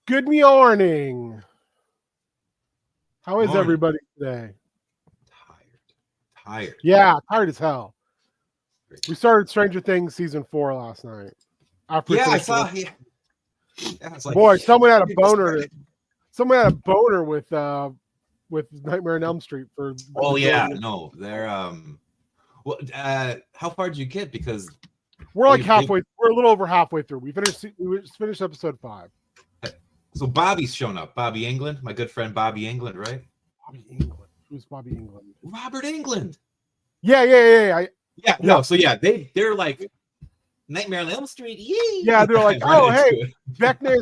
Good morning. How is Morning. everybody today? Tired. Yeah, tired as hell. We started Stranger Things season 4 last night. After we Yeah, I finished saw. it. Yeah, it's like Boy, someone had a give me this boner. credit. Someone had a boner with Nightmare on Elm Street for the Oh yeah, majority. no, they're Well, how far did you get? Because We're like they halfway. We're a little over halfway through. We just finished episode 5. so Bobby's shown up. Bobby England, my good friend Bobby England, right? Bobby England. Who's Bobby England? Robert England. Yeah. Yeah, Yeah. no, so yeah, they're like Nightmare on Elm Street. Yee! Yeah, they're like, Right oh into hey, it. Vecna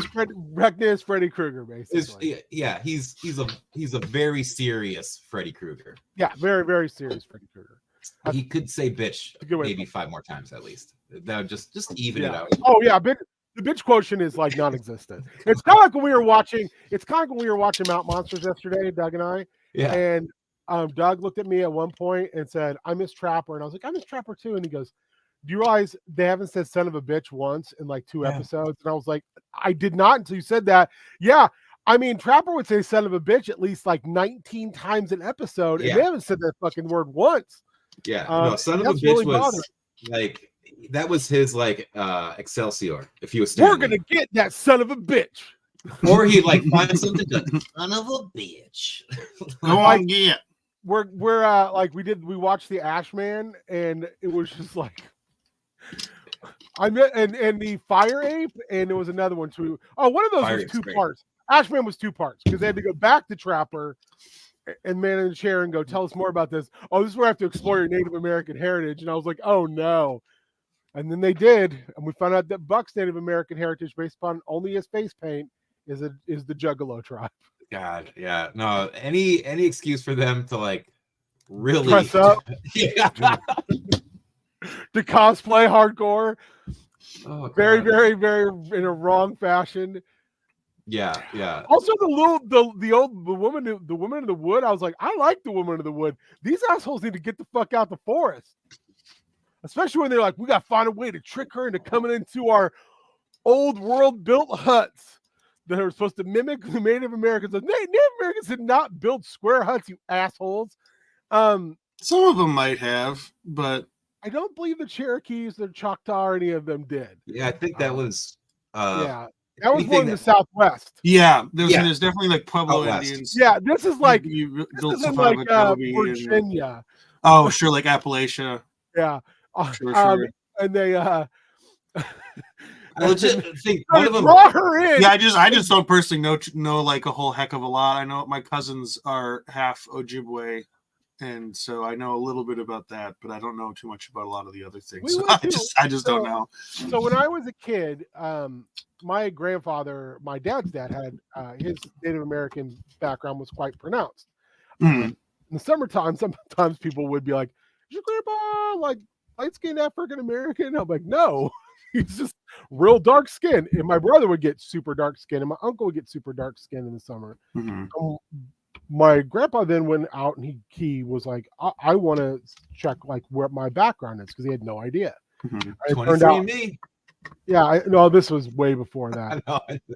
is Freddy Krueger, basically. Yeah, he's a very serious Freddy Krueger. Yeah, very, very serious Freddy Krueger. He could say bitch a good way maybe 5 more times at least. That would just even it out. Oh yeah, the bitch quotient is like non-existent. It's kind of like when we were watching. It's kind of like when we were watching Mount Monsters yesterday, Doug and I. Yeah. And Doug looked at me at one point and said, "I miss Trapper," and I was like, "I miss Trapper too." And he goes, "Do you realize they haven't said 'son of a bitch' once in like 2 episodes?" And I was like, "I did not until you said that." Yeah. I mean, Trapper would say "son of a bitch" at least like 19 times an episode, and they haven't said that fucking word once. Yeah, no, son of a bitch really was like that was his like Excelsior. If he was we're gonna get that son of a bitch, or he like find something like son of a bitch. Go on, get. We're like we watched the Ashman, and it was just like I met and the Fire Ape, and there was another one too. Oh, one of those was 2 parts. Ashman was 2 parts because they had to go back to Trapper and man in the chair and go, tell us more about this. Oh, this is where I have to explore your Native American heritage. And I was like, oh no. And then they did, and we found out that Buck's Native American heritage, based upon only his face paint, is the Juggalo tribe. God, yeah, no, any excuse for them to like really dress up, yeah, to cosplay hardcore, very, God. very, very in a wrong fashion. Yeah. Also, the woman in the wood. I was like, I like the woman in the wood. These assholes need to get the fuck out the forest. Especially when they're like, we got to find a way to trick her into coming into our old world built huts that are supposed to mimic the Native Americans. The Native Americans did not build square huts, you assholes. Some of them might have, but I don't believe the Cherokees, the Choctaw, or any of them did. Yeah, I think that was that was more in the Southwest. Yeah, there's definitely like Pueblo Indians. Yeah, this is like you this is like Virginia. Oh, sure, like Appalachia. Yeah. Sure. And they I legit think one of them brought her in. Yeah, I just don't personally know like a whole heck of a lot. I know my cousins are half Ojibwe, and so I know a little bit about that, but I don't know too much about a lot of the other things. So I just don't know. So when I was a kid, my grandfather, my dad's dad, had his Native American background was quite pronounced. In the summertime, sometimes people would be like, "Is your grandpa like light-skinned African American?" I'm like, "No, he's just real dark skin." And my brother would get super dark skin, and my uncle would get super dark skin in the summer. My grandpa then went out and he was like, I want to check like where my background is, because he had no idea. 23andMe. Yeah, no, this was way before that.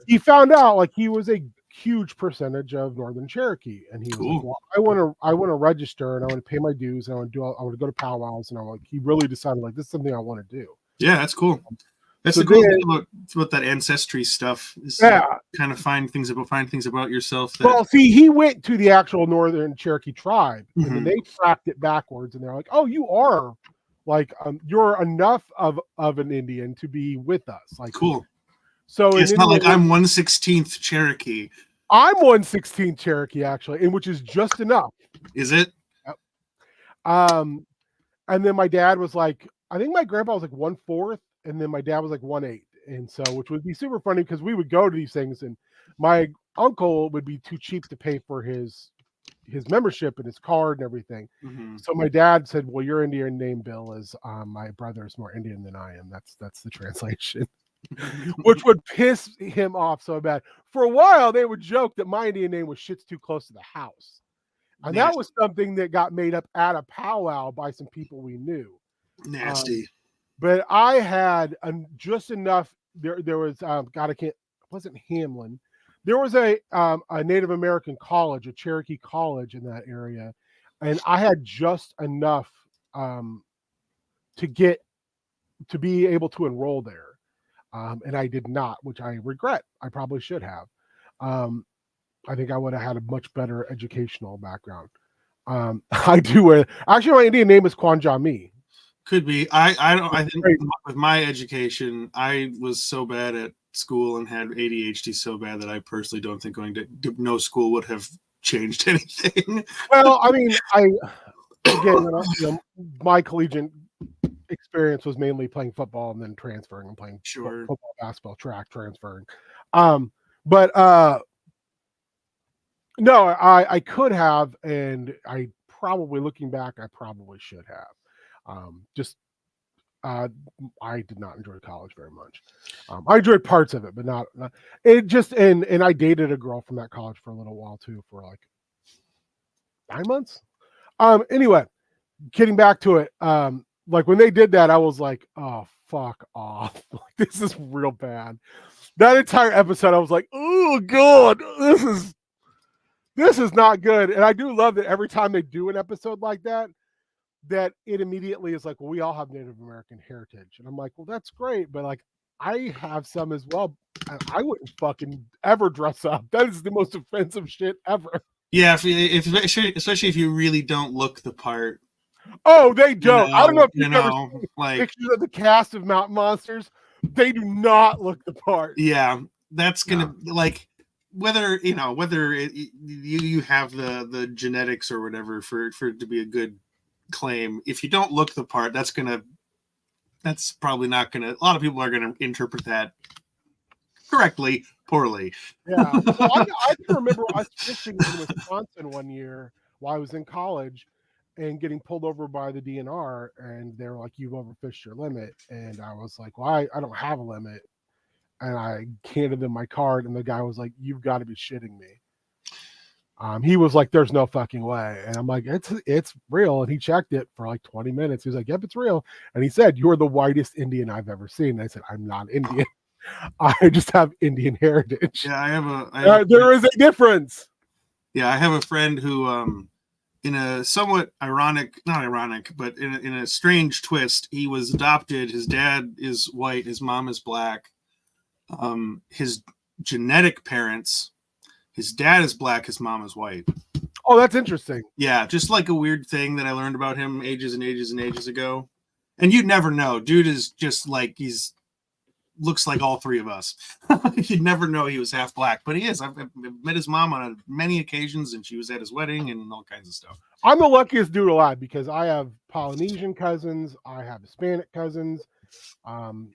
He found out like he was a huge percentage of Northern Cherokee, and he was like, well, I want to register, and I want to pay my dues, and I want to go to powwows, and I'm like, he really decided like this is something I want to do. Yeah, that's cool. That's the cool thing about that ancestry stuff. Is kind of find things about yourself. Well, see, he went to the actual Northern Cherokee tribe, and then they tracked it backwards, and they're like, "Oh, you are like you're enough of an Indian to be with us." Like, cool. So it's not like I'm 1/16 Cherokee. I'm 1/16 Cherokee actually, and which is just enough. Is it? Yep. And then my dad was like, I think my grandpa was like 1/4. And then my dad was like 1/8, and so which would be super funny because we would go to these things, and my uncle would be too cheap to pay for his membership and his card and everything. So my dad said, "Well, your Indian name, Bill, is my brother is more Indian than I am." That's the translation, which would piss him off so bad. For a while, they would joke that my Indian name was "Shit's too close to the house," and that was something that got made up at a powwow by some people we knew. Nasty. But I had just enough. There was God, I can't. It wasn't Hamlin, there was a Native American college, a Cherokee college in that area, and I had just enough to be able to enroll there. And I did not, which I regret. I probably should have. I think I would have had a much better educational background. I do. Actually, my Indian name is Kwanjami. Could be. I think with my education, I was so bad at school and had ADHD so bad that I personally don't think going to no school would have changed anything. Well, I mean, my collegiate experience was mainly playing football and then transferring and playing football, basketball, track, transferring. But no, I could have, and I probably, looking back, I probably should have. I did not enjoy college very much. I enjoyed parts of it, but not it. Just and I dated a girl from that college for a little while too, for like 9 months. Anyway, getting back to it, like when they did that, I was like, oh, fuck off. Like, this is real bad. That entire episode, I was like, oh god, this is not good. And I do love that every time they do an episode like that it immediately is like, well, we all have Native American heritage. And I'm like, well, that's great, but like, I have some as well, and I wouldn't fucking ever dress up. That is the most offensive shit ever. Yeah, especially if you really don't look the part. Oh, they don't. I don't know if you've ever seen like pictures of the cast of Mountain Monsters. They do not look the part. Yeah, that's gonna like whether you have the genetics or whatever for it to be a good claim. If you don't look the part, that's probably not gonna. A lot of people are gonna interpret that correctly, poorly. Yeah, well, I can remember us fishing in Wisconsin one year while I was in college, and getting pulled over by the DNR, and they're like, "You've overfished your limit," and I was like, "Well, I don't have a limit," and I handed them my card, and the guy was like, "You've got to be shitting me." He was like, "There's no fucking way," and I'm like, "It's real," and he checked it for like 20 minutes. He was like, "Yep, it's real," and he said, "You're the whitest Indian I've ever seen." And I said, "I'm not Indian. I just have Indian heritage." Yeah, there is a difference. Yeah, I have a friend who, in a somewhat not ironic, but in a strange twist, he was adopted. His dad is white, his mom is black. His genetic parents, his dad is black, his mom is white. Oh, that's interesting. Yeah, just like a weird thing that I learned about him ages and ages and ages ago. And you'd never know. Dude is just like, looks like all three of us. You'd never know he was half black, but he is. I've met his mom on many occasions, and she was at his wedding and all kinds of stuff. I'm the luckiest dude alive because I have Polynesian cousins, I have Hispanic cousins. I'm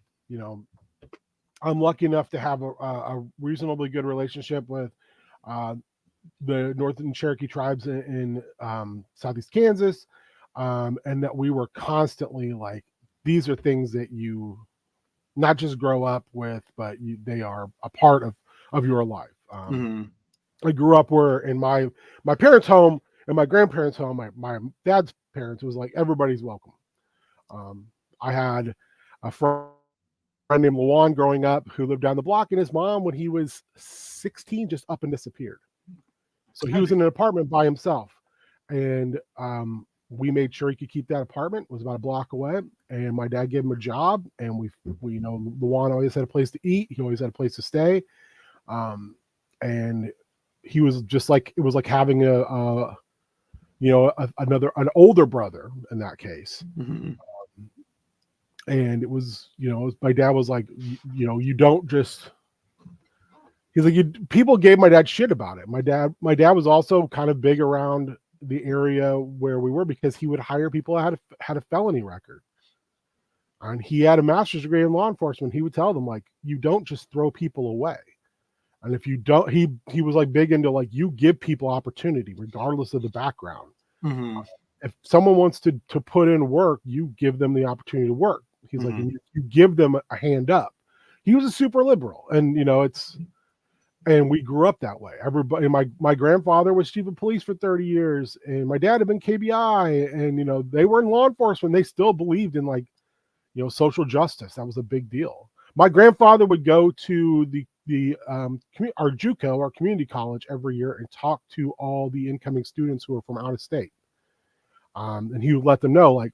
lucky enough to have a reasonably good relationship with the Northern Cherokee tribes in Southeast Kansas, and that we were constantly like, these are things that you not just grow up with, but they are a part of your life. I grew up where in my parents' home and my grandparents' home, my dad's parents, was like, everybody's welcome. I had a friend named Lawan growing up who lived down the block, and his mom, when he was 16, just up and disappeared. So he was in an apartment by himself, and we made sure he could keep that apartment. It was about a block away, and my dad gave him a job, and we Lawan always had a place to eat. He always had a place to stay, and he was just like, it was like having an older brother in that case. And it was, my dad was like, you don't just, he's like, people gave my dad shit about it. My dad was also kind of big around the area where we were because he would hire people that had a felony record. And he had a master's degree in law enforcement. He would tell them, like, you don't just throw people away. And if you don't, he was like big into like, you give people opportunity regardless of the background. If someone wants to put in work, you give them the opportunity to work. He's like, and you give them a hand up. He was a super liberal, and and we grew up that way. Everybody, my grandfather was chief of police for 30 years, and my dad had been KBI, and they were in law enforcement. They still believed in social justice. That was a big deal. My grandfather would go to our JUCO, our community college, every year and talk to all the incoming students who are from out of state. And he would let them know, like,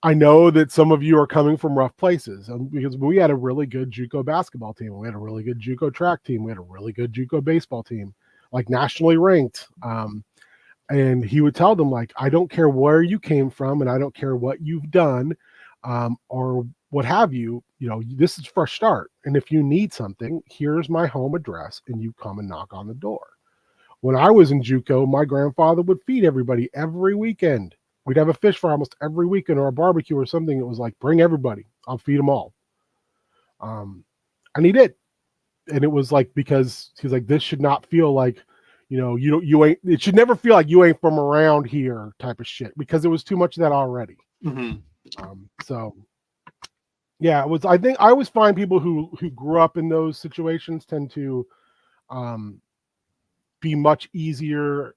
I know that some of you are coming from rough places, because we had a really good JUCO basketball team. We had a really good JUCO track team. We had a really good JUCO baseball team, like nationally ranked. And he would tell them, like, I don't care where you came from, and I don't care what you've done, or what have you. You know, this is fresh start. And if you need something, here's my home address, and you come and knock on the door. When I was in JUCO, my grandfather would feed everybody every weekend. We'd have a fish fry almost every weekend, or a barbecue or something. It was like, bring everybody. I'll feed them all. And he did. And it was like, because he's like, this should not feel like, you know, you ain't, it should never feel like you ain't from around here type of shit, because it was too much of that already. So yeah, it was, I think I always find people who grew up in those situations tend to be much easier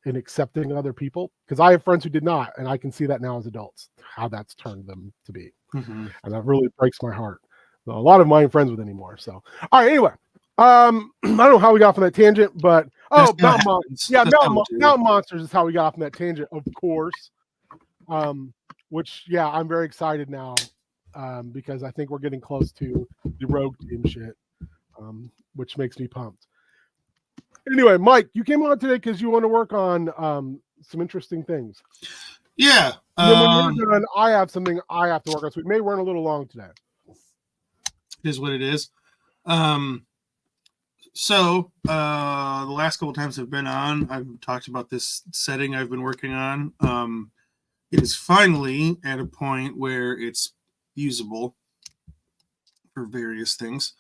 in accepting other people, because I have friends who did not, and I can see that now as adults, how that's turned them to be. And that really breaks my heart. So a lot of mine friends with anymore. So all right, anyway, I don't know how we got from that tangent, but Mountain Monsters is how we got from that tangent, of course. Which, yeah, I'm very excited now, because I think we're getting close to the Rogue Team shit, which makes me pumped. Anyway, Mike, you came on today because you want to work on some interesting things. Yeah. And then when you're done, I have something I have to work on, so we may run a little long today. It is what it is. So the last couple times I've been on, I've talked about this setting I've been working on. It is finally at a point where it's usable for various things.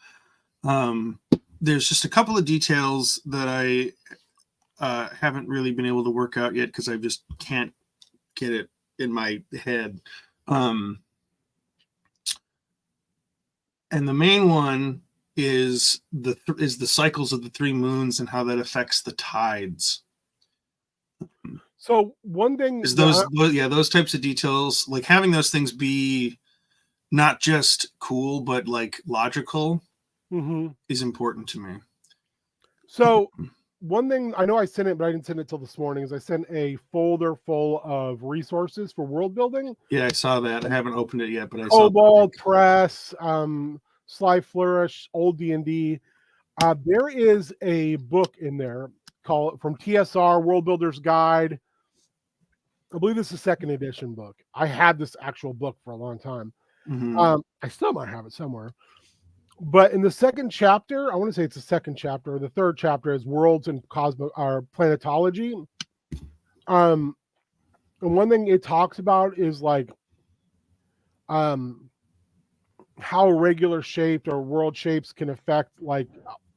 There's just a couple of details that I haven't really been able to work out yet, because I just can't get it in my head. And the main one is the cycles of the three moons and how that affects the tides. So one thing is those types of details, like having those things be not just cool but like logical, is important to me. So one thing, I know I sent it, but I didn't send it till this morning, is I sent a folder full of resources for world building. Yeah, I saw that. I haven't opened it yet, but I saw Cobalt Press, Sly Flourish, Old D&D. There is a book in there called from TSR World Builder's Guide. I believe this is the 2nd edition book. I had this actual book for a long time. I still might have it somewhere. But in the 2nd chapter, I want to say it's the 2nd chapter, or the 3rd chapter is worlds and planetology. And one thing it talks about is like how regular shaped or world shapes can affect like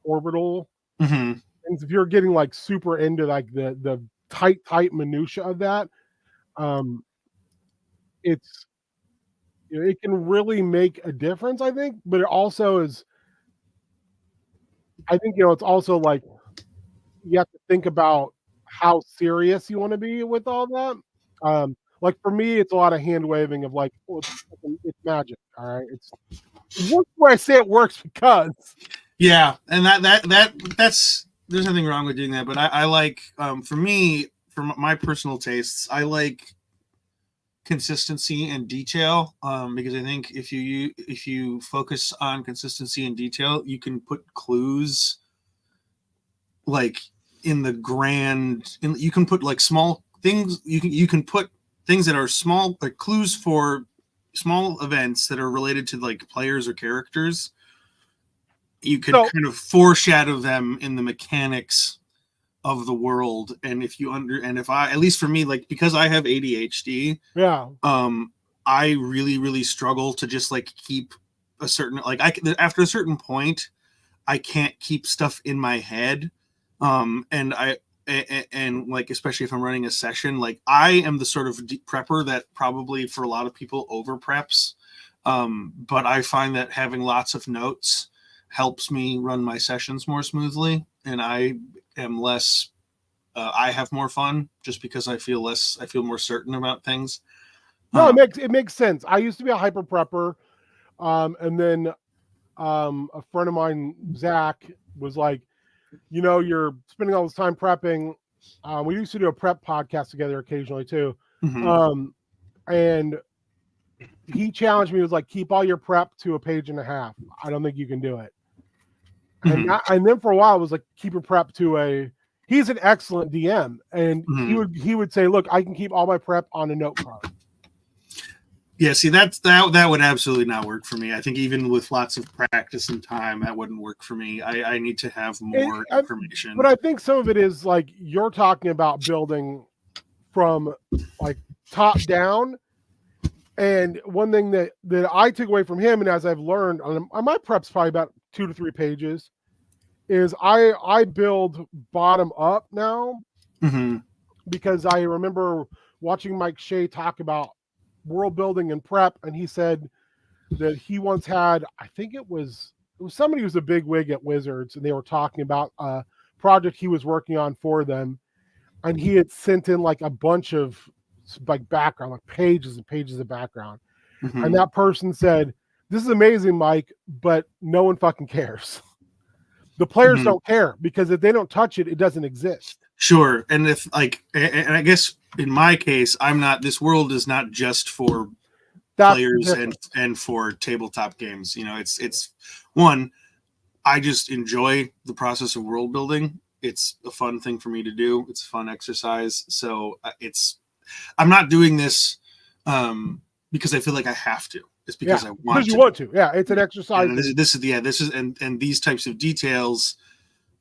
orbital things. If you're getting like super into like the tight minutia of that, it's, you know, it can really make a difference, I think. But it also is, I think, you know, it's also like you have to think about how serious you want to be with all that. Like for me, it's a lot of hand waving of like, oh, it's magic. All right, it works where I say it works, because yeah, and that's there's nothing wrong with doing that, but I like, for me, for my personal tastes, I like consistency and detail, because I think if you focus on consistency and detail, you can put clues like in the grand, you can put like small things, you can put things that are small, like clues for small events that are related to like players or characters. You could kind of foreshadow them in the mechanics of the world. And if I, at least for me, like, because I have ADHD, I really struggle to just like keep a certain, like, after a certain point, I can't keep stuff in my head. And like, especially if I'm running a session, like I am the sort of prepper that probably for a lot of people over preps. But I find that having lots of notes helps me run my sessions more smoothly, and I am less, I have more fun just because I feel more certain about things. No, it makes sense. I used to be a hyper prepper. And then a friend of mine, Zach, was like, you're spending all this time prepping. We used to do a prep podcast together occasionally too. And he challenged me. He was like, keep all your prep to a page and a half. I don't think you can do it. And then for a while, it was like, keep your prep to he's an excellent DM. And he would say, look, I can keep all my prep on a note card. Yeah, see, that would absolutely not work for me. I think even with lots of practice and time, that wouldn't work for me. I need to have more information. But I think some of it is like you're talking about building from like top down. And one thing that I took away from him, and as I've learned, on my prep's probably about 2 to 3 pages, is I build bottom up now, because I remember watching Mike Shea talk about world building and prep, and he said that he once had, I think it was somebody who's a big wig at Wizards, and they were talking about a project he was working on for them, and he had sent in like a bunch of like background, like pages and pages of background, and that person said, "This is amazing, Mike, but no one fucking cares." The players don't care, because if they don't touch it, it doesn't exist. Sure. And if and I guess in my case, this world is not just for players and for tabletop games. It's one, I just enjoy the process of world building. It's a fun thing for me to do. It's a fun exercise. So I'm not doing this because I feel like I have to. It's because I want to. Because you want to. Yeah, it's an exercise. And these types of details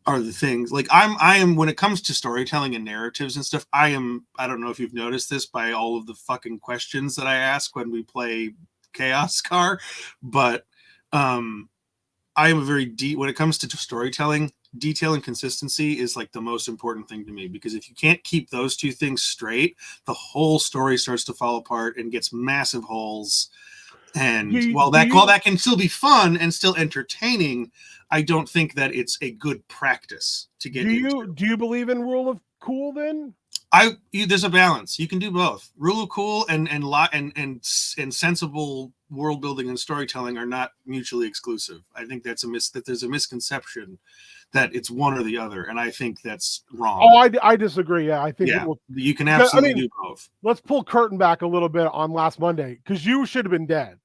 are the things. Like I am when it comes to storytelling and narratives and stuff, I don't know if you've noticed this by all of the fucking questions that I ask when we play Chaos Car, but I am a very deep when it comes to storytelling. Detail and consistency is like the most important thing to me, because if you can't keep those two things straight, the whole story starts to fall apart and gets massive holes. And while that can still be fun and still entertaining, I don't think that it's a good practice to get into. Do you believe in rule of cool then? There's a balance. You can do both. Rule of cool and sensible world building and storytelling are not mutually exclusive. I think that there's a misconception that it's one or the other, and I think that's wrong. Oh, I disagree. Yeah, I think you can absolutely do both. Let's pull curtain back a little bit on last Monday, because you should have been dead.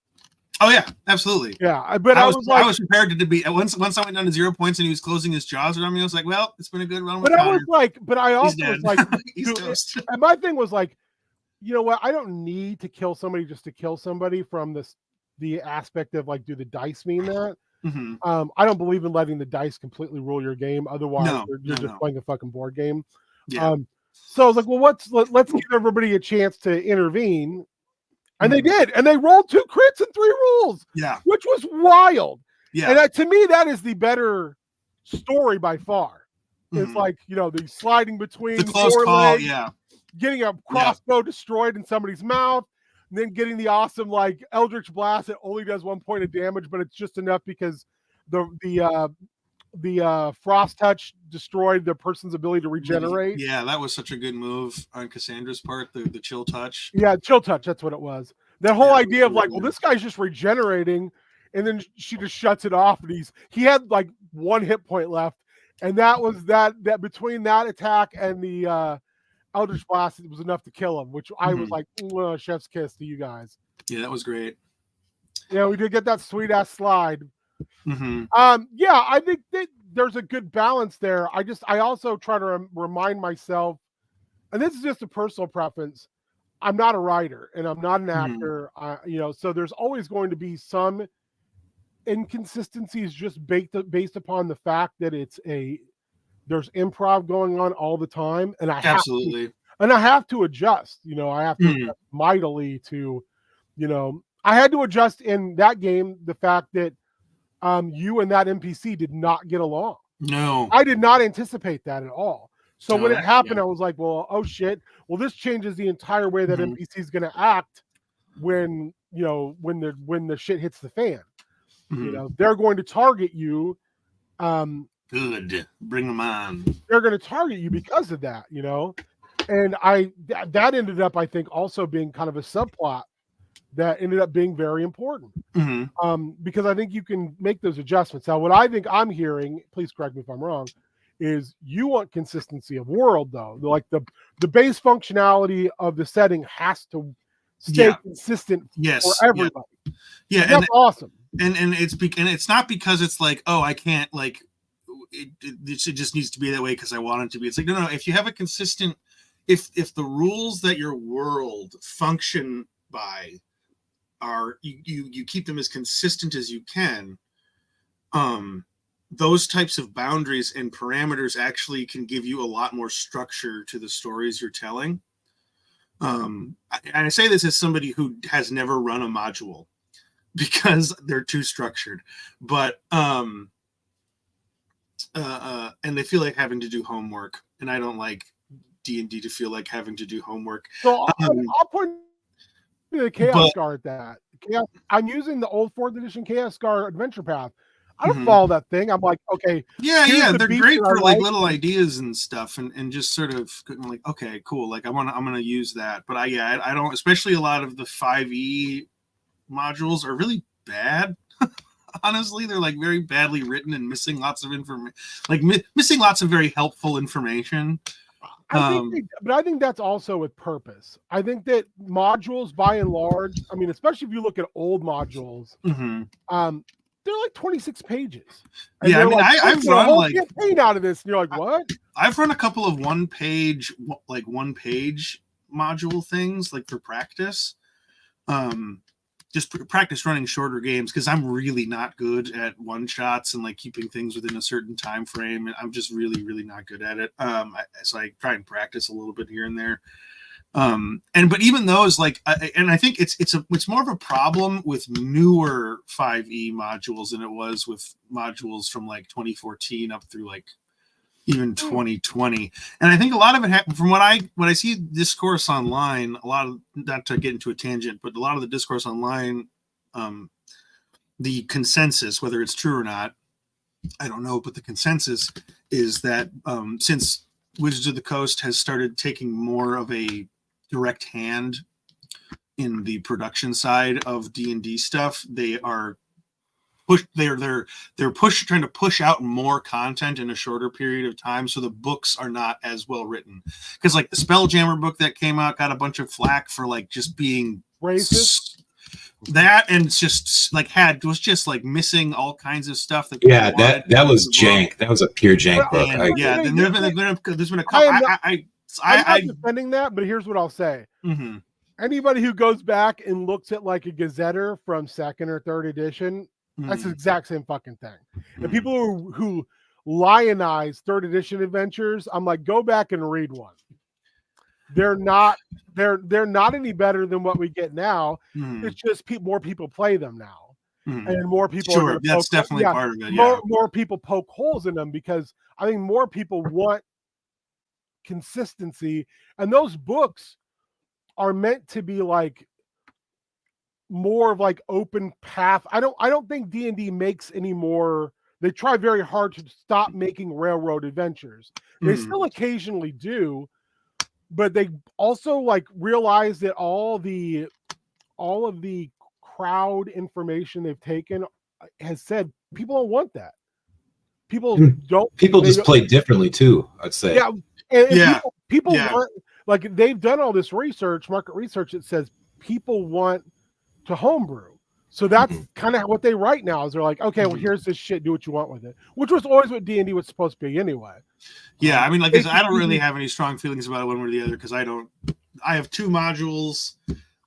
Oh yeah, absolutely. Yeah, but I was prepared to be once I went down to 0 points and he was closing his jaws around me. I was like, well, it's been a good run. But I also was like, and my thing was like, you know what? I don't need to kill somebody just to kill somebody from the aspect of like, do the dice mean that? I don't believe in letting the dice completely rule your game. Otherwise, you're just playing a fucking board game. Yeah. So I was like, well, let's give everybody a chance to intervene. And they did, and they rolled 2 crits and 3 rules, which was wild. Yeah, and to me, that is the better story by far. It's like, the sliding between the close call, legs, getting a crossbow destroyed in somebody's mouth, and then getting the awesome like Eldritch Blast that only does 1 point of damage, but it's just enough because the frost touch destroyed the person's ability to regenerate. Yeah, that was such a good move on Cassandra's part, the chill touch. Yeah, chill touch, that's what it was. That whole idea of like, well, this guy's just regenerating, and then she just shuts it off, and he had like 1 hit point left, and that was that between that attack and the Eldritch Blast, it was enough to kill him, which I was like, chef's kiss to you guys. Yeah, that was great. Yeah, we did get that sweet ass slide. I think that there's a good balance there. I also try to remind myself, and this is just a personal preference, I'm not a writer and I'm not an actor, so there's always going to be some inconsistencies just based upon the fact that there's improv going on all the time, and I have to adjust. I have to adjust mightily to, I had to adjust in that game the fact that you and that NPC did not get along. No, I did not anticipate that at all. So when it happened, I was like, well, oh shit. Well, this changes the entire way that NPC is going to act when the shit hits the fan. They're going to target you. Good. Bring them on. They're going to target you because of that, and that ended up, I think, also being kind of a subplot that ended up being very important. Mm-hmm. Because I think you can make those adjustments. Now, what I think I'm hearing, please correct me if I'm wrong, is you want consistency of world, though. Like the base functionality of the setting has to stay consistent for everybody. Yeah, that's awesome. And it's not because it's like, oh, I can't, like, it just needs to be that way because I want it to be. It's like, no. If you have a consistent, if the rules that your world function by are you keep them as consistent as you can, those types of boundaries and parameters actually can give you a lot more structure to the stories you're telling. And I say this as somebody who has never run a module because they're too structured, but and they feel like having to do homework, and I don't like D&D to feel like having to do homework. So I'll point the Chaos Scar at that. I'm using the old 4th edition Chaos Scar Adventure Path. I don't follow that thing. I'm like, okay, they're great for like little ideas and stuff, and just sort of like, okay, cool, like I'm gonna use that. But I don't, especially a lot of the 5e modules are really bad. Honestly, they're like very badly written and missing lots of information, like missing lots of very helpful information. But I think that's also with purpose. I think that modules, by and large, I mean, especially if you look at old modules, they're like 26 pages. And I mean, like, I've run like campaign out of this, and you're like, what? I've run a couple of one page module things, like for practice. Just practice running shorter games because I'm really not good at one shots and like keeping things within a certain time frame, and I'm just really, really not good at it. So I try and practice a little bit here and there. But even those, like, and I think it's more of a problem with newer 5e modules than it was with modules from like 2014 up through like even 2020. And I think a lot of it happened from what I see discourse online, a lot of, not to get into a tangent, but a lot of the discourse online, the consensus, whether it's true or not, I don't know, but the consensus is that since Wizards of the Coast has started taking more of a direct hand in the production side of D&D stuff, they are trying to push out more content in a shorter period of time, so the books are not as well written. Because like the Spelljammer book that came out got a bunch of flack for like just being racist. That and just like was just like missing all kinds of stuff. That that was jank. That was a pure jank book. Then there's been a couple. I'm not defending that, but here's what I'll say. Mm-hmm. Anybody who goes back and looks at like a Gazetter from 2nd or 3rd edition, that's the exact same fucking thing. And people who lionize 3rd edition adventures, I'm like, go back and read one. They're not any better than what we get now. It's just more people play them now, and more people. Sure, that's definitely part of it. More people poke holes in them because I think more people want consistency, and those books are meant to be like more of like open path. I don't think D&D makes any more. They try very hard to stop making railroad adventures. They still occasionally do, but they also like realize that all of the crowd information they've taken has said people don't want that. People just play differently too, I'd say. Yeah. And people want, like, they've done all this research, market research, that says people want to homebrew. So that's kind of what they write now, is they're like, okay, well, here's this shit, do what you want with it, which was always what D&D was supposed to be anyway. Yeah, I mean, like, I don't really have any strong feelings about it one way or the other, because I have 2 modules,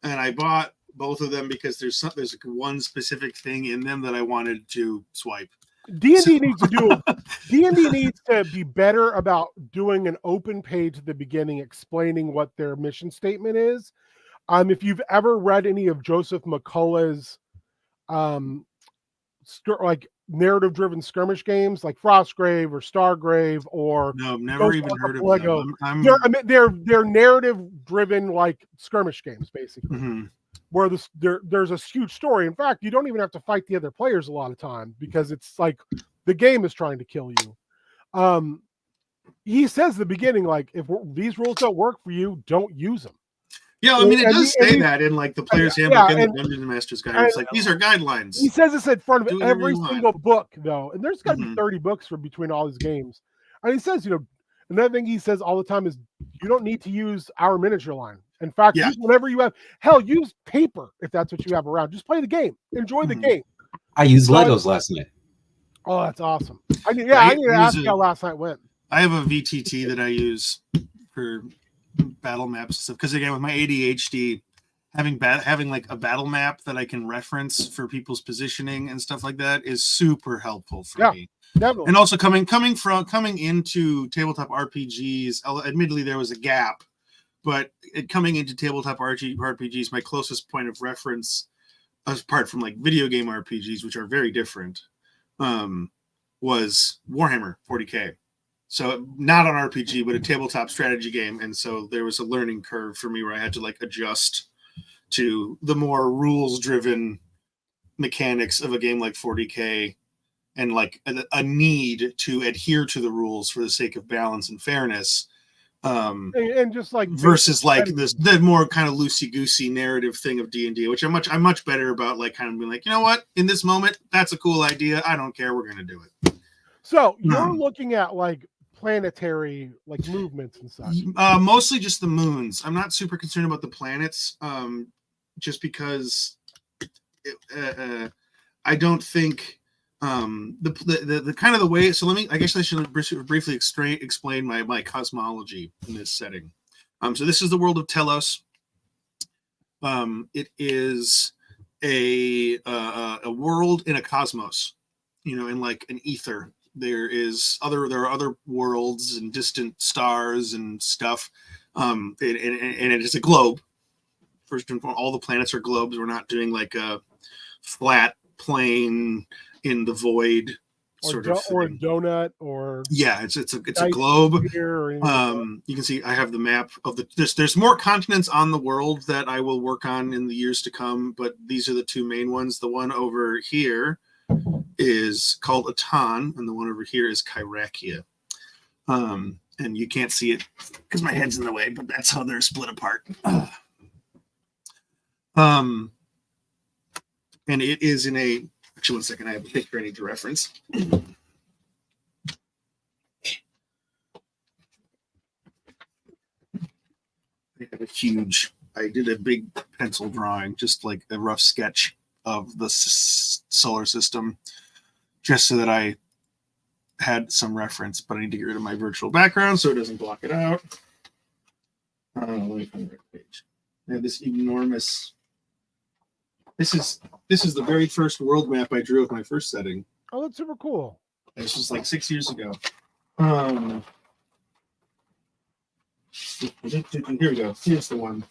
and I bought both of them because there's one specific thing in them that I wanted to swipe. D&D needs to be better about doing an open page at the beginning explaining what their mission statement is. If you've ever read any of Joseph McCullough's like narrative-driven skirmish games, like Frostgrave or Stargrave, or no, never even heard of them. They're narrative-driven like skirmish games, basically. Where there's a huge story. In fact, you don't even have to fight the other players a lot of time because it's like the game is trying to kill you. He says at the beginning, like, if these rules don't work for you, don't use them. Yeah, I mean, it does say that in like the player's handbook and the Dungeon Master's Guide. It's like these are guidelines. He says this in front of every single book, though, and there's got to be 30 books from between all these games. And he says, another thing he says all the time is you don't need to use our miniature line. In fact, use whatever you have. Hell, use paper if that's what you have around. Just play the game. Enjoy the game. I used Legos last night. Oh, that's awesome. I need to ask you how last night went. I have a VTT that I use for battle maps and stuff because again with my ADHD having like a battle map that I can reference for people's positioning and stuff like that is super helpful for me. Definitely. And also coming into tabletop RPGs, admittedly there was a gap, but coming into tabletop RPGs, my closest point of reference, apart from like video game RPGs, which are very different, was Warhammer 40K. So not an RPG, but a tabletop strategy game. And so there was a learning curve for me where I had to like adjust to the more rules-driven mechanics of a game like 40K and like a need to adhere to the rules for the sake of balance and fairness. And just like versus like the more kind of loosey-goosey narrative thing of D&D, which I'm much better about, like kind of being like, you know what, in this moment, that's a cool idea. I don't care. We're going to do it. So you're looking at like planetary like movements and such. Mostly just the moons. I'm not super concerned about the planets, just because I don't think the kind of the way. So I guess I should briefly explain my cosmology in this setting. So this is the world of Telos. It is a world in a cosmos, in like an ether. There are other worlds and distant stars and stuff. And it is a globe. First and foremost, all the planets are globes. We're not doing like a flat plane in the void sort of thing. Or a donut or it's a globe. You can see I have the map of there's more continents on the world that I will work on in the years to come, but these are the two main ones. The one over here is called Atan, and the one over here is Kyrakia. And you can't see it because my head's in the way, but that's how they're split apart. And it is in a. Actually, one second. I have a picture I need to reference. I have a huge. I did a big pencil drawing, just like a rough sketch of the solar system, just so that I had some reference. But I need to get rid of my virtual background so it doesn't block it out. Let me find the right page. I have this enormous. This is the very first world map I drew with my first setting. Oh, that's super cool. This was like 6 years ago. Here we go. Here's the one.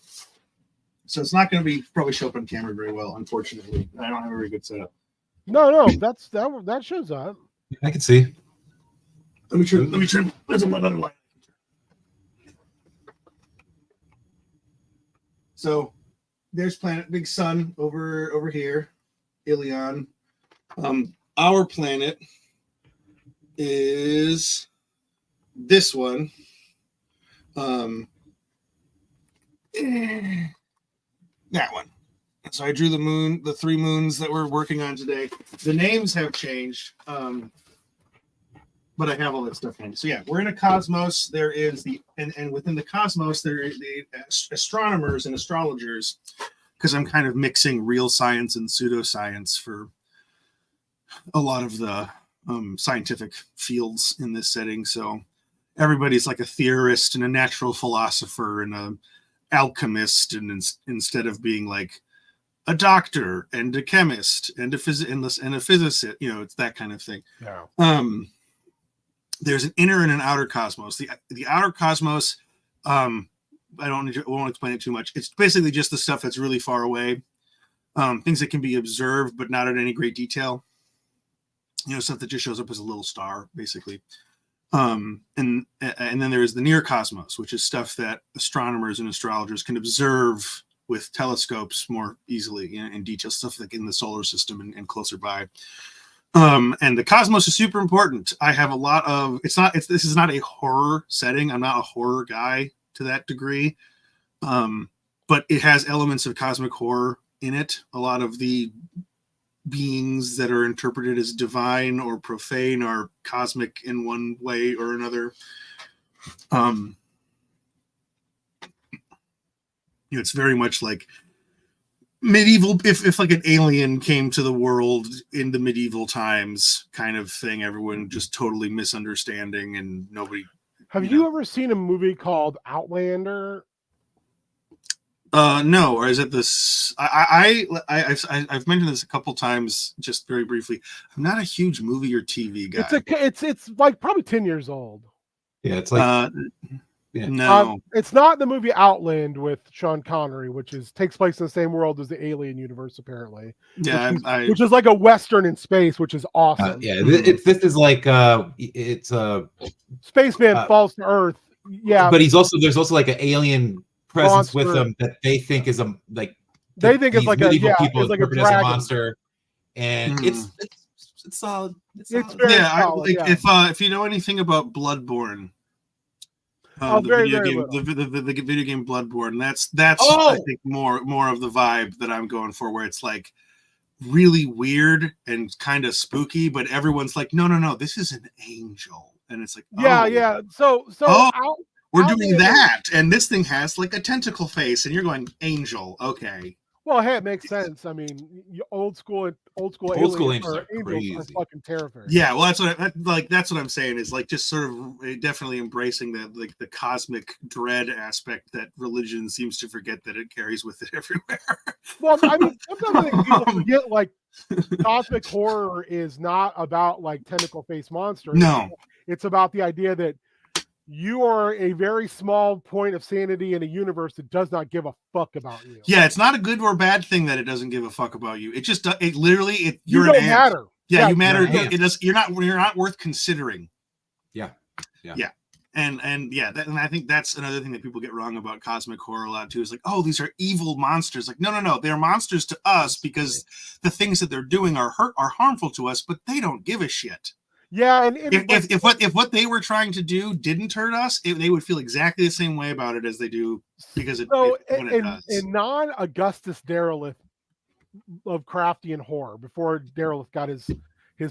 So it's not going to be probably show up on camera very well, unfortunately. I don't have a very good setup. No, that shows up. I can see. Let me trim. There's another light. So there's planet Big Sun over here, Ilion. Our planet is this one. That one. So I drew the three moons that we're working on today. The names have changed, but I have all that stuff handy. So yeah, we're in a cosmos. There is and within the cosmos there is the astronomers and astrologers, because I'm kind of mixing real science and pseudoscience for a lot of the scientific fields in this setting. So everybody's like a theorist and a natural philosopher and a alchemist, and instead of being like a doctor and a chemist and a physicist, it's that kind of thing. Yeah. There's an inner and an outer cosmos. The outer cosmos, I won't explain it too much. It's basically just the stuff that's really far away, things that can be observed but not at any great detail. Stuff that just shows up as a little star, basically. And then there is the near cosmos, which is stuff that astronomers and astrologers can observe with telescopes more easily in detail, stuff like in the solar system and closer by. And the cosmos is super important. I have a lot of, this is not a horror setting. I'm not a horror guy to that degree. but it has elements of cosmic horror in it. A lot of the beings that are interpreted as divine or profane are cosmic in one way or another. It's very much like medieval, if like an alien came to the world in the medieval times kind of thing, everyone just totally misunderstanding and nobody. Have you ever seen a movie called Outlander? No, or is it this? I've mentioned this a couple times, just very briefly. I'm not a huge movie or TV guy. It's like probably 10 years old. Yeah, it's like no, it's not the movie Outland with Sean Connery, which takes place in the same world as the Alien universe, apparently. Yeah, which is like a Western in space, which is awesome. This is like it's a spaceman falls to Earth. Yeah, but there's also like an alien presence with them that they think is they think it's like a people it's like a dragon. As a monster, and it's solid. It's very solid. If you know anything about Bloodborne. The video game Bloodborne. That's I think more of the vibe that I'm going for, where it's like really weird and kind of spooky, but everyone's like, no, this is an angel, and it's like, So we're doing that, and this thing has like a tentacle face, and you're going angel, okay. Well, hey, it makes sense. I mean, old school angels are fucking terrifying. Yeah, well, that's what I'm saying is like just sort of definitely embracing that, like the cosmic dread aspect that religion seems to forget that it carries with it everywhere. Well, I mean, sometimes I think people forget like cosmic horror is not about like tentacle face monsters. No, it's about the idea that you are a very small point of sanity in a universe that does not give a fuck about you. Yeah, it's not a good or bad thing that it doesn't give a fuck about you. It just you don't matter. Yeah, you matter. You're not worth considering. Yeah. And I think that's another thing that people get wrong about cosmic horror a lot too. Is like, oh, these are evil monsters. Like, no, they're monsters to us because the things that they're doing are harmful to us, but they don't give a shit. Yeah, and if what they were trying to do didn't hurt us, they would feel exactly the same way about it as they do because it does. In non-Augustus Derleth Lovecraftian horror, before Derleth got his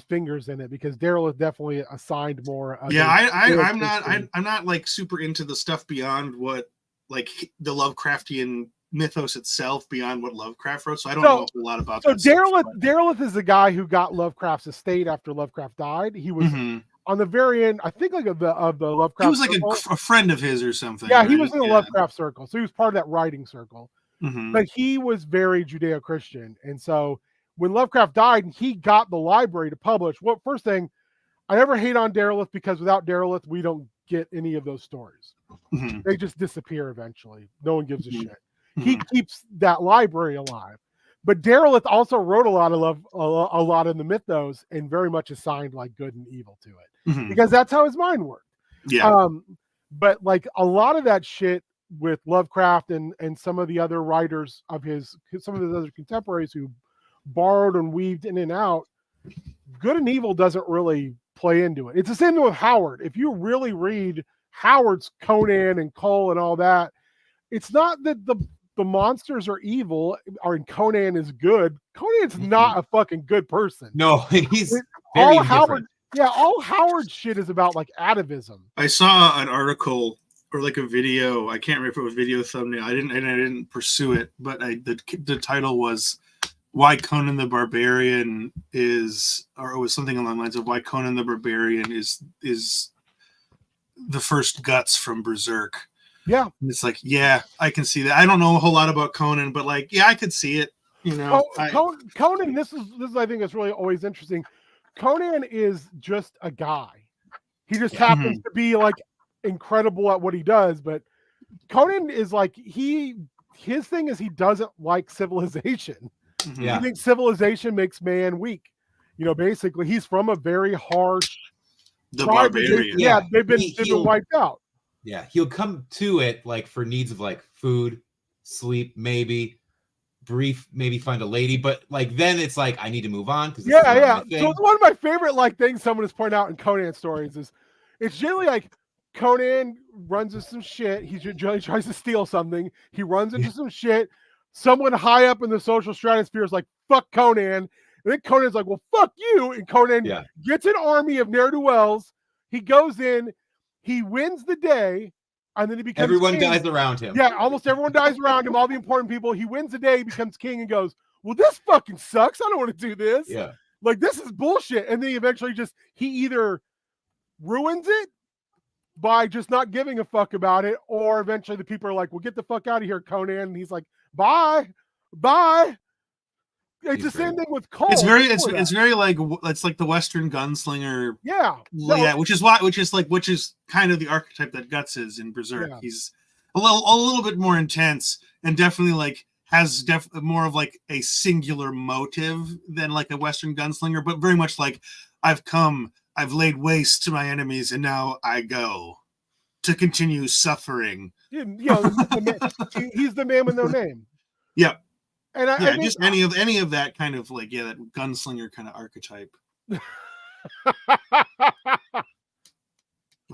fingers in it, because Derleth definitely assigned more. I'm not like super into the stuff beyond what like the Lovecraftian mythos itself, beyond what Lovecraft wrote, so I don't know a lot about that. So Derleth is the guy who got Lovecraft's estate after Lovecraft died. He was on the very end, I think, like of the Lovecraft. He was like a friend of his or something. Yeah, right? He was in the Lovecraft circle, so he was part of that writing circle. But he was very Judeo-Christian, and so when Lovecraft died, he got the library to publish. Well, first thing, I never hate on Derleth because without Derleth, we don't get any of those stories. They just disappear eventually. No one gives a shit. He keeps that library alive, but Derleth also wrote a lot in the mythos, and very much assigned like good and evil to it because that's how his mind worked. Yeah. But like a lot of that shit with Lovecraft and some of the other writers of some of his other contemporaries who borrowed and weaved in and out, good and evil doesn't really play into it. It's the same thing with Howard. If you really read Howard's Conan and Cole and all that, it's not that the monsters are evil or Conan is good. Conan's not a fucking good person. No, he's very different. All Howard shit is about like atavism. I saw an article or like a video. I can't remember if it was video thumbnail. I didn't pursue it, but the title was why Conan the Barbarian is, or it was something along the lines of why Conan the Barbarian is the first guts from Berserk. Yeah. And it's like, yeah, I can see that. I don't know a whole lot about Conan, but like, yeah, I could see it. You know, Conan, this is I think is really always interesting. Conan is just a guy. He just happens to be like incredible at what he does, but Conan is like his thing is he doesn't like civilization. Yeah. He thinks civilization makes man weak. You know, basically he's from a very harsh barbarian. They've been wiped out. Yeah, he'll come to it like for needs of like food, sleep, maybe find a lady, but like then it's like I need to move on because So it's one of my favorite like things someone has pointed out in Conan stories is it's generally like Conan runs into some shit. He tries to steal something. He runs into some shit. Someone high up in the social stratosphere is like, fuck Conan. And then Conan's like, well, fuck you. And Conan gets an army of ne'er-do-wells. He goes in. He wins the day. And then he becomes everyone king. dies around him. Yeah, almost everyone dies around him. All the important people. He wins the day. He becomes king and goes, well, this fucking sucks. I don't want to do this. Yeah. Like, this is bullshit. And then he eventually he either ruins it by just not giving a fuck about it, or eventually the people are like, well, get the fuck out of here, Conan. And he's like, bye. It's the same thing with Cole. It's very like, it's like the Western gunslinger. Yeah. Which is kind of the archetype that Guts is in Berserk. Yeah. He's a little bit more intense and definitely like has more of like a singular motive than like a Western gunslinger, but very much like, I've laid waste to my enemies, and now I go to continue suffering. He's the man with no name. Yep. And I think, just any of that kind of like, that gunslinger kind of archetype. Why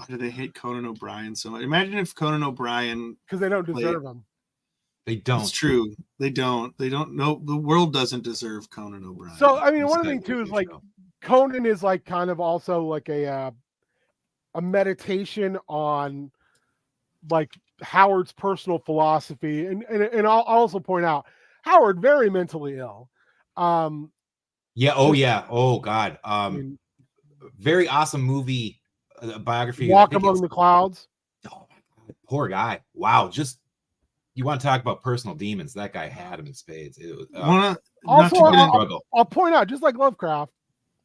do they hate Conan O'Brien so much? Imagine if Conan O'Brien, because they don't deserve him. They don't. It's true. They don't know. The world doesn't deserve Conan O'Brien. So I mean, one thing too is like, Conan is like kind of also like a meditation on like Howard's personal philosophy, and I'll also point out Howard very mentally ill. Oh God. Very awesome movie biography. Walk Among the Clouds. Oh my God, poor guy. Wow, just you want to talk about personal demons? That guy had him in spades. It was, I'll point out, just like Lovecraft,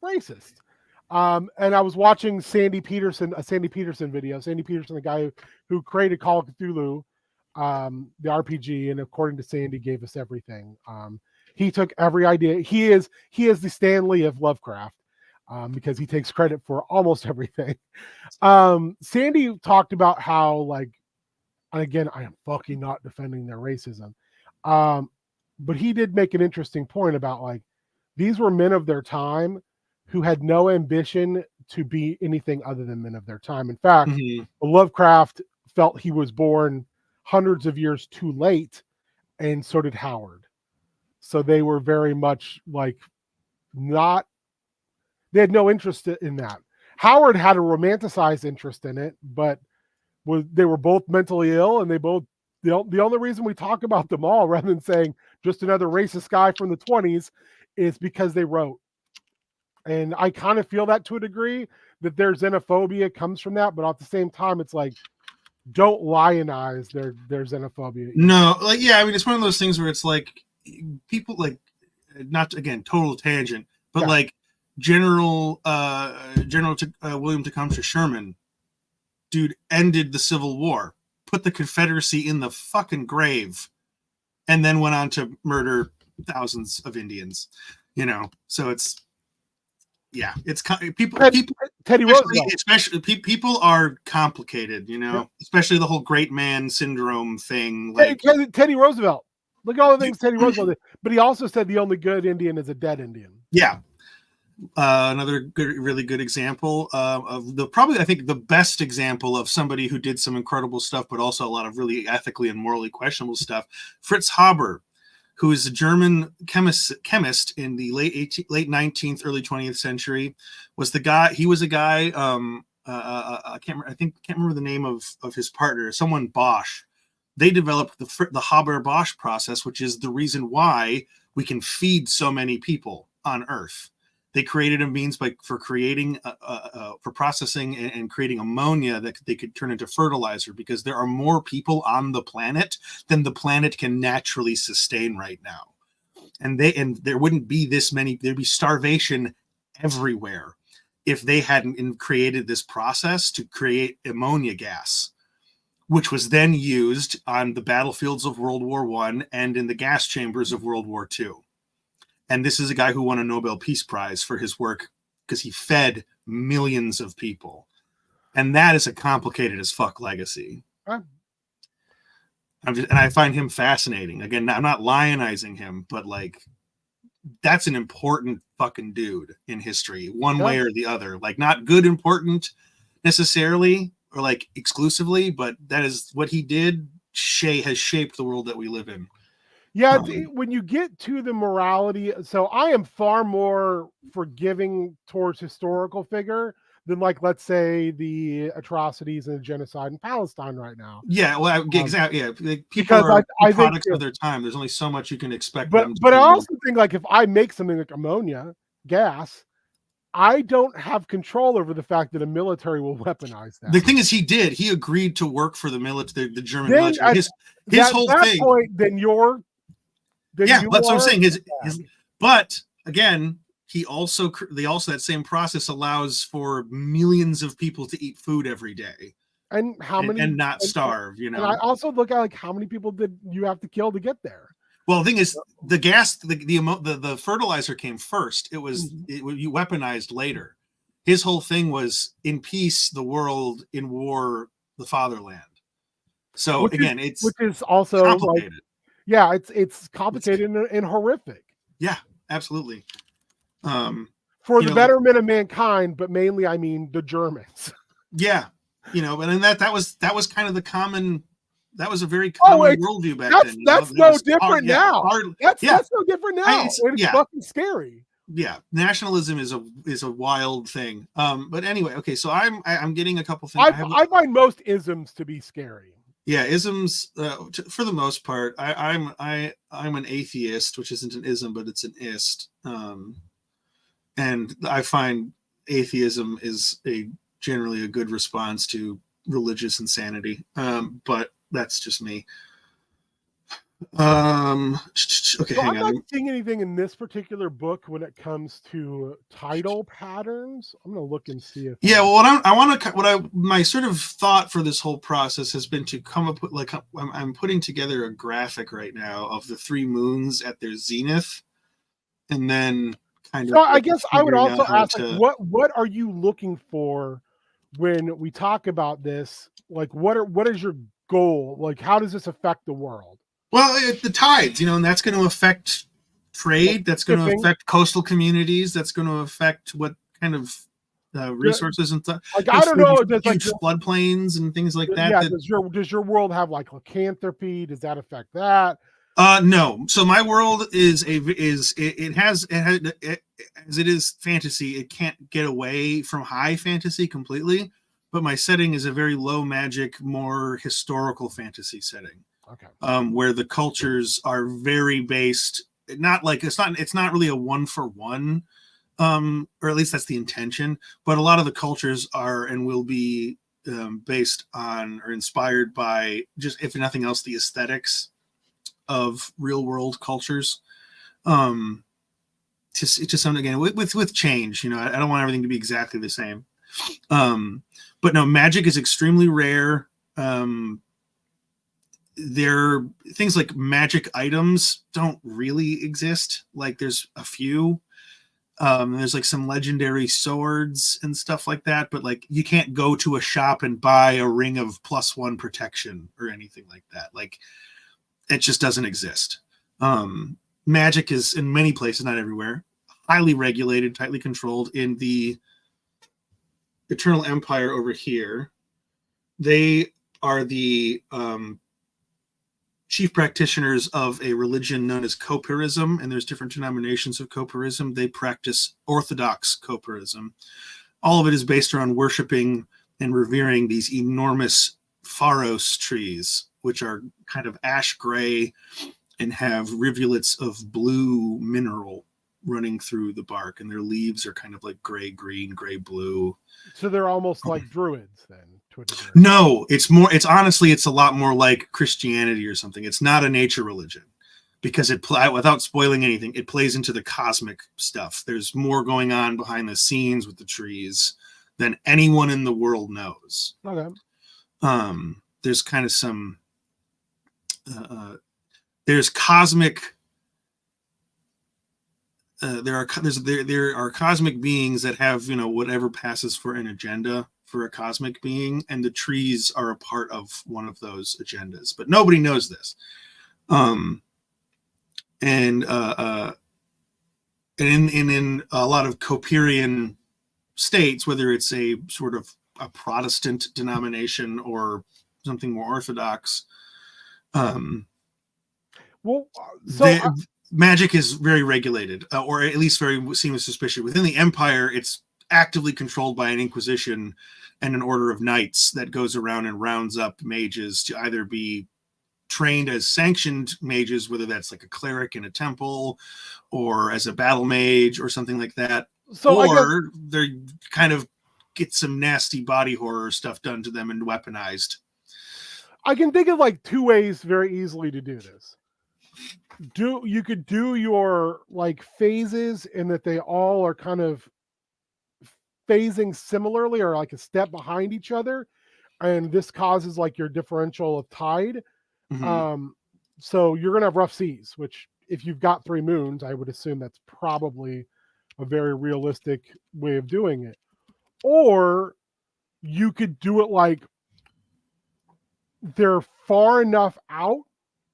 racist. And I was watching Sandy Peterson video. Sandy Peterson, the guy who created Call of Cthulhu, the RPG, and according to Sandy, gave us everything. He took every idea. He is the Stan Lee of Lovecraft, because he takes credit for almost everything. Sandy talked about how, like, and again, I am fucking not defending their racism, but he did make an interesting point about, like, these were men of their time who had no ambition to be anything other than men of their time. In fact, Lovecraft felt he was born hundreds of years too late, and so did Howard. So they were very much like they had no interest in that. Howard had a romanticized interest in it, but they were both mentally ill, and the only reason we talk about them all rather than saying just another racist guy from the 20s is because they wrote. And I kind of feel that to a degree, that their xenophobia comes from that, but at the same time, it's like, don't lionize their xenophobia. No, like, yeah, I mean, it's one of those things where it's like, people like, not again, total tangent, but like General William Tecumseh Sherman, dude, ended the Civil War, put the Confederacy in the fucking grave, and then went on to murder thousands of Indians. So it's. Yeah, it's people. Teddy Roosevelt. Especially people are complicated, especially the whole great man syndrome thing. Like Teddy Roosevelt. Look at all the things Teddy Roosevelt did. But he also said the only good Indian is a dead Indian. Yeah. Another really good example of I think the best example of somebody who did some incredible stuff, but also a lot of really ethically and morally questionable stuff. Fritz Haber, who is a German chemist in the late 19th, early 20th century, was the guy. He was a guy. I can't remember the name of his partner. Someone Bosch. They developed the Haber-Bosch process, which is the reason why we can feed so many people on Earth. They created a means for creating for processing and creating ammonia that they could turn into fertilizer, because there are more people on the planet than the planet can naturally sustain right now. And there wouldn't be this many, there'd be starvation everywhere if they hadn't created this process to create ammonia gas, which was then used on the battlefields of World War I and in the gas chambers of World War II. And this is a guy who won a Nobel Peace Prize for his work because he fed millions of people. And that is a complicated as fuck legacy. Huh. And I find him fascinating. Again, I'm not lionizing him, but like, that's an important fucking dude in history, one way or the other. Like, not good important necessarily, or like exclusively, but that is what he did. Has shaped the world that we live in. Yeah, when you get to the morality, so I am far more forgiving towards historical figure than, like, let's say, the atrocities and the genocide in Palestine right now. Yeah, well, exactly. Yeah, like, people because are I think, products of their time. There's only so much you can expect but them to but I do. also think, like, if I make something like ammonia gas, I don't have control over the fact that a military will weaponize that. The thing is, he agreed to work for the military, the German Then military. His whole that thing. point, then Yeah, you that's what I'm saying. his But again, they also that same process allows for millions of people to eat food every day and how many and not starve. You know. And I also look at, like, how many people did you have to kill to get there? Well, the thing is, the gas, the fertilizer came first. You weaponized later. His whole thing was in peace, the world; in war, the fatherland. So which is also complicated. Like, yeah, it's complicated and horrific. Yeah, absolutely. For the betterment of mankind, but mainly, I mean, the Germans. Yeah, and that was kind of the common. That was a very common worldview back then. That's no different now. That's no different now. It's fucking scary. Yeah, nationalism is a wild thing. But anyway, okay, so I'm getting a couple things. I find most isms to be scary. Yeah, isms for the most part. I'm an atheist, which isn't an ism, but it's an ist. And I find atheism is generally a good response to religious insanity. But that's just me. Okay, so hang I'm on. not seeing anything in this particular book when it comes to tidal patterns. I'm gonna look and see if. Yeah, well, my sort of thought for this whole process has been to come up with, like, I'm putting together a graphic right now of the 3 moons at their zenith, and then kind of. So I guess I would also ask, like, what are you looking for when we talk about this? Like, what is your goal? Like, how does this affect the world? Well, the tides, and that's going to affect trade. That's going to affect coastal communities. That's going to affect what kind of resources and stuff. Like, I don't know, huge floodplains and things like that. Yeah, does your world have, like, lycanthropy? Does that affect that? No. So my world is as it is fantasy. It can't get away from high fantasy completely, but my setting is a very low magic, more historical fantasy setting. Okay. Where the cultures are very based, it's not really a 1-for-1, or at least that's the intention. But a lot of the cultures are and will be based on or inspired by, just if nothing else, the aesthetics of real world cultures. To some, again, with change, I don't want everything to be exactly the same. But no, magic is extremely rare. There, things like magic items don't really exist. Like, there's a few. There's like some legendary swords and stuff like that, but like you can't go to a shop and buy a ring of +1 protection or anything like that. Like, it just doesn't exist. Magic is, in many places, not everywhere, highly regulated, tightly controlled. In the Eternal Empire over here, they are the chief practitioners of a religion known as Copirism, and there's different denominations of Copirism. They practice Orthodox Copirism. All of it is based around worshiping and revering these enormous pharos trees, which are kind of ash gray and have rivulets of blue mineral running through the bark, and their leaves are kind of like gray green, gray blue. So they're almost like druids then. No, it's honestly a lot more like Christianity or something. It's not a nature religion, because without spoiling anything, it plays into the cosmic stuff. There's more going on behind the scenes with the trees than anyone in the world knows. Okay. There's kind of some there's cosmic there are cosmic beings that have, whatever passes for an agenda for a cosmic being, and the trees are a part of one of those agendas, but nobody knows this. And in a lot of Coperian states, whether it's a sort of a Protestant denomination or something more orthodox. Well, so magic is very regulated, or at least very seems suspicious. Within the Empire, it's actively controlled by an Inquisition and an order of knights that goes around and rounds up mages to either be trained as sanctioned mages, whether that's like a cleric in a temple or as a battle mage or something like that. So or they're kind of get some nasty body horror stuff done to them and weaponized. I can think of like two ways very easily to do this. You could do your like phases in that they all are kind of phasing similarly or like a step behind each other, and this causes like your differential of tide. So you're gonna have rough seas, which if you've got 3 moons, I would assume that's probably a very realistic way of doing it. Or you could do it like they're far enough out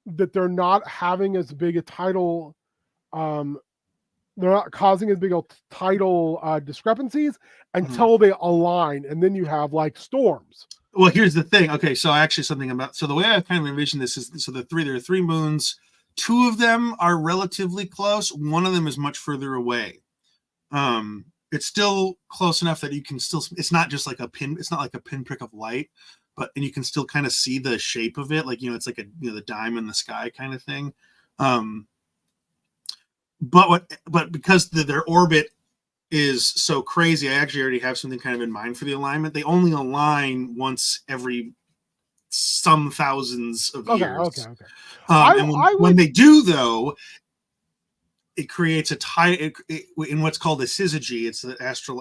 that they're not having as big a tidal, they're not causing as big a tidal discrepancies until they align, and then you have like storms. Well, here's the thing. Okay, so actually so the way I kind of envision this is, so there are 3 moons. 2 of them are relatively close. One of them is much further away. It's still close enough that you can still, it's not just like a pin, it's not like a pinprick of light, and you can still kind of see the shape of it. Like, it's like the dime in the sky kind of thing. But because their orbit is so crazy, I actually already have something kind of in mind for the alignment. They only align once every some thousands of years. Okay. When they do, though, it creates a tie in what's called a syzygy. It's the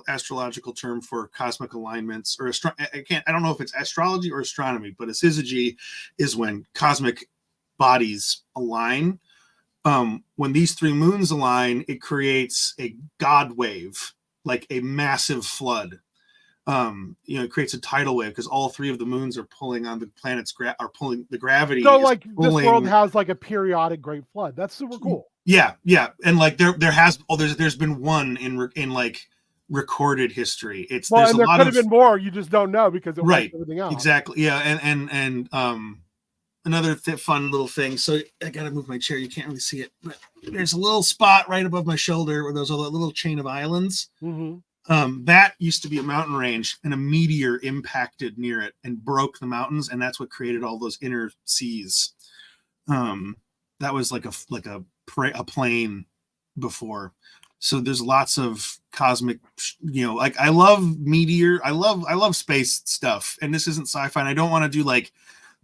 astrological term for cosmic alignments, or I don't know if it's astrology or astronomy, but a syzygy is when cosmic bodies align. When these 3 moons align, it creates a god wave, like a massive flood. It creates a tidal wave because all 3 of the moons are pulling on the planet's pulling the gravity. So like this world has like a periodic great flood. That's super cool. Yeah, and like there's been one in like recorded history. Well, and there could have been more. You just don't know because it right, everything else. Exactly. Yeah, and another fun little thing. So I gotta move my chair. You can't really see it, but there's a little spot right above my shoulder where there's a little chain of islands. That used to be a mountain range, and a meteor impacted near it and broke the mountains, and that's what created all those inner seas. That was like a plane before. So there's lots of cosmic, like I love meteor. I love space stuff, and this isn't sci-fi. And I don't want to do like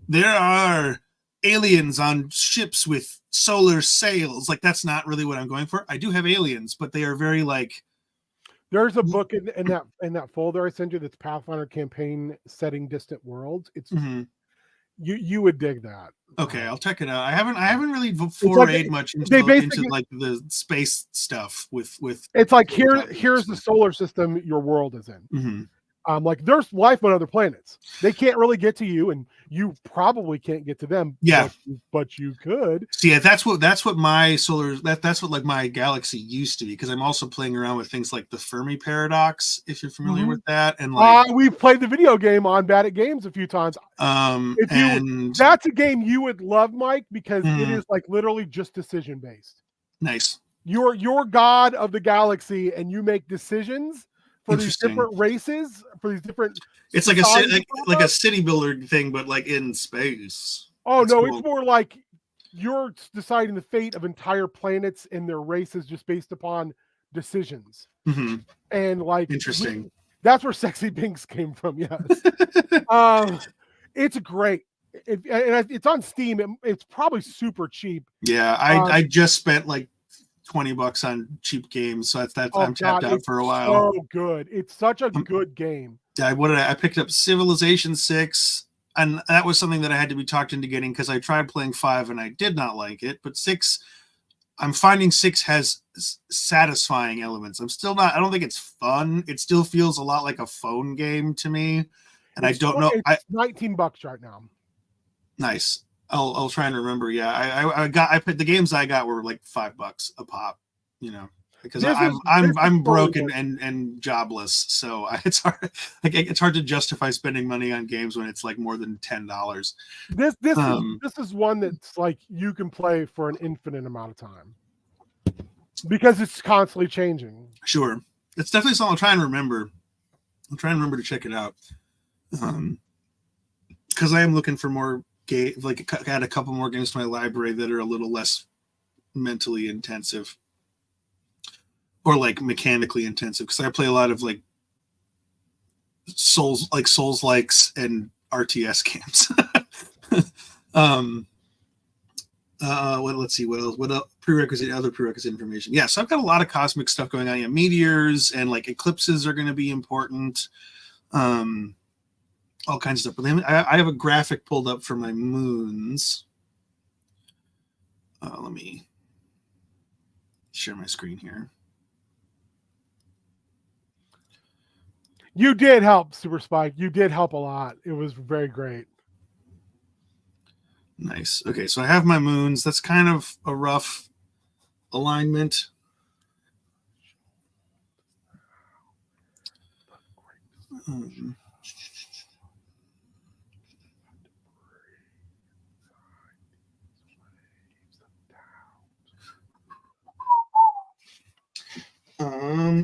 there are aliens on ships with solar sails. Like that's not really what I'm going for. I do have aliens, but they are very like. There's a book in that folder I sent you that's Pathfinder campaign setting distant worlds. It's you would dig that. Okay, I'll check it out. I haven't really forayed much into like the space stuff with. It's like here's the solar system your world is in. Like there's life on other planets. They can't really get to you, and you probably can't get to them. Yeah, but you could. See, yeah, that's what my that's what like my galaxy used to be. Because I'm also playing around with things like the Fermi paradox, if you're familiar with that, and like we've played the video game on Bad at Games a few times. That's a game you would love, Mike, because it is like literally just decision based. Nice. You're god of the galaxy, and you make decisions for these different races, for these different. It's like a city builder thing, but like in space. Oh, that's no, cool. It's more like you're deciding the fate of entire planets and their races just based upon decisions. And like interesting. That's where Sexy Binks came from. Yes. It's great. It's on Steam. It's probably super cheap. Yeah, I just spent like $20 on cheap games, so that's I'm tapped out for a while. So good. It's such a good game. I picked up Civilization 6, and that was something that I had to be talked into getting because I tried playing 5 and I did not like it. But 6, I'm finding 6 has satisfying elements. I don't think it's fun. It still feels a lot like a phone game to me. And I don't know. It's $19 right now. Nice. I'll try and remember. Yeah, I got the games I got were like $5 a pop. because This is I'm broke totally and jobless, so it's hard. Like, it's hard to justify spending money on games when it's like more than $10. This is one that's like you can play for an infinite amount of time because it's constantly changing. Sure, it's definitely something I'll try and remember. I'll try and remember to check it out. Because I am looking for more game, like add a couple more games to my library that are a little less mentally intensive or like mechanically intensive. Because I play a lot of like Souls likes and RTS games. Let's see what else. What else? Other prerequisite information. Yeah, so I've got a lot of cosmic stuff going on. Yeah, meteors and like eclipses are going to be important. All kinds of stuff. But then I have a graphic pulled up for my moons. Let me share my screen here. You did help, Super Spike. You did help a lot. It was very great. Nice. Okay, so I have my moons. That's kind of a rough alignment.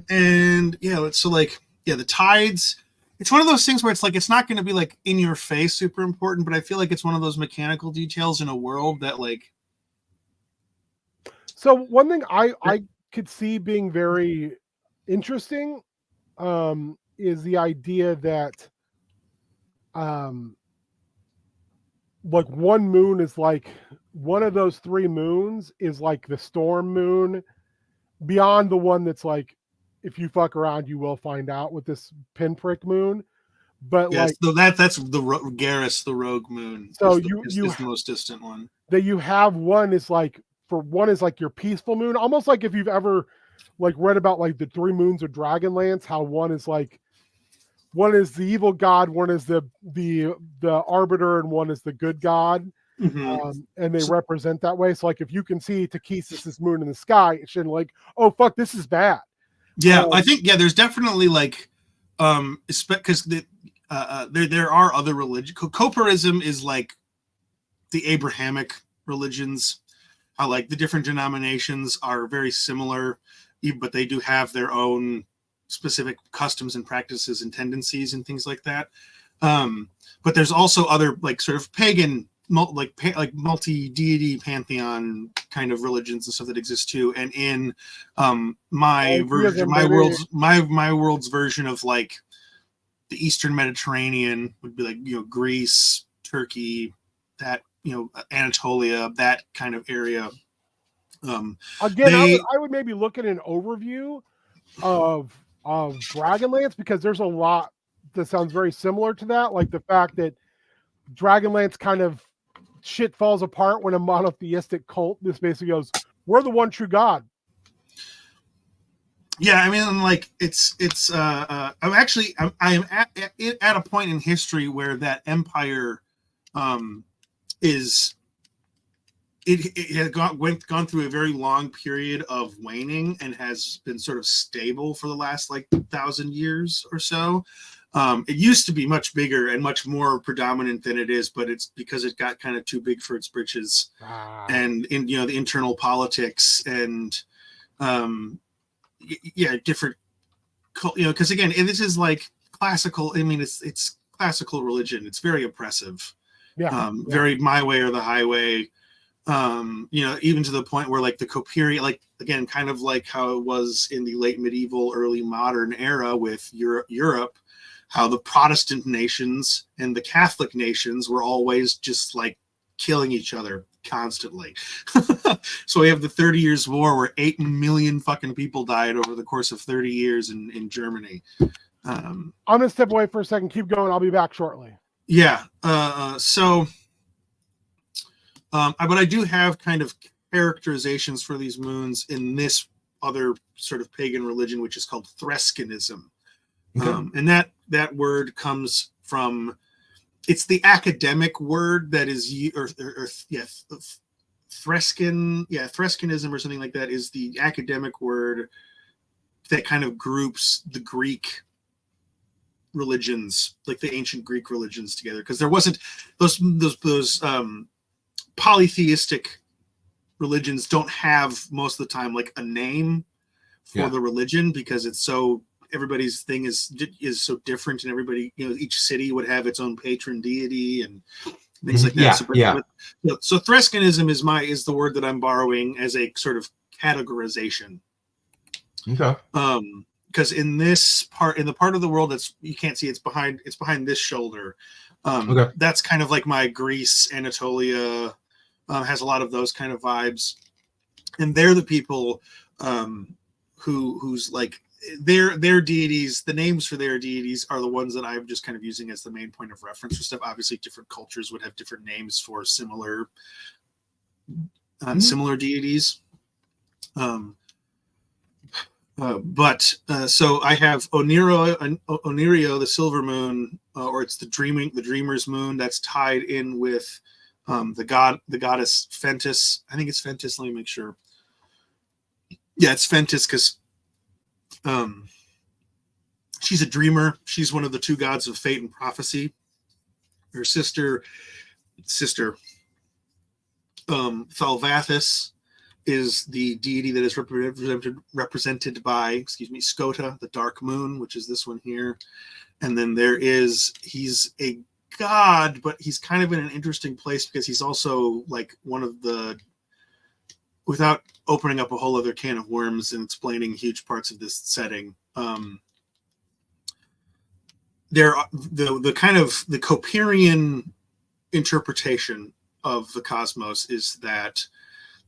And yeah, the tides. It's one of those things where it's like it's not going to be like in your face super important, but I feel like it's one of those mechanical details in a world that like. So one thing I could see being very interesting is the idea that like one moon is like one of those 3 moons is like the storm moon beyond the one that's like if you fuck around you will find out with this pinprick moon. But yes, like so that's the Garrus, the rogue moon. So is the most distant one. That you have one is like for one is like your peaceful moon, almost like if you've ever like read about like the 3 moons of Dragonlance, how one is the evil god, one is the arbiter, and one is the good god. Mm-hmm. And they represent that way. So like if you can see Takesis's moon in the sky, it shouldn't like, oh fuck, this is bad. Yeah, I think there's definitely like because there are other religions. Coperism is like the Abrahamic religions. How like the different denominations are very similar, but they do have their own specific customs and practices and tendencies and things like that. But there's also other like sort of pagan, like multi-deity pantheon kind of religions and stuff that exist too. And in my world's version of like the Eastern Mediterranean would be like Greece, Turkey, that Anatolia, that kind of area. Again, I would maybe look at an overview of Dragonlance because there's a lot that sounds very similar to that, like the fact that Dragonlance kind of shit falls apart when a monotheistic cult this basically goes, we're the one true god. Yeah, I mean, like I'm at a point in history where that empire it had gone through a very long period of waning and has been sort of stable for the last like 1,000 years or so. It used to be much bigger and much more predominant than it is, but it's because it got kind of too big for its britches, and in the internal politics and different, because again, this is like classical. I mean, it's classical religion. It's very oppressive. Very my way or the highway. Even to the point where like the Coperi, like again, kind of like how it was in the late medieval, early modern era with Europe, how the Protestant nations and the Catholic nations were always just like killing each other constantly. So we have the 30 Years' War where 8 million fucking people died over the course of 30 years in Germany. I'm gonna step away for a second. Keep going. I'll be back shortly. Yeah. But I do have kind of characterizations for these moons in this other sort of pagan religion, which is called Threskinism. Okay. And that word comes from, it's the academic word that is, Threskinism or something like that is the academic word that kind of groups the Greek religions, like the ancient Greek religions together, because there wasn't those polytheistic religions don't have most of the time like a name for the religion, because it's so everybody's thing is so different, and everybody, each city would have its own patron deity and things like that. So Threskinism is the word that I'm borrowing as a sort of categorization. Okay. Because in the part of the world that's you can't see, it's behind this shoulder. That's kind of like my Greece, Anatolia, has a lot of those kind of vibes, and they're the people who's like their deities. The names for their deities are the ones that I'm just kind of using as the main point of reference for stuff. Obviously, different cultures would have different names for similar deities. So I have Oneiro, the silver moon, or it's the dreamer's moon, that's tied in with the goddess Fentis. I think it's Fentis. Let me make sure. Yeah, it's Fentis, because she's a dreamer. She's one of the two gods of fate and prophecy. Her sister Thalvathus is the deity that is represented by, Scota, the dark moon, which is this one here. And then he's a god, but he's kind of in an interesting place because he's also like one of the, without opening up a whole other can of worms and explaining huge parts of this setting, the kind of the Coperian interpretation of the cosmos is that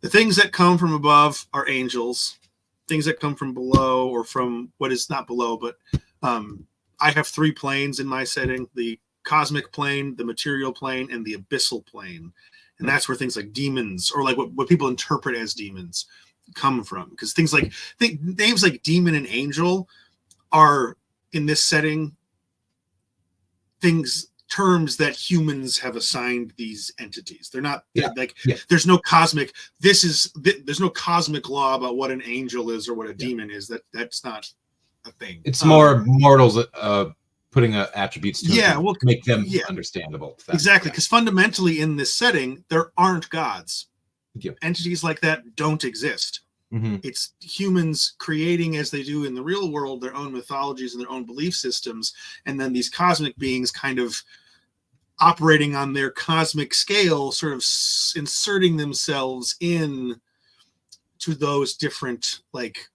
the things that come from above are angels. Things that come from below, or from what is not below, but I have three planes in my setting: the cosmic plane, the material plane, and the abyssal plane. And that's where things like demons, or like what people interpret as demons, come from. Because names like demon and angel are, in this setting, terms that humans have assigned these entities. They're not there's no cosmic there's no cosmic law about what an angel is or what a demon is. That's not a thing. It's more mortals putting attributes to it to make them understandable. Exactly, because fundamentally in this setting there aren't gods. Entities like that don't exist. It's humans creating, as they do in the real world, their own mythologies and their own belief systems, and then these cosmic beings kind of operating on their cosmic scale, sort of inserting themselves in to those different like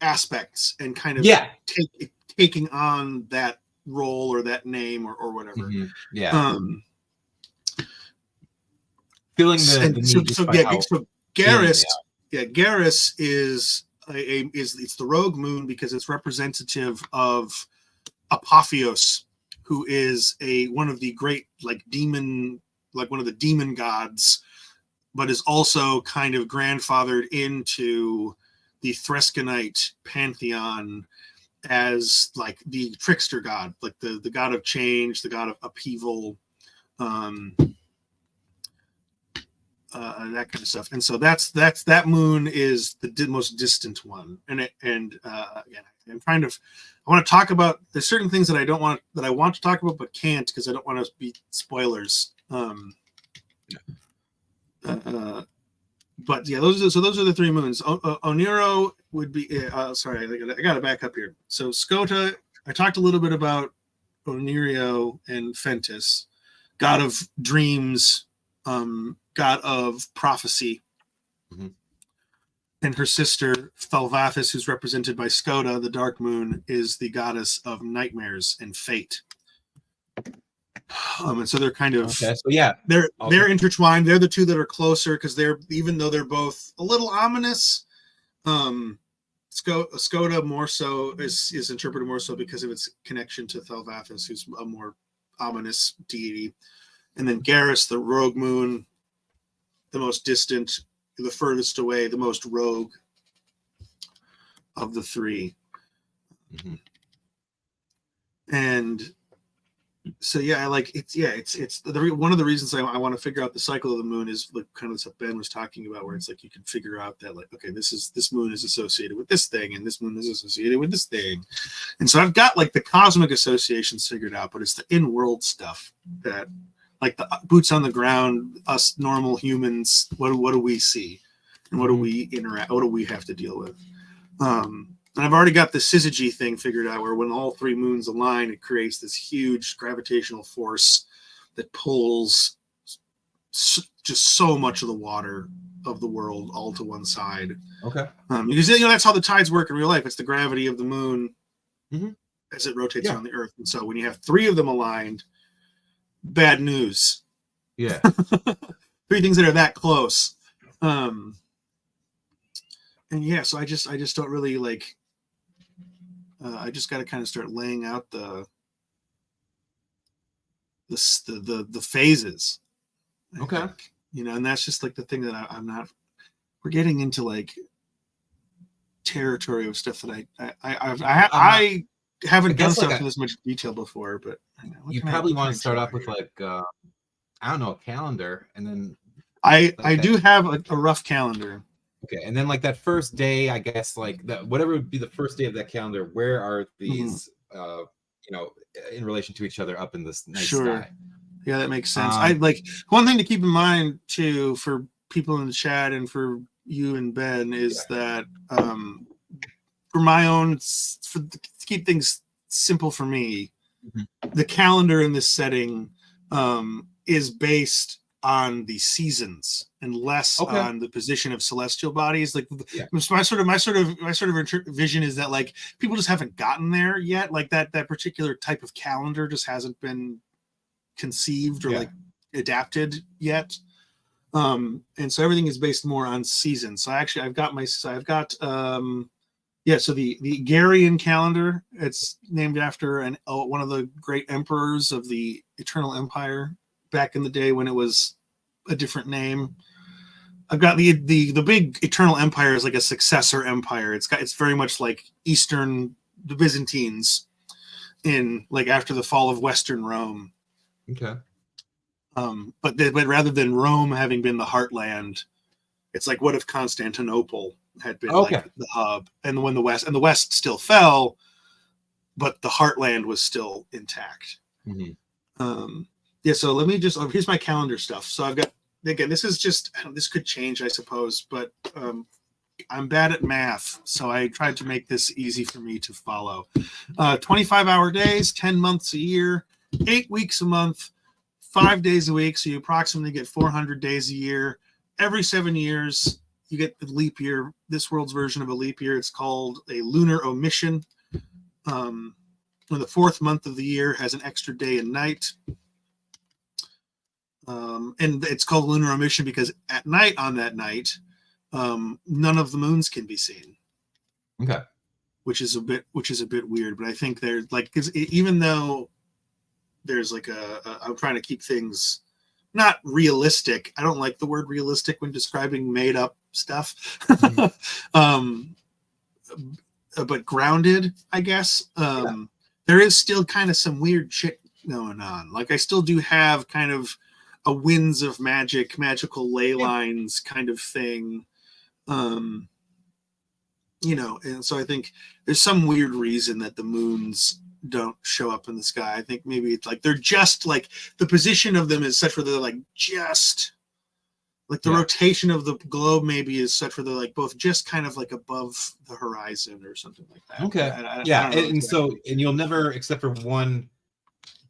aspects and kind of taking on that role or that name or whatever. Feeling the need so Garrus. Garrus is it's the rogue moon because it's representative of Apotheos, who is one of the great one of the demon gods, but is also kind of grandfathered into the Threskinite pantheon as like the trickster god, like the god of change, the god of upheaval, that kind of stuff. And so that moon is the most distant one. And I'm trying to, I want to talk about, there's certain things that I want to talk about, but can't, because I don't want to be spoilers. But yeah, those are the three moons. Oneiro would be, sorry, I got to back up here. So Scota, I talked a little bit about Oneiro and Fentis, god of dreams, god of prophecy. And her sister Thalvathus, who's represented by Scota, the dark moon, is the goddess of nightmares and fate. And so they're kind of they're intertwined. They're the two that are closer because even though they're both a little ominous, Scota more so is interpreted more so because of its connection to Thalvathus, who's a more ominous deity. And then Garrus, the rogue moon, the most distant, the furthest away, the most rogue of the three. And So yeah, it's one of the reasons I want to figure out the cycle of the moon is like kind of what Ben was talking about, where it's like you can figure out that like, okay, this moon is associated with this thing, and this moon is associated with this thing, and so I've got like the cosmic associations figured out, but it's the in-world stuff that, like the boots on the ground, us normal humans, what do we see, and what do we interact, what do we have to deal with? And I've already got the syzygy thing figured out, where when all three moons align, it creates this huge gravitational force that pulls just so much of the water of the world all to one side. Okay. Because that's how the tides work in real life. It's the gravity of the moon as it rotates around the Earth. And so when you have three of them aligned, bad news. Yeah. Three things that are that close. And yeah, so I just don't really like. I just got to kind of start laying out the phases. Okay. Think, and that's just like the thing that I'm not. We're getting into like territory of stuff that I haven't done stuff in this much detail before, but you probably want to start off with like I don't know, a calendar, and then I do have a rough calendar. Okay, and then like that first day, I guess like that whatever would be the first day of that calendar, where are these in relation to each other up in this night sky? Yeah, that makes sense. I like one thing to keep in mind too for people in the chat and for you and Ben is that for my own to keep things simple for me, the calendar in this setting is based on the seasons and less on the position of celestial bodies. Like my sort of vision is that like people just haven't gotten there yet. Like that particular type of calendar just hasn't been conceived or like adapted yet. And so everything is based more on seasons. So actually I've got the Garian calendar. It's named after one of the great emperors of the Eternal Empire back in the day when it was a different name. I've got the big Eternal Empire is like a successor empire. It's very much like the Byzantines in like after the fall of Western Rome. Okay. But rather than Rome having been the heartland, it's like what if Constantinople had been like the hub, and when the West still fell, but the heartland was still intact. So let me here's my calendar stuff. So I've got, again, this could change, I suppose, but I'm bad at math, so I tried to make this easy for me to follow. 25-hour days, 10 months a year, 8 weeks a month, 5 days a week, so you approximately get 400 days a year. Every 7 years, you get the leap year, this world's version of a leap year. It's called a lunar omission. When the fourth month of the year has an extra day and night. And it's called lunar omission because at night on that night, none of the moons can be seen. Okay. Which is a bit weird, but I think there's like, because even though there's like I'm trying to keep things not realistic. I don't like the word realistic when describing made up stuff. But grounded, I guess. There is still kind of some weird shit going on. Like I still do have kind of a winds of magical ley lines kind of thing. And so I think there's some weird reason that the moons don't show up in the sky. I think maybe it's like they're just like the position of them is such where they're like just like the rotation of the globe maybe is such where they're like both just kind of like above the horizon or something like that. Okay. And you'll never, except for one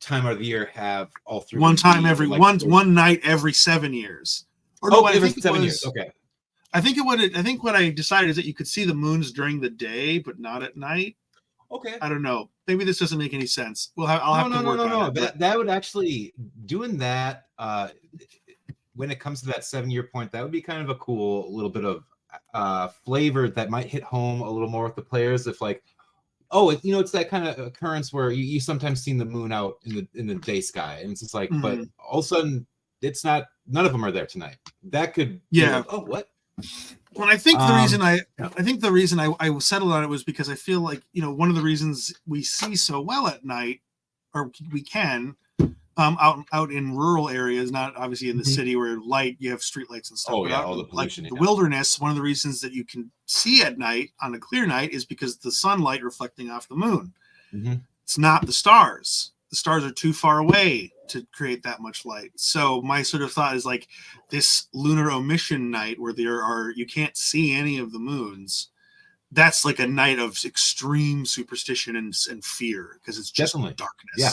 time of the year, have all three. One night every 7 years. Or no, I think 7 years. Okay. I think what I decided is that you could see the moons during the day, but not at night. Okay. I don't know. Maybe this doesn't make any sense. I'll have to work on it. That would actually doing that. When it comes to that 7 year point, that would be kind of a cool little bit of flavor that might hit home a little more with the players. If like, it's that kind of occurrence where you sometimes see the moon out in the day sky, and it's just like, but all of a sudden it's not. None of them are there tonight. That could like, what? Well, I think the reason I settled on it was because I feel like one of the reasons we see so well at night, or we can, out in rural areas, not obviously in the city where light, you have streetlights and stuff. Oh, but yeah, out all the in, pollution, like the yeah. wilderness, one of the reasons that you can see at night on a clear night is because the sunlight reflecting off the moon. Mm-hmm. It's not the stars. The stars are too far away to create that much light. So my sort of thought is like this lunar omission night where you can't see any of the moons. That's like a night of extreme superstition and fear because it's just darkness. Yeah.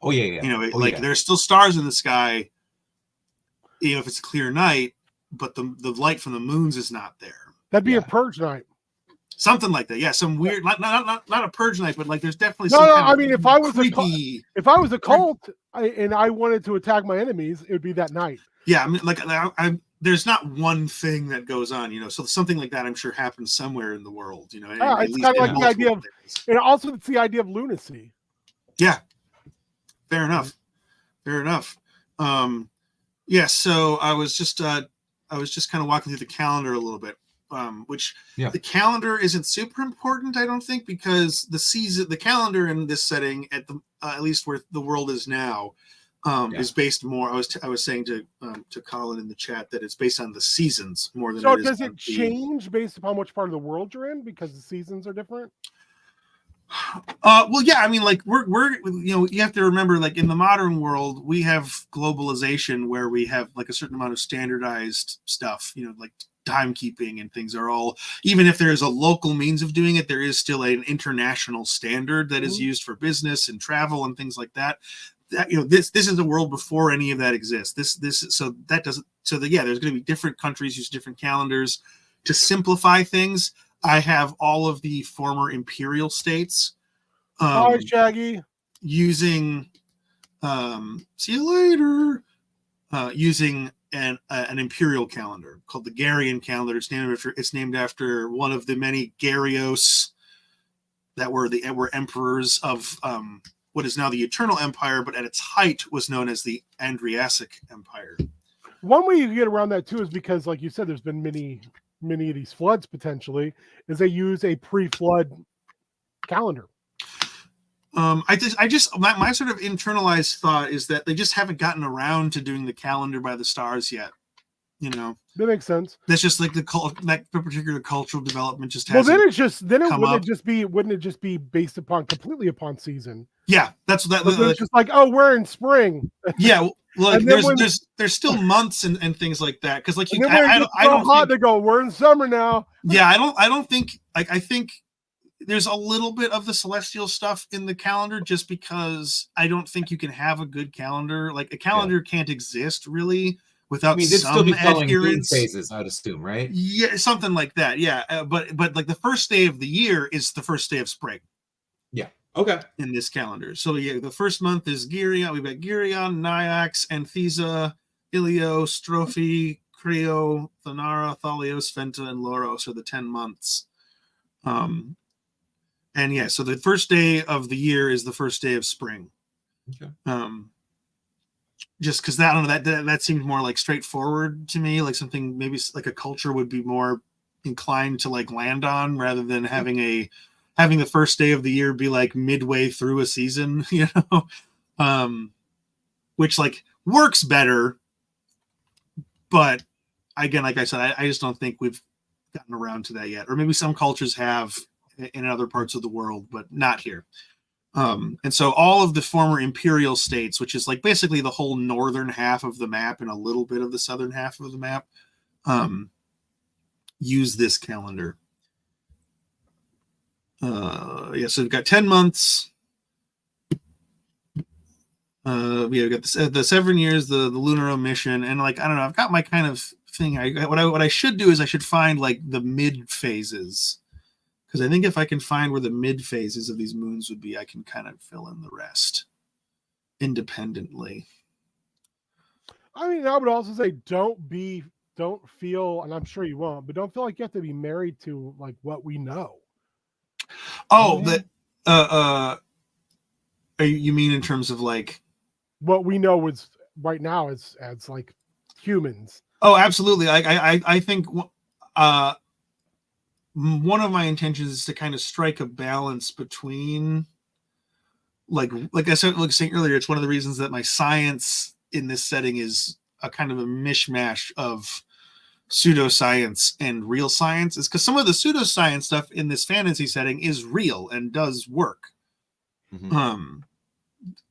Oh yeah, yeah. You know, there's still stars in the sky, you know, if it's a clear night, but the light from the moons is not there. That'd be a purge night. Something like that. Yeah, some weird, not a purge night, but like there's definitely I mean, if I was creepy. if I was a cult and I wanted to attack my enemies, it would be that night. Yeah, I mean, like there's not one thing that goes on, you know. So something like that, I'm sure, happens somewhere in the world, you know. It's kind of like the idea of, and also it's the idea of lunacy. Yeah, fair enough. Fair enough. Yeah. So I was just kind of walking through the calendar a little bit. The calendar isn't super important, I don't think, because the calendar in this setting at least where the world is now, is based more. I was saying to Colin in the chat that it's based on the seasons more than. So does it change based upon which part of the world you're in because the seasons are different? Well, yeah, I mean, like we're you know, you have to remember, like in the modern world, we have globalization where we have like a certain amount of standardized stuff, you know, like timekeeping and things are all, even if there is a local means of doing it, there is still an international standard that is used for business and travel and things like that. That, you know, this is a world before any of that exists. There's going to be different countries use different calendars. To simplify things, I have all of the former imperial states. Hi, Shaggy. Using, see you later. Using an imperial calendar called the Garian calendar. It's named after one of the many Garios that were emperors of what is now the Eternal Empire, but at its height was known as the Andriasic Empire. One way you can get around that too is because, like you said, there's been many of these floods potentially, is they use a pre-flood calendar. My sort of internalized thought is that they just haven't gotten around to doing the calendar by the stars yet. You know, that makes sense. That's just like that particular cultural development just hasn't. Well, wouldn't it just be based completely upon season? Yeah, that's what that. It's just like, oh, we're in spring. Yeah, like there's still months and things like that, because like I don't hot they go, we're in summer now. Yeah, I don't think, like, I think there's a little bit of the celestial stuff in the calendar, just because I don't think you can have a good calendar. Like a calendar can't exist really without some adherence. Phases, I'd assume, right? Yeah, something like that. Yeah, but like the first day of the year is the first day of spring. Yeah. Okay. In this calendar. So yeah, the first month is Girion. We've got Girion, Nyax, Anthesa, Ilio, Strophe, Creo, Thanara, Thalios, Fenta, and Loros are the 10 months. And yeah, so the first day of the year is the first day of spring. Okay. Just because that seemed more like straightforward to me, like something maybe like a culture would be more inclined to like land on, rather than having the first day of the year be like midway through a season, you know, which like works better. But again, like I said, I just don't think we've gotten around to that yet. Or maybe some cultures have in other parts of the world, but not here. And so all of the former imperial states, which is like basically the whole northern half of the map and a little bit of the southern half of the map, use this calendar. So we've got 10 months. We've got the 7 years, the lunar omission, and like, I don't know, I've got my kind of thing. What I should do is I should find like the mid phases, because I think if I can find where the mid phases of these moons would be, I can kind of fill in the rest independently. I mean, I would also say don't feel, and I'm sure you won't, but don't feel like you have to be married to like what we know. Oh, you mean in terms of like what we know is right now as like humans? Oh, absolutely. I think one of my intentions is to kind of strike a balance between like I said, like saying earlier, it's one of the reasons that my science in this setting is a kind of a mishmash of pseudoscience and real science, is because some of the pseudoscience stuff in this fantasy setting is real and does work. Mm-hmm.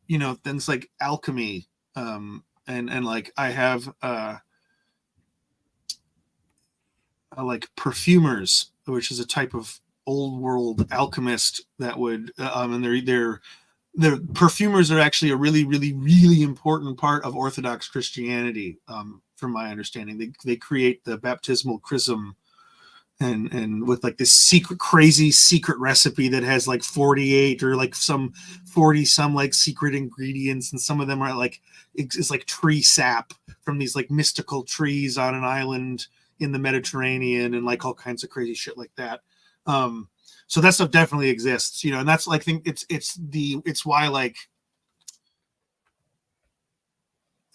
You know, things like alchemy, and like I have like perfumers, which is a type of old world alchemist that would and their perfumers are actually a really, really, really important part of Orthodox Christianity, from my understanding. They create the baptismal chrism, and with like this crazy secret recipe that has like 48 or like some 40 some like secret ingredients, and some of them are like it's like tree sap from these like mystical trees on an island in the Mediterranean, and like all kinds of crazy shit like that. So that stuff definitely exists, you know, and that's like it's why like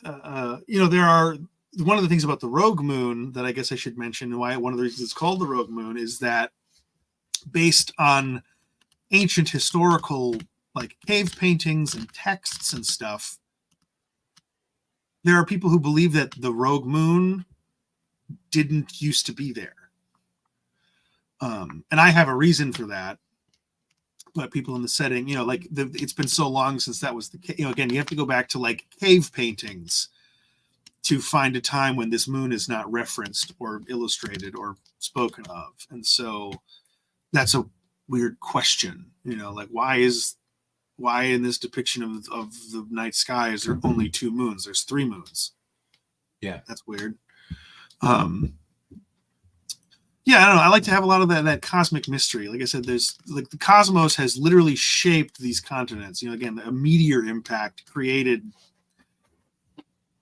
you know, there are one of the things about the Rogue Moon that I guess I should mention, and why one of the reasons it's called the Rogue Moon, is that based on ancient historical like cave paintings and texts and stuff, there are people who believe that the Rogue Moon didn't used to be there. And I have a reason for that. But people in the setting, you know, like it's been so long since that was the case. You know, again, you have to go back to like cave paintings to find a time when this moon is not referenced or illustrated or spoken of. And so that's a weird question, you know, like why in this depiction of the night sky is there only 2 moons? There's 3 moons. Yeah, that's weird. Yeah, I don't know. I like to have a lot of that cosmic mystery. Like I said, there's like the cosmos has literally shaped these continents. You know, again, a meteor impact created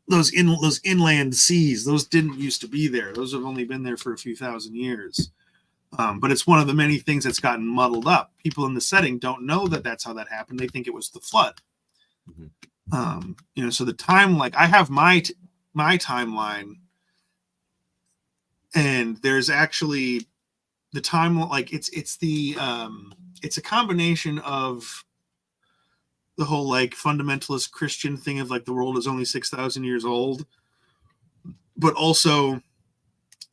those inland seas. Those didn't used to be there. Those have only been there for a few thousand years. But it's one of the many things that's gotten muddled up. People in the setting don't know that that's how that happened. They think it was the flood. Mm-hmm. You know, so the time, like I have my timeline. And there's actually the time, like it's a combination of the whole like fundamentalist Christian thing of like the world is only 6,000 years old, but also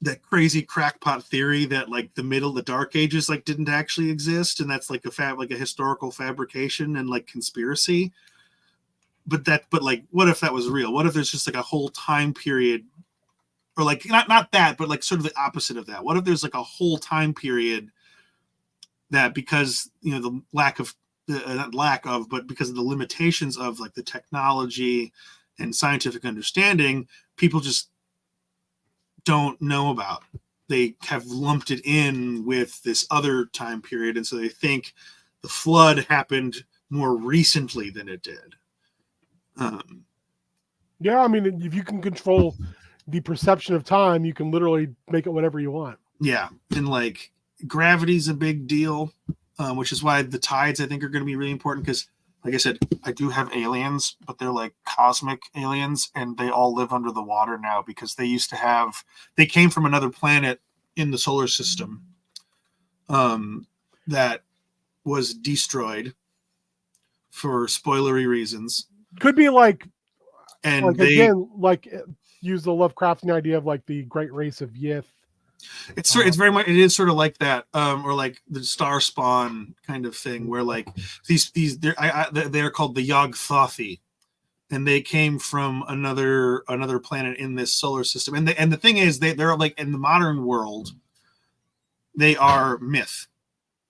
that crazy crackpot theory that like the Dark Ages like didn't actually exist, and that's like a historical fabrication and like conspiracy. But like, what if that was real? What if there's just like a whole time period? Or like not that, but like sort of the opposite of that. What if there's like a whole time period that, because you know the but because of the limitations of like the technology and scientific understanding, people just don't know about. They have lumped it in with this other time period, and so they think the flood happened more recently than it did. Yeah, I mean, if you can control the perception of time, you can literally make it whatever you want. Yeah, and like gravity's a big deal, which is why the tides I think are going to be really important, because like I said, I do have aliens, but they're like cosmic aliens, and they all live under the water now because they came from another planet in the solar system that was destroyed for spoilery reasons. Could be like, and like again, like use the Lovecraftian idea of like the great race of Yith. It's very much, it is sort of like that, or like the star spawn kind of thing, where like they're called the Yog-Sothoth, and they came from another planet in this solar system. And the thing is, they're like in the modern world, they are myth.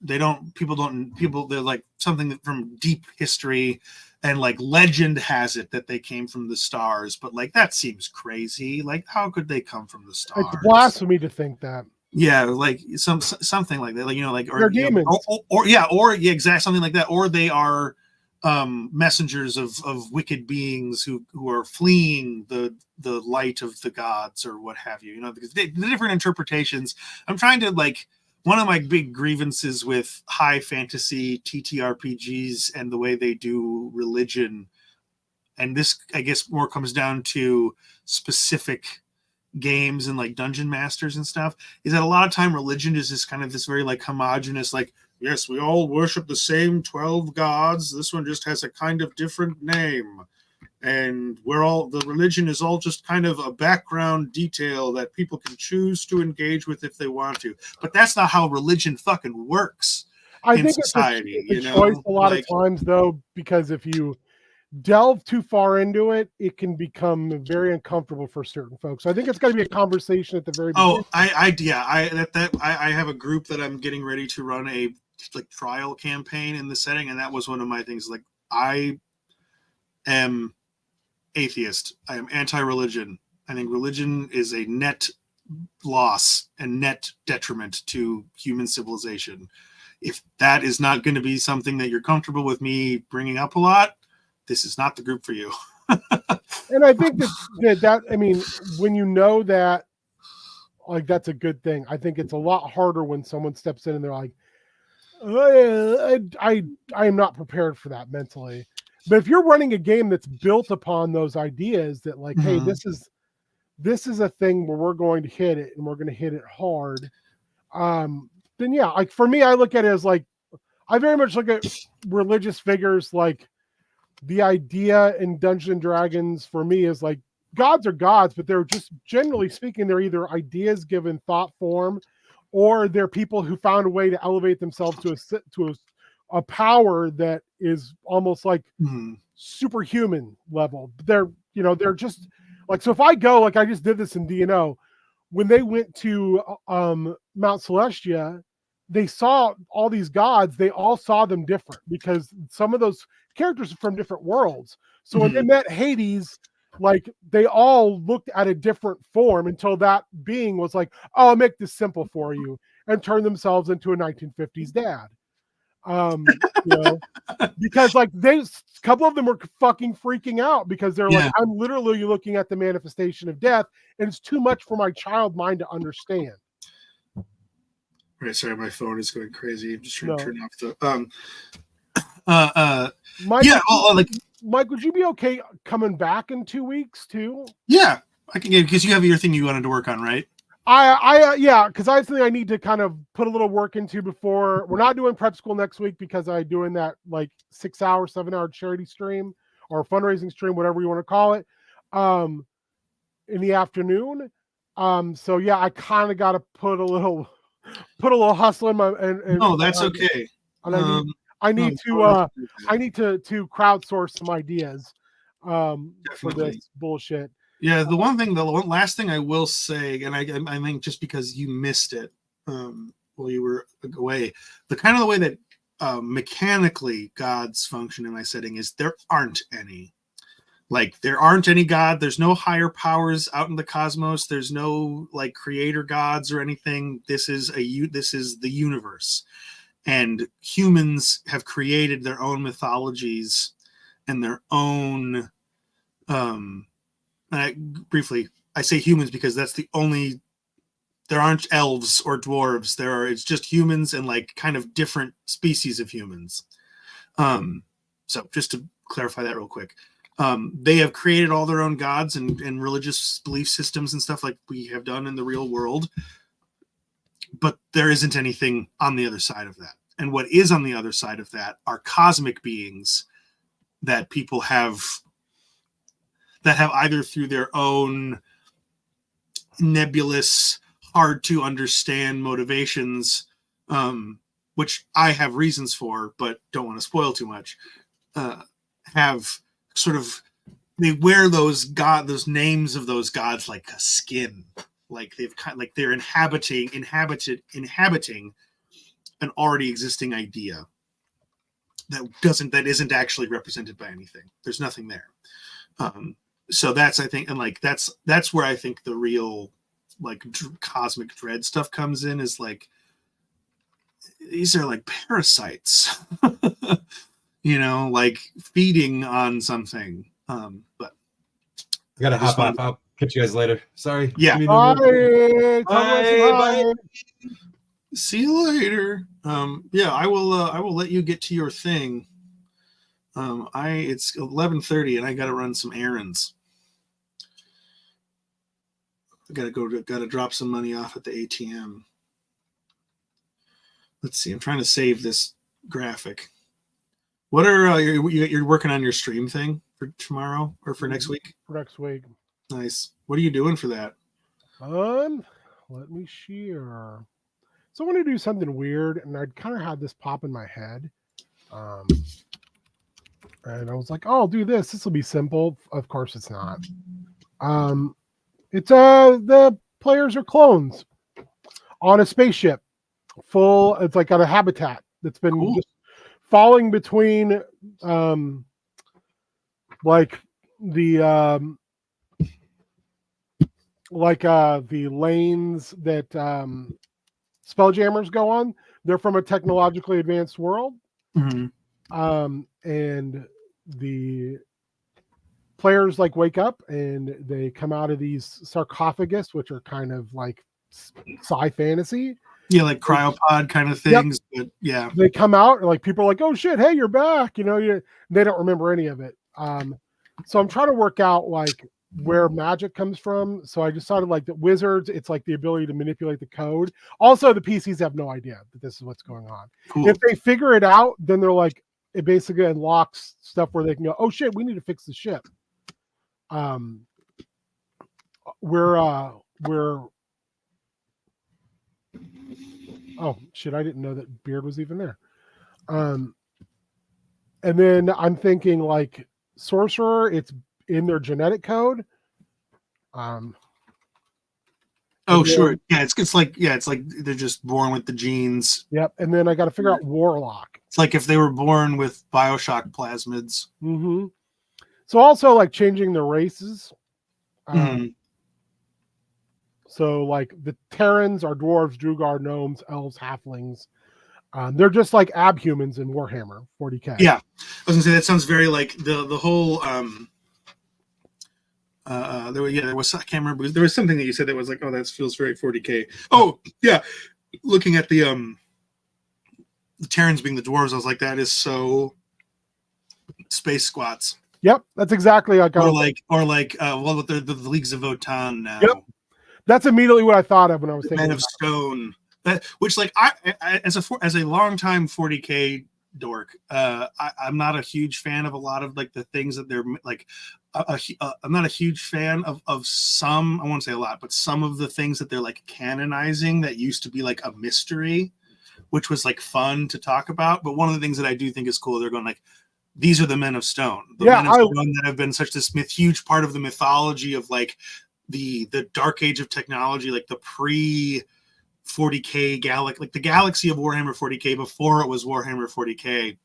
They're like something that from deep history. And like legend has it that they came from the stars, but like that seems crazy. Like, how could they come from the stars? It's blasphemy to think that. Yeah, like something like that. Like, you know, like, or they're demons. Or exactly something like that. Or they are messengers of wicked beings who are fleeing the light of the gods or what have you. You know, because the different interpretations. I'm trying to like. One of my big grievances with high fantasy TTRPGs and the way they do religion, and this, I guess, more comes down to specific games and like dungeon masters and stuff, is that a lot of time religion is just kind of this very like homogenous, like yes, we all worship the same 12 gods. This one just has a kind of different name. And the religion is all just kind of a background detail that people can choose to engage with if they want to. But that's not how religion fucking works in society. It's a choice a lot of times, though, because if you delve too far into it, it can become very uncomfortable for certain folks. So I think it's got to be a conversation at the very beginning. I have a group that I'm getting ready to run a trial campaign in the setting, and that was one of my things. Like, I am atheist. I am anti-religion. I think religion is a net loss and net detriment to human civilization. If that is not going to be something that you're comfortable with me bringing up a lot, this is not the group for you. And I think that I mean, when you know that, like, that's a good thing. I think it's a lot harder when someone steps in and they're like, I am not prepared for that mentally. But if you're running a game that's built upon those ideas that, like, hey, this is a thing where we're going to hit it and we're going to hit it hard, then yeah, like for me, I look at it as like, I very much look at religious figures like the idea in Dungeons and Dragons for me is like, gods are gods, but they're just, generally speaking, they're either ideas given thought form, or they're people who found a way to elevate themselves to a power that is almost like superhuman level. They're just like, so if I go, like I just did this in D&O, when they went to Mount Celestia, they saw all these gods. They all saw them different because some of those characters are from different worlds. So when they met Hades, like they all looked at a different form until that being was like, oh, I'll make this simple for you, and turned themselves into a 1950s dad. Because like a couple of them were fucking freaking out because they're like, I'm literally looking at the manifestation of death, and it's too much for my child mind to understand. Right, sorry, my phone is going crazy. I'm just trying to turn off the Mike, would you be okay coming back in 2 weeks too? Yeah, I can, because you have your thing you wanted to work on, right? Yeah, because I have something I need to kind of put a little work into before. We're not doing prep school next week because I'm doing that like 6-hour, 7-hour charity stream or fundraising stream, whatever you want to call it, in the afternoon. So yeah, I kind of got to put a little hustle in my. No, that's okay. And I need to crowdsource some ideas for this bullshit. Yeah, the one last thing I will say, and I think just because you missed it while you were away, the way that mechanically gods function in my setting is there aren't any. Like, there aren't any god. There's no higher powers out in the cosmos. There's no like creator gods or anything. This is the universe, and humans have created their own mythologies and their own. I say humans because that's the only. There aren't elves or dwarves. It's just humans and like kind of different species of humans. So just to clarify that real quick. They have created all their own gods and religious belief systems and stuff like we have done in the real world. But there isn't anything on the other side of that. And what is on the other side of that are cosmic beings that people have either through their own nebulous, hard to understand motivations, which I have reasons for, but don't want to spoil too much, have sort of, they wear those names of those gods like a skin, like they're inhabiting an already existing idea that isn't actually represented by anything. There's nothing there. So that's, I think, and like that's where I think the real like cosmic dread stuff comes in, is like these are like parasites. Like feeding on something. But I gotta hop off. I'll catch you guys later. Sorry. Yeah. Bye. See you later. I will let you get to your thing. It's 11:30 and I gotta run some errands. I gotta drop some money off at the ATM. Let's see. I'm trying to save this graphic. What are you're working on your stream thing for tomorrow or for next week? For next week. Nice. What are you doing for that? Let me share. So I want to do something weird, and I'd kind of had this pop in my head. And I was like, oh, I'll do this. This will be simple. Of course it's not. It's the players are clones on a spaceship full. It's like got a habitat that's been just falling between like the lanes that spelljammers go on. They're from a technologically advanced world. And the players like wake up and they come out of these sarcophagus, which are kind of like sci fantasy. Yeah, like cryopod kind of things. Yep. But yeah, they come out and like people are like, "Oh shit, hey, you're back!" You know, they don't remember any of it. So I'm trying to work out like where magic comes from. So I decided like the wizards, it's like the ability to manipulate the code. Also, the PCs have no idea that this is what's going on. Cool. If they figure it out, then they're like, it basically unlocks stuff where they can go, oh shit, we need to fix the ship. We're oh shit, I didn't know that Beard was even there. And then I'm thinking like sorcerer, it's in their genetic code. Oh sure, yeah, it's like they're just born with the genes. Yep, and then I got to figure out warlock. It's like if they were born with BioShock plasmids. Mm-hmm. So also like changing the races. So like the Terrans are dwarves, Drugar, gnomes, elves, halflings. They're just like abhumans in Warhammer 40K. Yeah, I was gonna say that sounds very like the whole. There was I can't remember. There was something that you said that was like, oh, that feels very 40K. Oh yeah, looking at the Terrans being the dwarves, I was like, that is so space squats. Yep, that's exactly like or the Leagues of Votan now. Yep, that's immediately what I thought of when I was thinking Men of Stone. Which like I as a longtime 40K dork, I'm not a huge fan of a lot of like the things that they're like. I'm not a huge fan of some. I won't say a lot, but some of the things that they're like canonizing that used to be like a mystery, which was like fun to talk about. But one of the things that I do think is cool, they're going like, these are the Men of Stone. The Men of Stone that have been such this huge part of the mythology of like the dark age of technology, like the pre 40K galaxy, like the galaxy of Warhammer 40K before it was Warhammer 40K.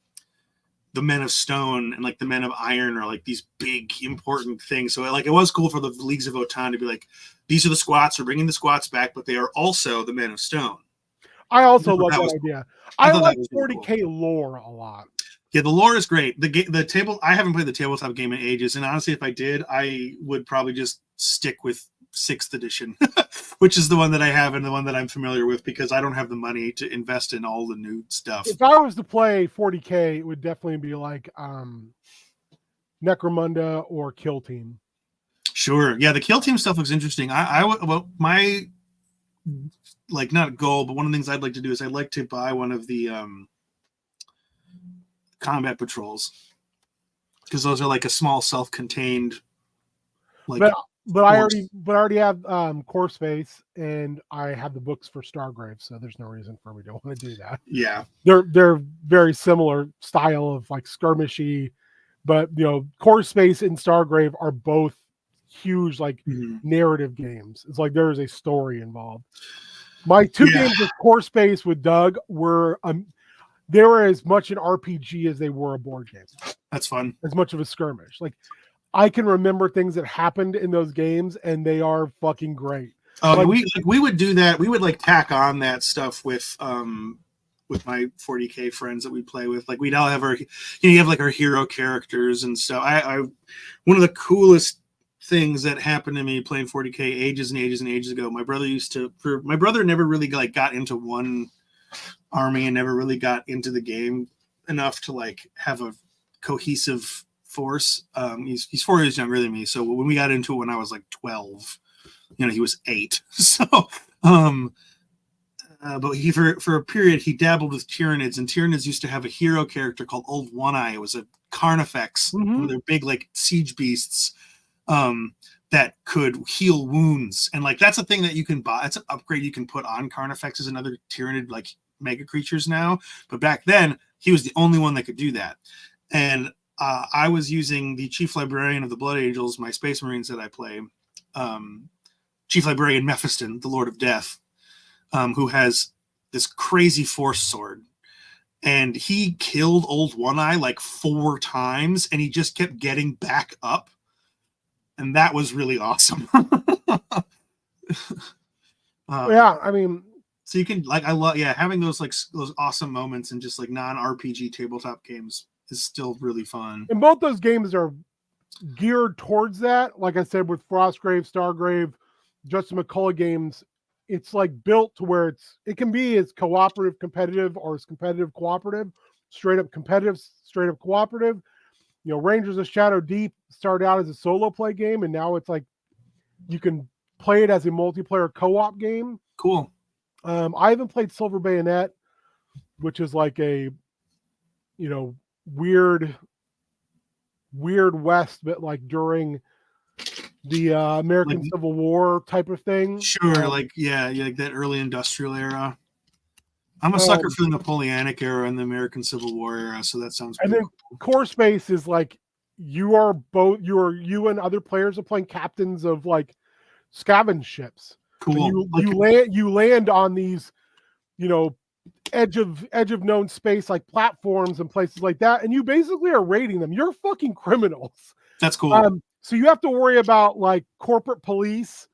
The Men of Stone and like the Men of Iron are like these big important things. So like it was cool for the Leagues of Votan to be like, these are the squats, we're bringing the squats back, but they are also the Men of Stone. I also love that idea. I like 40K cool. lore a lot. Yeah, the lore is great. The table, I haven't played the tabletop game in ages, and honestly, if I did, I would probably just stick with 6th edition, which is the one that I have and the one that I'm familiar with, because I don't have the money to invest in all the new stuff. If I was to play 40K, it would definitely be like Necromunda or Kill Team. Sure. Yeah, the Kill Team stuff looks interesting. My like not goal, but one of the things I'd like to do is I'd like to buy one of the combat patrols, because those are like a small self-contained like. But I already have core space, and I have the books for Stargrave, so there's no reason for me to want to do that. Yeah, they're very similar style of like skirmishy, but you know, core space and Stargrave are both huge like narrative games. It's like there is a story involved. My two games of core space with Doug were they were as much an RPG as they were a board game. That's fun. As much of a skirmish, like. I can remember things that happened in those games, and they are fucking great. We would do that. We would like tack on that stuff with my 40K friends that we play with. Like we'd all have our, you have like our hero characters and stuff. I one of the coolest things that happened to me playing 40K ages and ages and ages ago. My brother never really like got into one army and never really got into the game enough to like have a cohesive force. He's 4 years younger than me, so when we got into it when I was like 12, he was 8. So but he for a period he dabbled with Tyranids, and Tyranids used to have a hero character called Old One Eye. It was a Carnifex, one of their big like siege beasts that could heal wounds, and like that's a thing that you can buy. It's an upgrade you can put on Carnifexes and other Tyranid like mega creatures now. But back then he was the only one that could do that, and I was using the Chief Librarian of the Blood Angels, my Space Marines that I play, Chief Librarian Mephiston, the Lord of Death, who has this crazy force sword. And he killed Old One Eye like 4 times, and he just kept getting back up. And that was really awesome. Yeah, I mean, so you can like I love having those awesome moments in just like non-RPG tabletop games is still really fun. And both those games are geared towards that. Like I said, with Frostgrave, Stargrave, Justin McCullough games, it's like built to where it can be as cooperative competitive or as competitive cooperative, straight up competitive, straight up cooperative. You know, Rangers of Shadow Deep started out as a solo play game, and now it's like you can play it as a multiplayer co-op game. Cool. I haven't played Silver Bayonet, which is like a, you know, weird West, but like during the American Civil War type of thing. Sure, like that early industrial era. I'm a sucker for the Napoleonic era and the American Civil War era, so that sounds. And then cool. Core Space is like you and other players are playing captains of like scavenge ships. Cool. You land on these, you know, edge of known space like platforms and places like that, and you basically are raiding them. You're fucking criminals. That's cool. So you have to worry about like corporate police.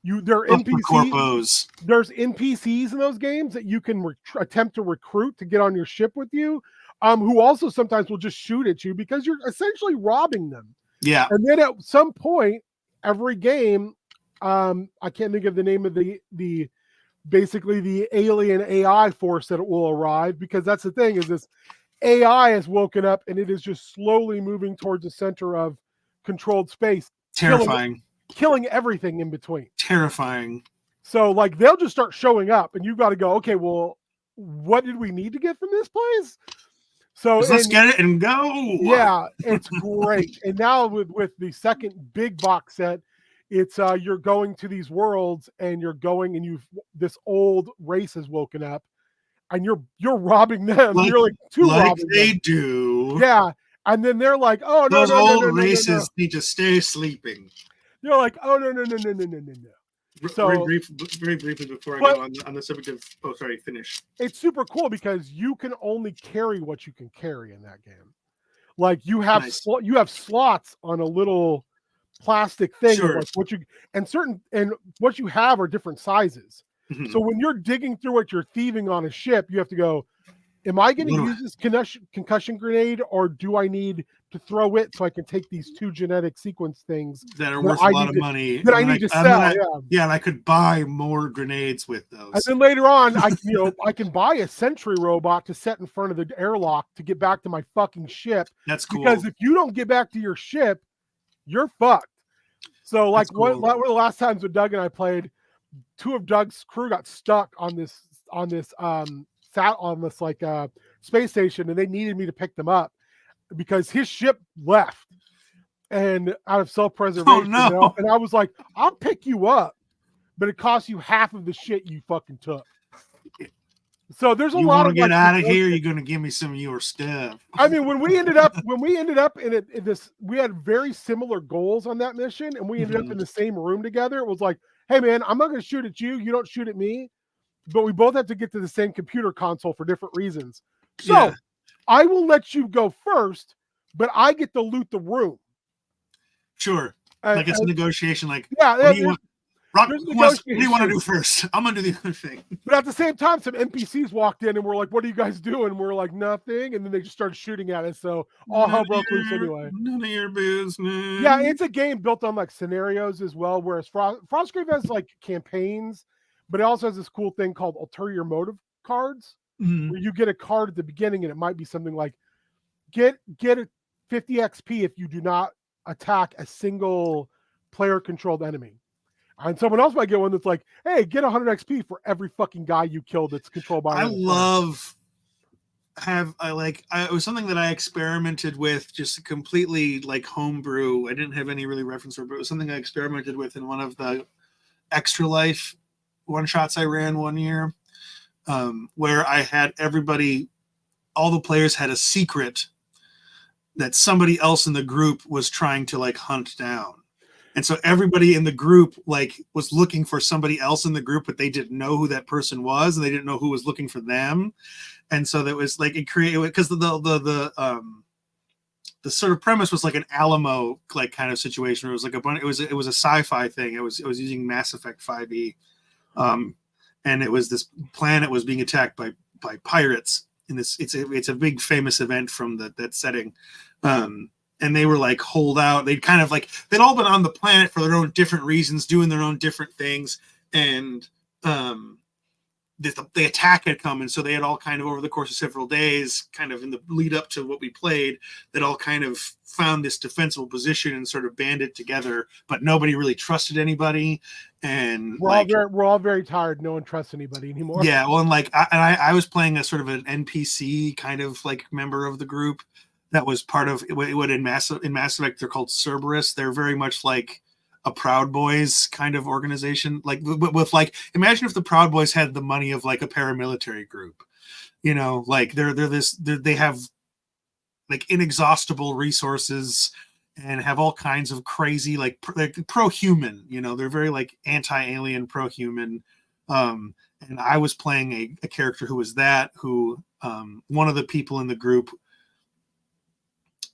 They're NPCs. There's NPCs in those games that you can attempt to recruit to get on your ship with you, who also sometimes will just shoot at you because you're essentially robbing them. Yeah. And then at some point, every game, I can't think of the name of the basically the alien AI force that it will arrive, because that's the thing, is this AI has woken up and it is just slowly moving towards the center of controlled space. Terrifying. Killing everything in between. Terrifying. So like they'll just start showing up and you've got to go, okay, well, what did we need to get from this place? So let's get it and go. Yeah, it's great. And now with the second big box set, it's you're going to these worlds and you're going and this old race has woken up and you're robbing them. You're like robbing they them. Do. Yeah. And then they're like, oh, no, those old races need to stay sleeping. You're like, oh, no. So, very briefly before I go on the subject of, finish. It's super cool because you can only carry what you can carry in that game. Like you have you have slots on a little plastic thing. Sure. Like what you have are different sizes. Mm-hmm. So when you're digging through what you're thieving on a ship, you have to go, am I going to use this concussion grenade, or do I need to throw it so I can take these 2 genetic sequence things that are worth a lot of money that I need to sell? And I could buy more grenades with those. And then later on, I can buy a sentry robot to set in front of the airlock to get back to my fucking ship. That's cool. Because if you don't get back to your ship, you're fucked. So like one of the last times when Doug and I played, 2 of Doug's crew got stuck on this like space station, and they needed me to pick them up because his ship left and out of self-preservation. Oh, no. You know? And I was like, I'll pick you up, but it costs you half of the shit you fucking took. So there's a lot of get out of here. You're going to give me some of your stuff. I mean, when we ended up in this, we had very similar goals on that mission, and we ended up in the same room together. It was like, hey man, I'm not going to shoot at you. You don't shoot at me, but we both have to get to the same computer console for different reasons. So I will let you go first, but I get to loot the room. Sure. Like it's a negotiation. Like, what do you want? Rock, what do you want to do first? I'm going to do the other thing. But at the same time, some NPCs walked in and we're like, what are you guys doing? And we're like, nothing. And then they just started shooting at us. So all hell broke loose anyway. None of your business. Yeah, it's a game built on like scenarios as well, whereas Frostgrave has like campaigns, but it also has this cool thing called ulterior motive cards, where you get a card at the beginning and it might be something like, get a 50 XP if you do not attack a single player-controlled enemy. And someone else might get one that's like, hey, get 100 XP for every fucking guy you killed that's controlled by another player. It was something that I experimented with, just completely like homebrew. I didn't have any really reference for it, but it was something I experimented with in one of the Extra Life one shots I ran one year, where I had all the players had a secret that somebody else in the group was trying to like hunt down. And so everybody in the group like was looking for somebody else in the group, but they didn't know who that person was, and they didn't know who was looking for them. And so that was like, it created, because the sort of premise was like an Alamo like kind of situation where it was like it was a sci-fi thing. It was using Mass Effect 5e. And it was this planet was being attacked by pirates in this. It's a big famous event from that setting. And they were like holed out. They'd all been on the planet for their own different reasons, doing their own different things. And the attack had come, and so they had all kind of over the course of several days, kind of in the lead up to what we played, that all kind of found this defensible position and sort of banded together, but nobody really trusted anybody. And we're all very tired. No one trusts anybody anymore. Yeah, well, and I was playing a sort of an NPC kind of like member of the group that was part of what in Mass Effect they're called Cerberus. They're very much like a Proud Boys kind of organization, like with like, imagine if the Proud Boys had the money of like a paramilitary group, like they have like inexhaustible resources and have all kinds of crazy like pro-human, they're very like anti-alien, pro-human. And I was playing a character who was one of the people in the group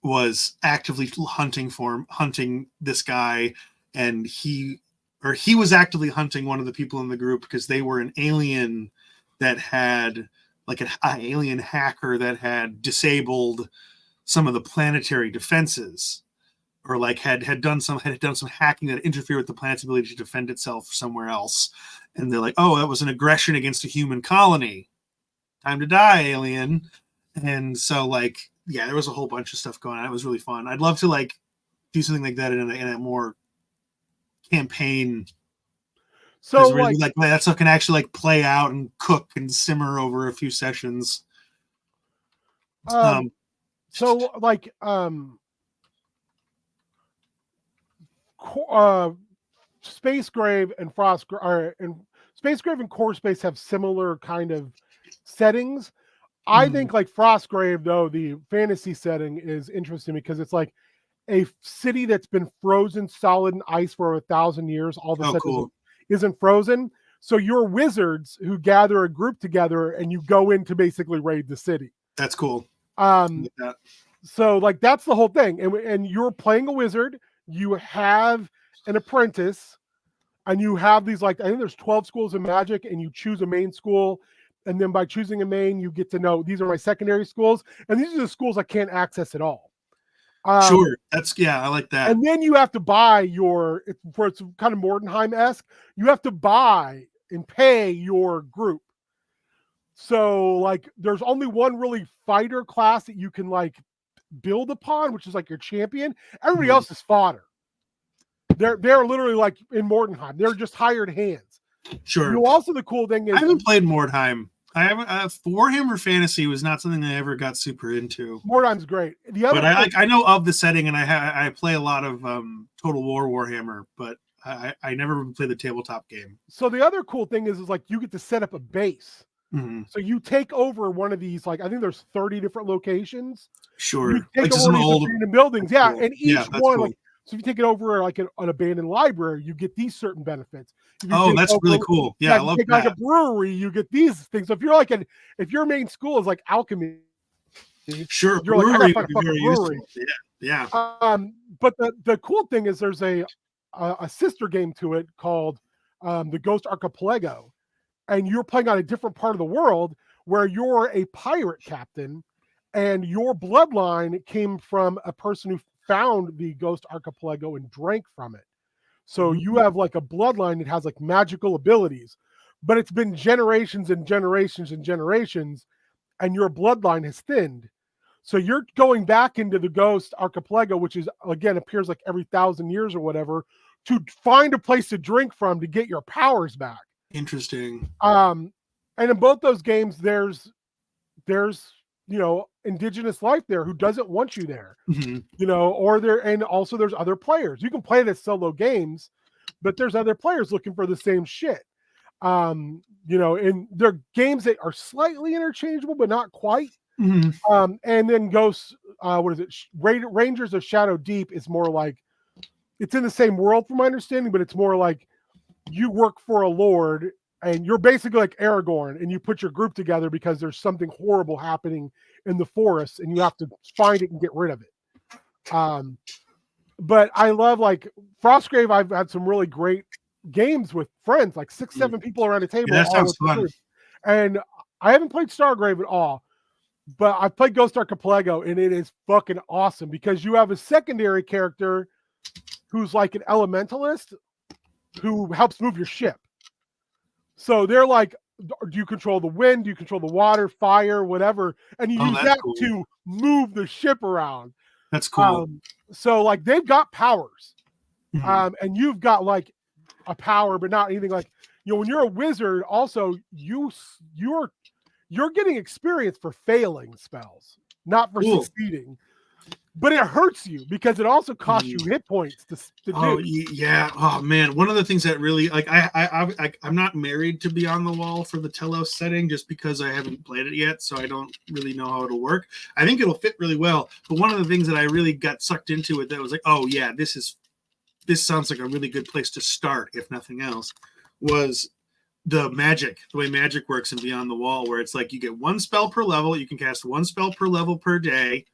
was actively hunting this guy. And he was actively hunting one of the people in the group because they were an alien that had like an alien hacker that had disabled some of the planetary defenses, or like had done some hacking that interfered with the planet's ability to defend itself somewhere else. And they're like, oh, that was an aggression against a human colony. Time to die, alien. And so like, yeah, there was a whole bunch of stuff going on. It was really fun. I'd love to like do something like that in a more campaign, so really like that stuff can actually like play out and cook and simmer over a few sessions. So like Space Grave and Space Grave and Core Space have similar kind of settings. I think like Frostgrave, though, the fantasy setting is interesting because it's like a city that's been frozen solid in ice for 1,000 years. All of a sudden isn't frozen. So you're wizards who gather a group together and you go in to basically raid the city. That's cool. So like that's the whole thing. And you're playing a wizard. You have an apprentice, and you have these like, I think there's 12 schools of magic, and you choose a main school. And then by choosing a main, you get to know these are my secondary schools, and these are the schools I can't access at all. Sure, I like that. And then you have to buy it's kind of Mordenheim-esque. You have to buy and pay your group. So like, there's only one really fighter class that you can like build upon, which is like your champion. Everybody else is fodder. They're literally like in Mordenheim. They're just hired hands. Sure. Also, the cool thing is I haven't played Mordheim. I haven't. Warhammer Fantasy was not something I ever got super into. Mordheim's great. I know of the setting, and I play a lot of Total War Warhammer, but I never played the tabletop game. So the other cool thing is like you get to set up a base. Mm-hmm. So you take over one of these, like I think there's 30 different locations. Sure. You take over these abandoned buildings. Yeah, cool. And each one, cool. like, so if you take it over like an abandoned library, you get these certain benefits. That's really cool. Yeah, I love that. Like a brewery, you get these things. So if you're like if your main school is like alchemy, sure, you're brewery like, would be very brewery. Useful. Yeah. But the cool thing is there's a sister game to it called the Ghost Archipelago, and you're playing on a different part of the world where you're a pirate captain, and your bloodline came from a person who found the Ghost Archipelago and drank from it. So you have like a bloodline that has like magical abilities, but it's been generations and generations and generations, and your bloodline has thinned. So you're going back into the Ghost Archipelago, which is again appears like every 1,000 years or whatever, to find a place to drink from to get your powers back. Interesting. And in both those games, there's indigenous life there who doesn't want you there, and also there's other players. You can play this solo games, but there's other players looking for the same shit. And they're games that are slightly interchangeable, but not quite. And then Ghosts, Rangers of Shadow Deep is more like, it's in the same world from my understanding, but it's more like you work for a lord and you're basically like Aragorn and you put your group together because there's something horrible happening in the forest and you have to find it and get rid of it. But I love like Frostgrave. I've had some really great games with friends, like 6-7 people around a table. Yeah, that sounds fun. And I haven't played Stargrave at all, but I've played Ghost Archipelago and it is fucking awesome because you have a secondary character who's like an elementalist who helps move your ship. So they're like, do you control the wind? Do you control the water, fire, whatever? And you use that to move the ship around. That's cool. So like they've got powers, and you've got like a power, but not anything like, when you're a wizard, also you're getting experience for failing spells, not for succeeding. But it hurts you because it also costs you hit points to do. Yeah. Oh man, one of the things that really like I'm not married to Beyond the Wall for the Telos setting just because I haven't played it yet, so I don't really know how it'll work. I think it'll fit really well. But one of the things that I really got sucked into it that was like, oh yeah, this sounds like a really good place to start, if nothing else, was the way magic works in Beyond the Wall, where it's like you get one spell per level, you can cast one spell per level per day.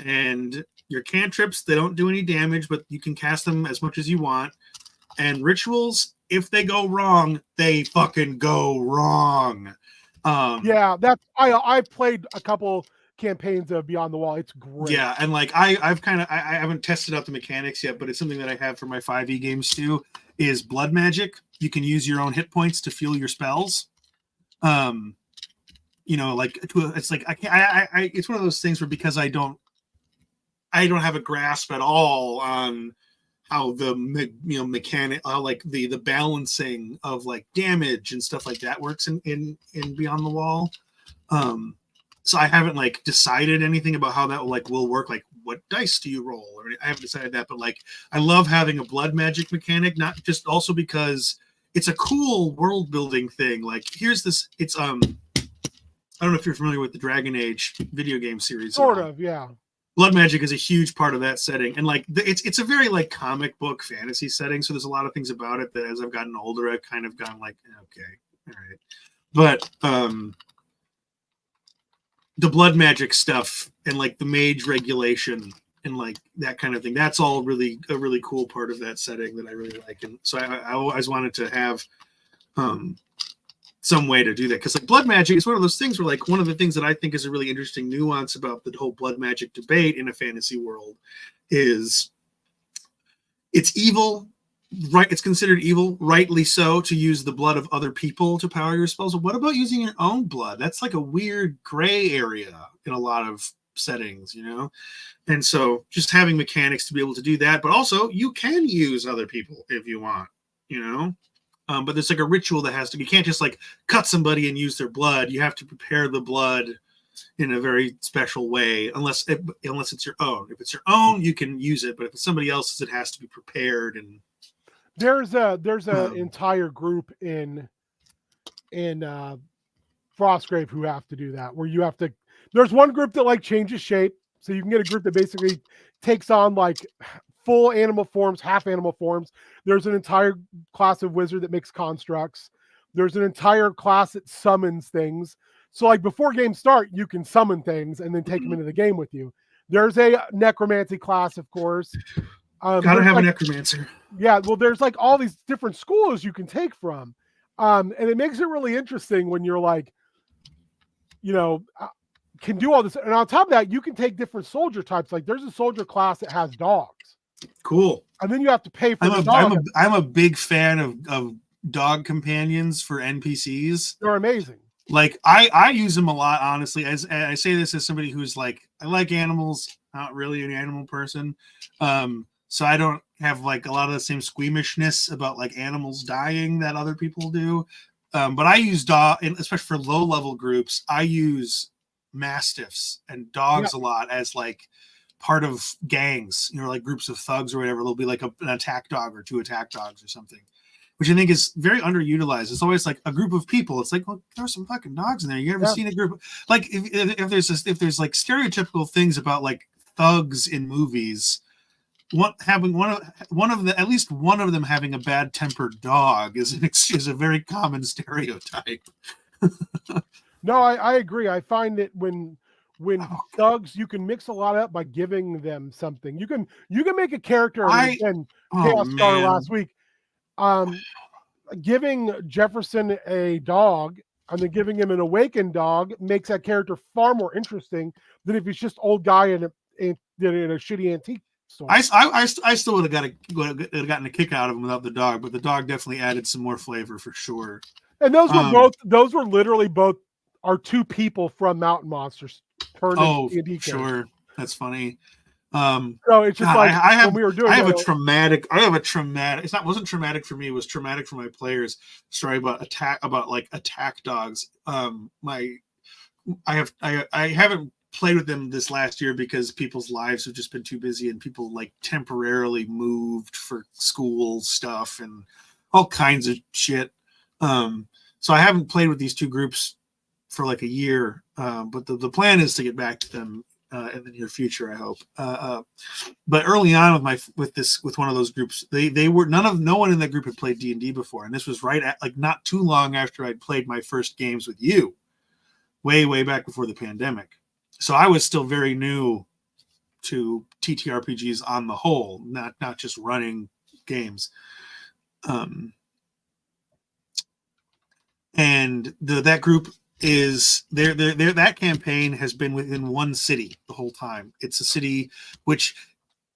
And your cantrips, they don't do any damage, but you can cast them as much as you want. And rituals, if they go wrong, they fucking go wrong. I played a couple campaigns of Beyond the Wall. It's great. Yeah, and like I haven't tested out the mechanics yet, but it's something that I have for my 5e games too. Is blood magic. You can use your own hit points to fuel your spells. It's like it's one of those things where because I don't have a grasp at all on how the mechanic, like the balancing of like damage and stuff like that works in Beyond the Wall. So I haven't like decided anything about how that will work. Like what dice do you roll? Or I haven't decided that, but like I love having a blood magic mechanic, not just also because it's a cool world building thing. Like here's this. It's I don't know if you're familiar with the Dragon Age video game series. Sort of, yeah. Blood magic is a huge part of that setting, and like it's a very like comic book fantasy setting. So there's a lot of things about it that as I've gotten older, I've kind of gone like, okay, all right. But the blood magic stuff and like the mage regulation and like that kind of thing, that's all really a really cool part of that setting that I really like. And so I always wanted to have some way to do that, because like blood magic is one of those things where like one of the things that I think is a really interesting nuance about the whole blood magic debate in a fantasy world is it's evil, right? It's considered evil, rightly so, to use the blood of other people to power your spells. But what about using your own blood? That's like a weird gray area in a lot of settings, and so just having mechanics to be able to do that, but also you can use other people if you want, but there's like a ritual that has to be, you can't just like cut somebody and use their blood. You have to prepare the blood in a very special way, unless it's your own. If it's your own, you can use it, but if it's somebody else's, it has to be prepared. And there's a entire group in Frostgrave who have to do that, where you have to, there's one group that like changes shape, so you can get a group that basically takes on like full animal forms, half animal forms. There's an entire class of wizard that makes constructs. There's an entire class that summons things. So like before games start, you can summon things and then take them into the game with you. There's a necromancy class, of course. Gotta have a necromancer. Yeah, well, there's like all these different schools you can take from. And it makes it really interesting when you're like, can do all this. And on top of that, you can take different soldier types. Like there's a soldier class that has dogs. Cool. And then you have to pay for the dog. I'm a big fan of dog companions for NPCs. They're amazing. Like I use them a lot, honestly. As I say this as somebody who's like, I like animals, not really an animal person. So I don't have like a lot of the same squeamishness about like animals dying that other people do. But I use especially for low level groups, I use mastiffs and dogs a lot as like part of gangs, like groups of thugs or whatever. There'll be like an attack dog or 2 attack dogs or something, which I think is very underutilized. It's always like a group of people. It's like, well, there's some fucking dogs in there. You ever seen a group? Like if there's like stereotypical things about like thugs in movies, having at least one of them having a bad tempered dog is a very common stereotype. No, I agree. I find that when thugs, you can mix a lot up by giving them something. You can make a character. Chaos Star last week, giving Jefferson a dog and then giving him an awakened dog makes that character far more interesting than if he's just old guy in a shitty antique store. I still would have gotten a kick out of him without the dog, but the dog definitely added some more flavor for sure. And those were literally both our 2 people from Mountain Monsters turned into D&D sure. characters. That's funny. So it's just when we were doing. I have a traumatic. It wasn't traumatic for me. It was traumatic for my players. Story about attack dogs. I haven't played with them this last year because people's lives have just been too busy and people like temporarily moved for school stuff and all kinds of shit. So I haven't played with these 2 groups for like a year, but the plan is to get back to them in the near future, I hope. But early on with one of those groups, no one in that group had played D&D before, and this was right at like not too long after I'd played my first games with you, way back before the pandemic. So I was still very new to TTRPGs on the whole, not just running games. And that group is that campaign has been within one city the whole time. It's a city which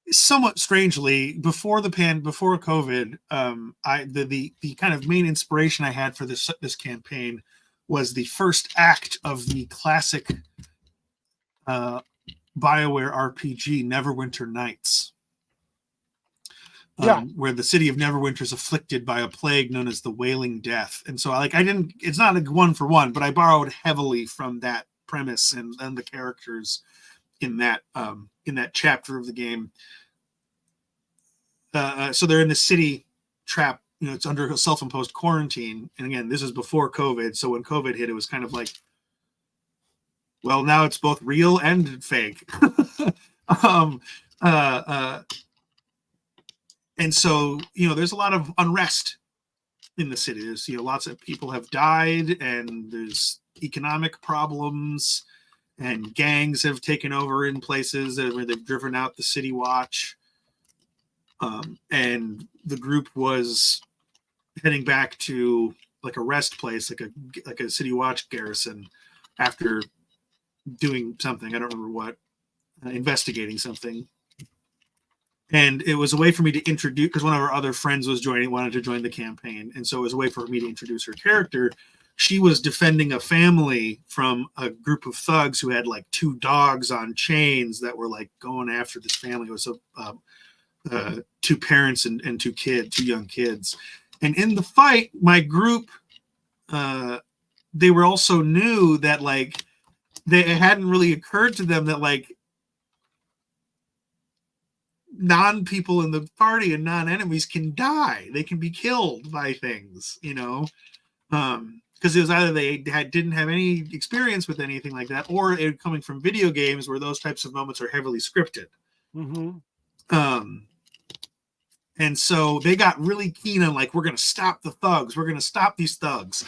somewhat strangely before COVID, the kind of main inspiration I had for this campaign was the first act of the classic BioWare RPG Neverwinter Nights. Where the city of Neverwinter is afflicted by a plague known as the Wailing Death. And so it's not a 1-for-1, but I borrowed heavily from that premise and the characters in that chapter of the game. So they're in the city trap, it's under a self-imposed quarantine. And again, this is before COVID. So when COVID hit, it was kind of like, well, now it's both real and fake. And so, there's a lot of unrest in the city. There's, lots of people have died, and there's economic problems, and gangs have taken over in places where they've driven out the city watch. And the group was heading back to like a rest place, like a city watch garrison, after doing something. I don't remember what, investigating something. And it was a way for me to introduce, because one of our other friends wanted to join the campaign. And so it was a way for me to introduce her character. She was defending a family from a group of thugs who had like 2 dogs on chains that were like going after this family. It was 2 parents and 2 young kids. And in the fight, my group, they were also new that like, it hadn't really occurred to them that like, non-people in the party and non-enemies can die. They can be killed by things, because it was either they didn't have any experience with anything like that, or it coming from video games where those types of moments are heavily scripted. Mm-hmm. And so they got really keen on like, we're going to stop the thugs. We're going to stop these thugs,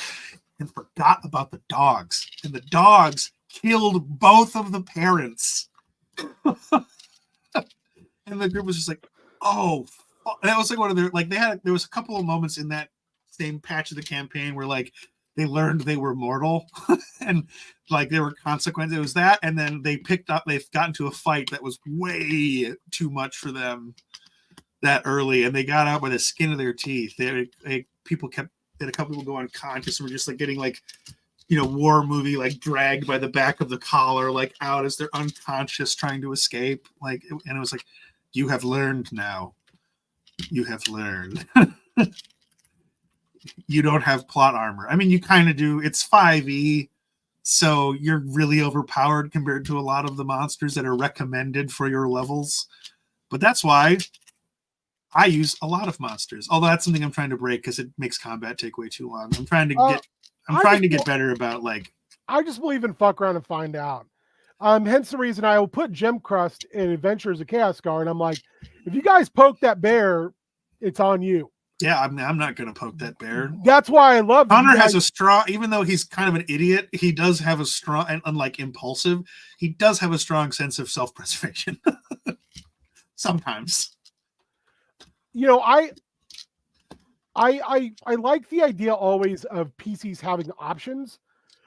and forgot about the dogs. And the dogs killed both of the parents. And the group was just like, oh, and that was like one of their, like there was a couple of moments in that same patch of the campaign where like they learned they were mortal and like there were consequences. It was that. And then they got into a fight that was way too much for them that early. And they got out by the skin of their teeth. Had a couple people go unconscious and were just like getting like, war movie, like dragged by the back of the collar, like out as they're unconscious trying to escape. And it was like, you have learned now. you have learned. You don't have plot armor. I mean, you kind of do. It's 5e, so you're really overpowered compared to a lot of the monsters that are recommended for your levels. But that's why I use a lot of monsters. Although that's something I'm trying to break because it makes combat take way too long. I'm trying to get better about like. I just believe in fuck around and find out. Hence the reason I will put Gem Crust in Adventures of Chaos Scar, and I'm like, if you guys poke that bear, it's on you. Yeah, I'm not going to poke that bear. That's why I love Connor has a strong, even though he's kind of an idiot, he does have a strong, and unlike impulsive, he does have a strong sense of self-preservation. Sometimes. You know, I like the idea always of PCs having options.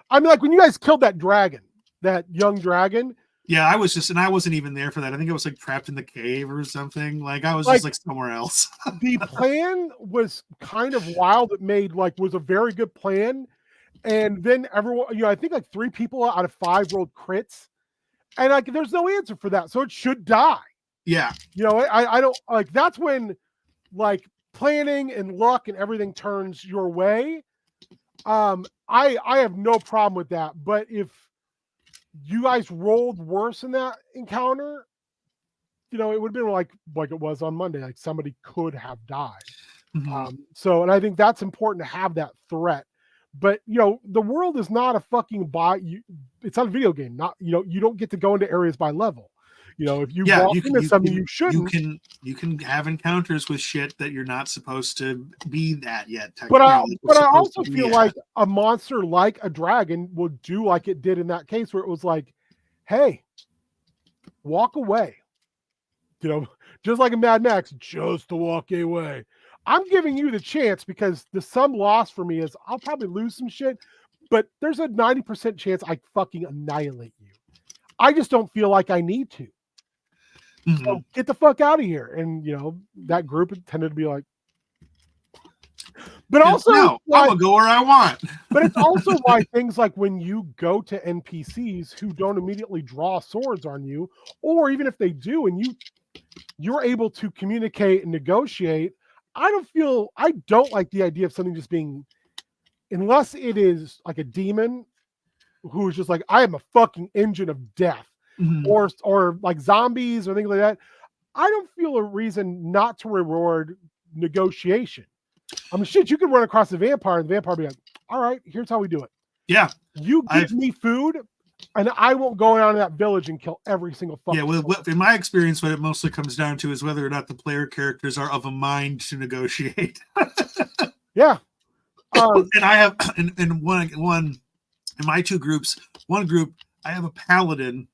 I mean, like when you guys killed that dragon, that young dragon. Yeah, I wasn't even there for that. I think I was like trapped in the cave or something. Like I was just like somewhere else. The plan was kind of wild. It was a very good plan. And then everyone, I think like 3 people out of 5 rolled crits. And like there's no answer for that. So it should die. Yeah. I don't like that's when like planning and luck and everything turns your way. I have no problem with that. But if you guys rolled worse in that encounter, it would have been like it was on Monday. Like somebody could have died. Mm-hmm. And I think that's important to have that threat. But the world is not a fucking it's not a video game. Not you don't get to go into areas by level. If you walk into something you shouldn't. You can have encounters with shit that you're not supposed to be that yet. But I also feel like a monster like a dragon would do like it did in that case where it was like, hey, walk away. Just like in Mad Max, just to walk away. I'm giving you the chance because the sum loss for me is I'll probably lose some shit, but there's a 90% chance I fucking annihilate you. I just don't feel like I need to. Mm-hmm. So get the fuck out of here. And that group tended to be like, but also no, I will go where I want. But it's also why things like when you go to NPCs who don't immediately draw swords on you, or even if they do, and you're able to communicate and negotiate. I don't like the idea of something just being, unless it is like a demon who is just like, I am a fucking engine of death. Mm-hmm. Or like zombies or things like that. I don't feel a reason not to reward negotiation. I mean, shit, you can run across a vampire and the vampire be like, all right, here's how we do it. Yeah. You give me food and I won't go down to that village and kill every single fucking in my experience, what it mostly comes down to is whether or not the player characters are of a mind to negotiate. Yeah. And I have in one in my 2 groups, one group, I have a paladin.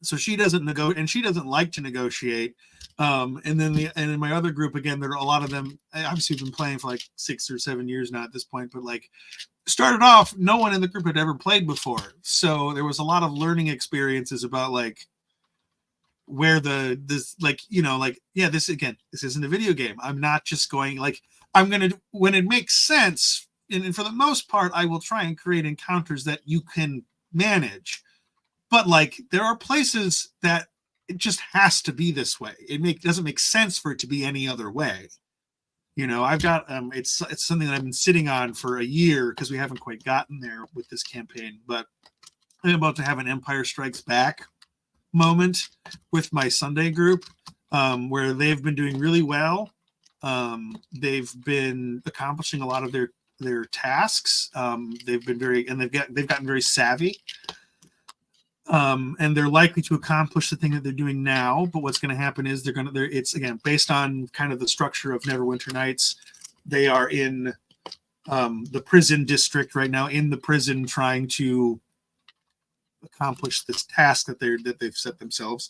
So she doesn't negotiate, and she doesn't like to negotiate. And in my other group, again, there are a lot of them. Obviously, been playing for like 6 or 7 years now at this point. But like, started off, no one in the group had ever played before, so there was a lot of learning experiences about like where this isn't a video game. I'm not just going like I'm gonna when it makes sense, and for the most part, I will try and create encounters that you can manage. But like there are places that it just has to be this way. It doesn't make sense for it to be any other way. I've got it's something that I've been sitting on for a year because we haven't quite gotten there with this campaign. But I'm about to have an Empire Strikes Back moment with my Sunday group where they've been doing really well. They've been accomplishing a lot of their tasks. They've gotten very savvy. And they're likely to accomplish the thing that they're doing now. But what's going to happen is it's again based on kind of the structure of Neverwinter Nights. They are in the prison district right now, in the prison, trying to accomplish this task that they've set themselves,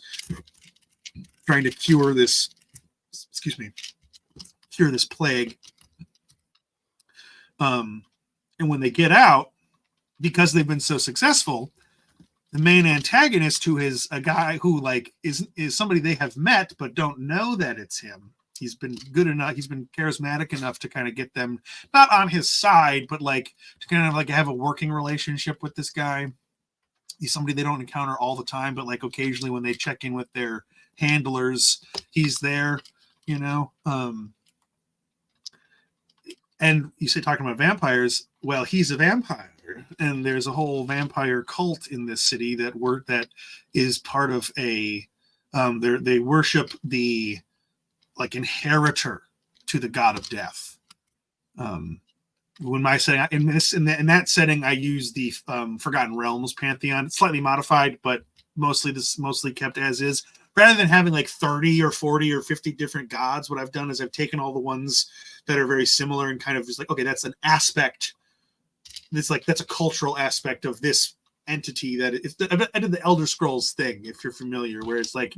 trying to cure this plague. And when they get out, because they've been so successful, the main antagonist, who is a guy who like is somebody they have met but don't know that it's him. He's been good enough. He's been charismatic enough to kind of get them not on his side, but like to kind of like have a working relationship with this guy. He's somebody they don't encounter all the time, but like occasionally when they check in with their handlers, he's there. you know. And you say talking about vampires, well, he's a vampire, and there's a whole vampire cult in this city that is part of a they worship the like inheritor to the god of death. When my setting in that setting, I use the Forgotten Realms pantheon. It's slightly modified, but mostly kept as is. Rather than having like 30 or 40 or 50 different gods, what I've done is I've taken all the ones that are very similar and kind of just like, okay, that's an aspect. That's a cultural aspect of this entity I did the Elder Scrolls thing, if you're familiar, where it's like,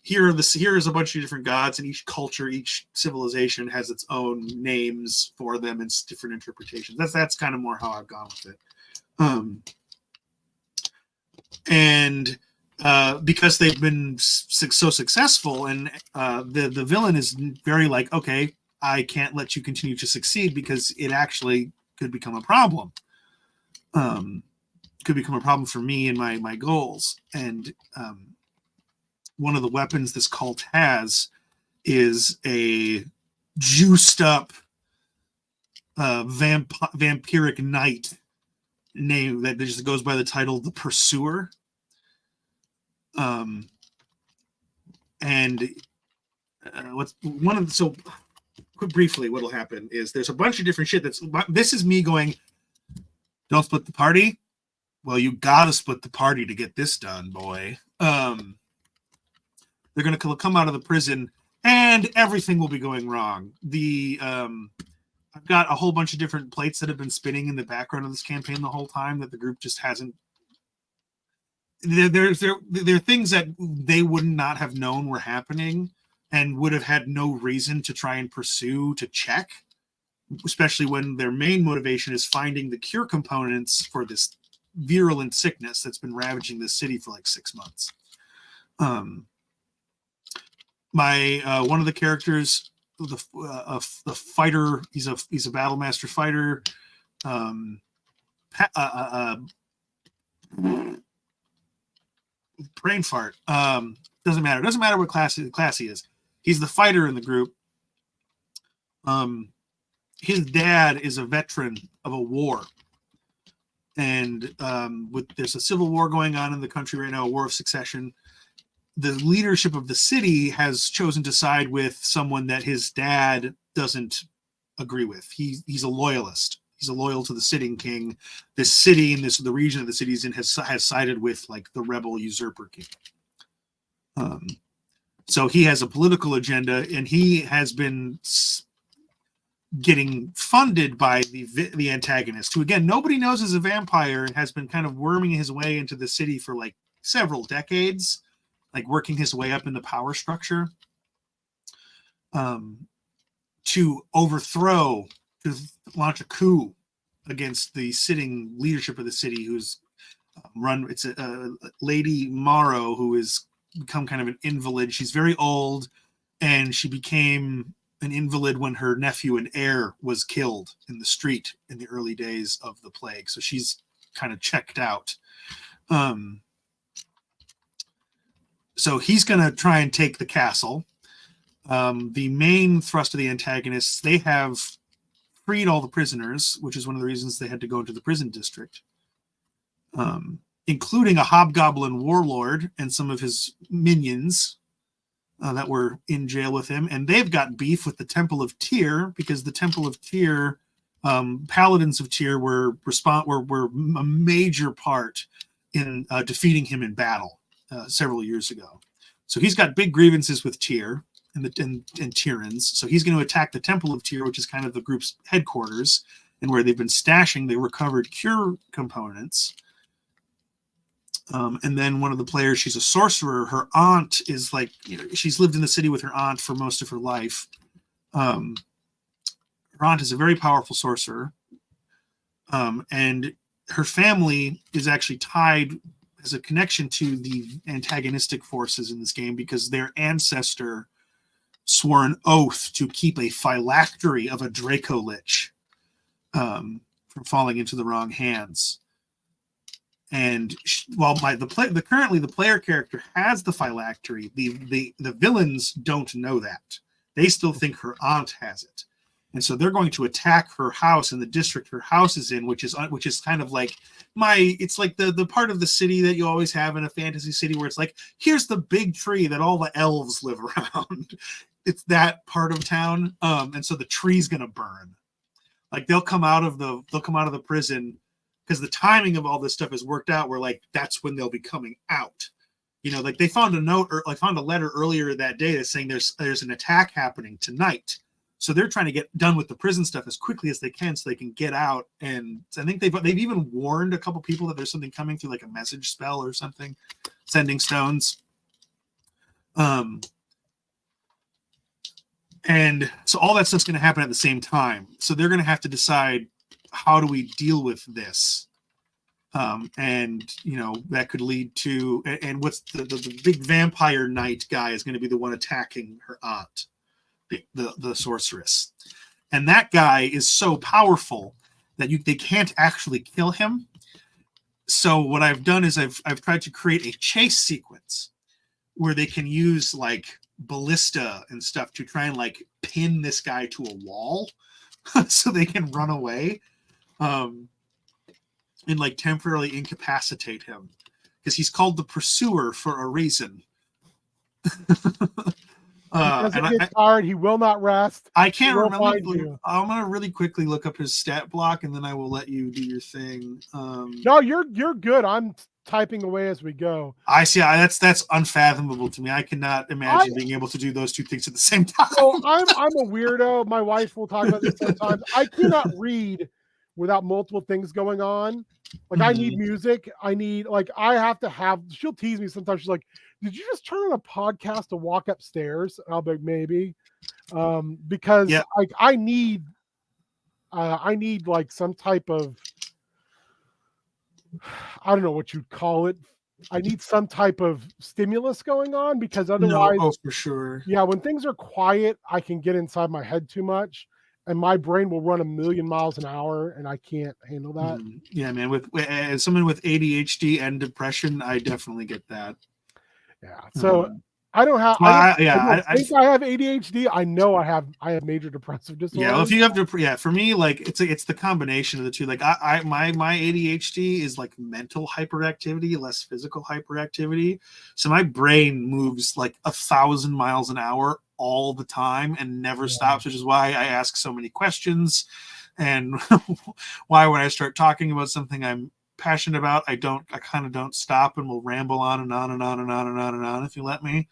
here is a bunch of different gods, and each culture, each civilization has its own names for them and different interpretations. That's kind of more how I've gone with it. And because they've been so successful, and the villain is very like, okay, I can't let you continue to succeed because it actually could become a problem. Could become a problem for me and my goals. And one of the weapons this cult has is a juiced up vampiric knight name that just goes by the title The Pursuer. Briefly, what'll happen is there's a bunch of different shit this is me going, don't split the party. Well, you gotta split the party to get this done, boy. They're gonna come out of the prison and everything will be going wrong. I've got a whole bunch of different plates that have been spinning in the background of this campaign the whole time that the group just hasn't. There are things that they would not have known were happening and would have had no reason to try and pursue to check, especially when their main motivation is finding the cure components for this virulent sickness that's been ravaging this city for like 6 months. One of the characters, the fighter, he's a battle master fighter. Brain fart. Doesn't matter what class he is. He's the fighter in the group. His dad is a veteran of a war, and there's a civil war going on in the country right now, a war of succession. The leadership of the city has chosen to side with someone that his dad doesn't agree with. He's a loyalist. He's loyal to the sitting king. This city and the region of the city's in has sided with like the rebel usurper king. So he has a political agenda, and he has been getting funded by the antagonist, who again nobody knows is a vampire and has been kind of worming his way into the city for like several decades, like working his way up in the power structure, to launch a coup against the sitting leadership of the city, who's it's a Lady Morrow, who has become kind of an invalid. She's very old, and she became an invalid when her nephew and heir was killed in the street in the early days of the plague. So she's kind of checked out. So he's going to try and take the castle. The main thrust of the antagonists, they have freed all the prisoners, which is one of the reasons they had to go into the prison district, including a hobgoblin warlord and some of his minions that were in jail with him. And they've got beef with the Temple of Tyr, because the Temple of Tyr, paladins of Tyr were a major part in defeating him in battle several years ago. So he's got big grievances with Tyr and Tyrans. So he's going to attack the Temple of Tyr, which is kind of the group's headquarters and where they've been stashing the recovered cure components. And then one of the players, she's a sorcerer. Her aunt is like, she's lived in the city with her aunt for most of her life. Her aunt is a very powerful sorcerer. And her family is actually tied as a connection to the antagonistic forces in this game, because their ancestor swore an oath to keep a phylactery of a Draco Lich from falling into the wrong hands. And while currently the player character has the phylactery, the villains don't know that. They still think her aunt has it. And so they're going to attack her house in the district her house is in, which is kind of like it's like the part of the city that you always have in a fantasy city where it's like, here's the big tree that all the elves live around. It's that part of town. And so the tree's going to burn. Like they'll come out of the prison because the timing of all this stuff is worked out where like that's when they'll be coming out. You know, like they found a note or like found a letter earlier that day that's saying there's an attack happening tonight. So they're trying to get done with the prison stuff as quickly as they can so they can get out. And I think they've even warned a couple people that there's something coming through like a message spell or something, sending stones. And so all that stuff's going to happen at the same time. So they're going to have to decide, how do we deal with this? And, you know, that could lead to, and what's the big vampire knight guy is going to be the one attacking her aunt, the sorceress. And that guy is so powerful that they can't actually kill him. So what I've done is I've tried to create a chase sequence where they can use like ballista and stuff to try and like pin this guy to a wall so they can run away and like temporarily incapacitate him, because he's called the Pursuer for a reason. Because he gets tired, he will not rest. I can't remember. I'm gonna really quickly look up his stat block, and then I will let you do your thing. No, you're good. I'm typing away as we go. I see. That's unfathomable to me. I cannot imagine being able to do those two things at the same time. So I'm a weirdo. My wife will talk about this sometimes. I cannot read without multiple things going on. Like I need music. I have to have. She'll tease me sometimes. She's like, "Did you just turn on a podcast to walk upstairs?" And I'll be like, maybe, because like I need like some type of, I don't know what you'd call it. I need some type of stimulus going on, because otherwise, for sure. Yeah, when things are quiet, I can get inside my head too much, and my brain will run 1,000,000 miles an hour, and I can't handle that. Yeah, man. As someone with ADHD and depression, I definitely get that. Yeah. So I don't have. I think I have ADHD. I know I have major depressive disorder. Yeah, well, if you have for me, like it's the combination of the two. Like my ADHD is like mental hyperactivity, less physical hyperactivity. So my brain moves like 1,000 miles an hour all the time and never stops, which is why I ask so many questions, and why when I start talking about something I'm passionate about, I kind of don't stop, and will ramble on and on and on and on and on and on if you let me.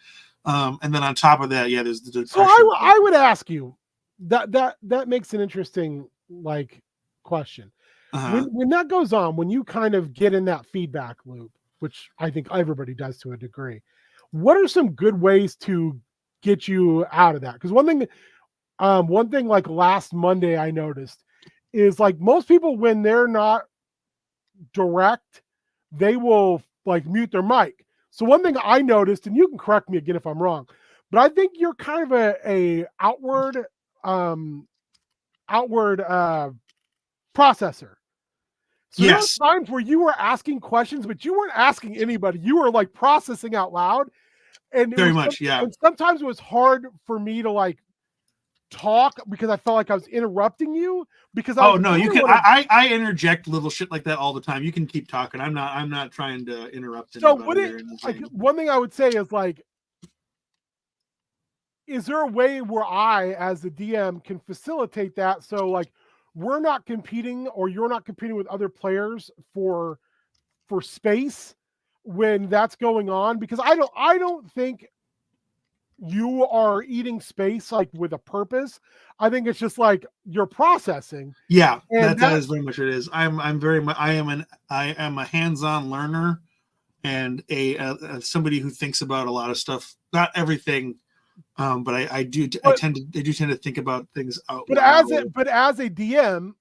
And then on top of that, there's the depression. So I would ask you that makes an interesting like question. When that goes on, when you kind of get in that feedback loop, which I think everybody does to a degree, what are some good ways to get you out of that? Because one thing like last Monday I noticed is like most people, when they're not direct, they will like mute their mic. So one thing I noticed, and you can correct me again if I'm wrong, but I think you're kind of a outward processor. So there were times where you were asking questions, but you weren't asking anybody. You were like processing out loud, and And sometimes it was hard for me to like talk because I felt like I was interrupting you, because I interject little shit like that all the time. You can keep talking. I'm not trying to interrupt. So one thing I would say is like, is there a way where I as the DM can facilitate that, so like we're not competing, or you're not competing with other players for space when that's going on? Because I don't think you are eating space like with a purpose. I think it's just like you're processing. Yeah, that is very much what it is. I am a hands-on learner, and a somebody who thinks about a lot of stuff. Not everything, but I do tend to think about things out loud. But as a DM,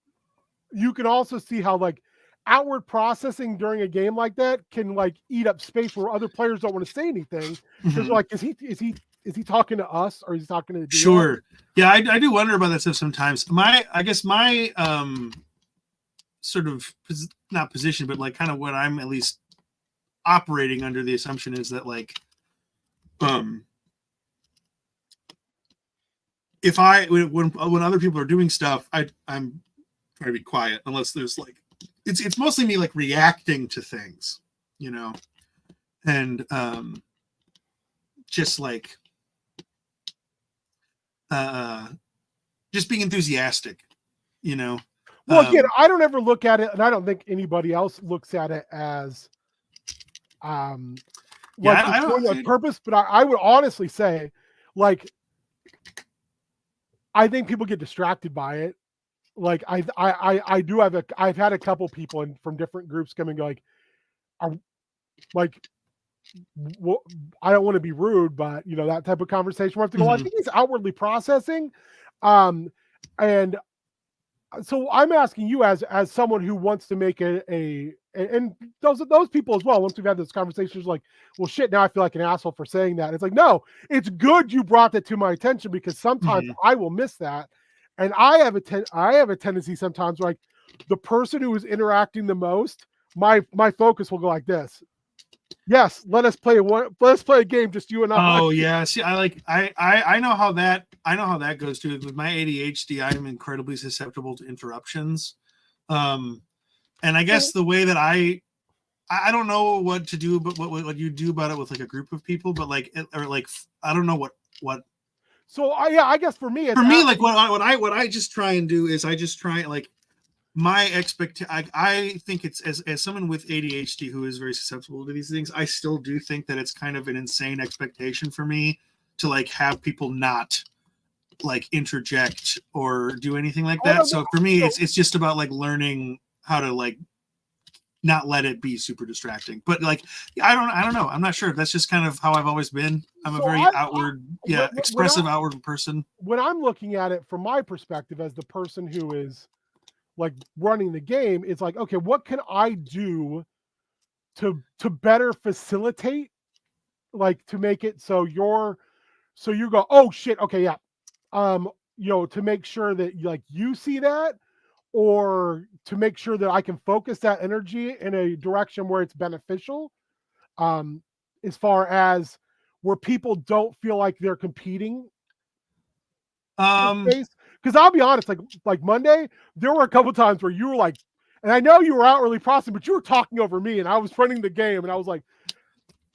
you can also see how like outward processing during a game like that can like eat up space where other players don't want to say anything, because like, is he talking to us, or is he talking to the DM? Sure. Yeah, I do wonder about that stuff sometimes. My sort of not position, but like kind of what I'm at least operating under the assumption is that like when other people are doing stuff, I'm trying to be quiet unless there's like it's mostly me like reacting to things, you know, and just like just being enthusiastic, you know. Well, again, I don't ever look at it, and I don't think anybody else looks at it as like I don't on purpose. But I would honestly say, like, I think people get distracted by it. Like I do have I've had a couple people from different groups come and go like, well, I don't want to be rude, but you know, that type of conversation where I have to go, I think he's outwardly processing. And so I'm asking you as someone who wants to make and those people as well, once we've had this conversation, is like, well, shit, now I feel like an asshole for saying that. It's like, no, it's good you brought that to my attention, because sometimes I will miss that. And I have a tendency sometimes, like, the person who is interacting the most, my focus will go like this. Yes, let's play a game, just you and I. Oh yeah, see, I know how that goes too. With my ADHD, I'm incredibly susceptible to interruptions, and I guess the way that I don't know what to do, but what you do about it with like a group of people, but like I don't know what. So I guess for me, like what I just try and do is I just try like my I think it's as someone with ADHD who is very susceptible to these things, I still do think that it's kind of an insane expectation for me to like have people not like interject or do anything like that. So for me, it's just about like learning how to like not let it be super distracting. But like I don't know. I'm not sure. That's just kind of how I've always been. I'm a very expressive outward person. When I'm looking at it from my perspective as the person who is like running the game, it's like, okay, what can I do to better facilitate, like, to make it so you go, oh shit, okay, yeah, you know, to make sure that like you see that, or to make sure that I can focus that energy in a direction where it's beneficial, as far as where people don't feel like they're competing. Because I'll be honest, like Monday, there were a couple times where you were like, and I know you were outwardly processing, but you were talking over me, and I was running the game, and I was like,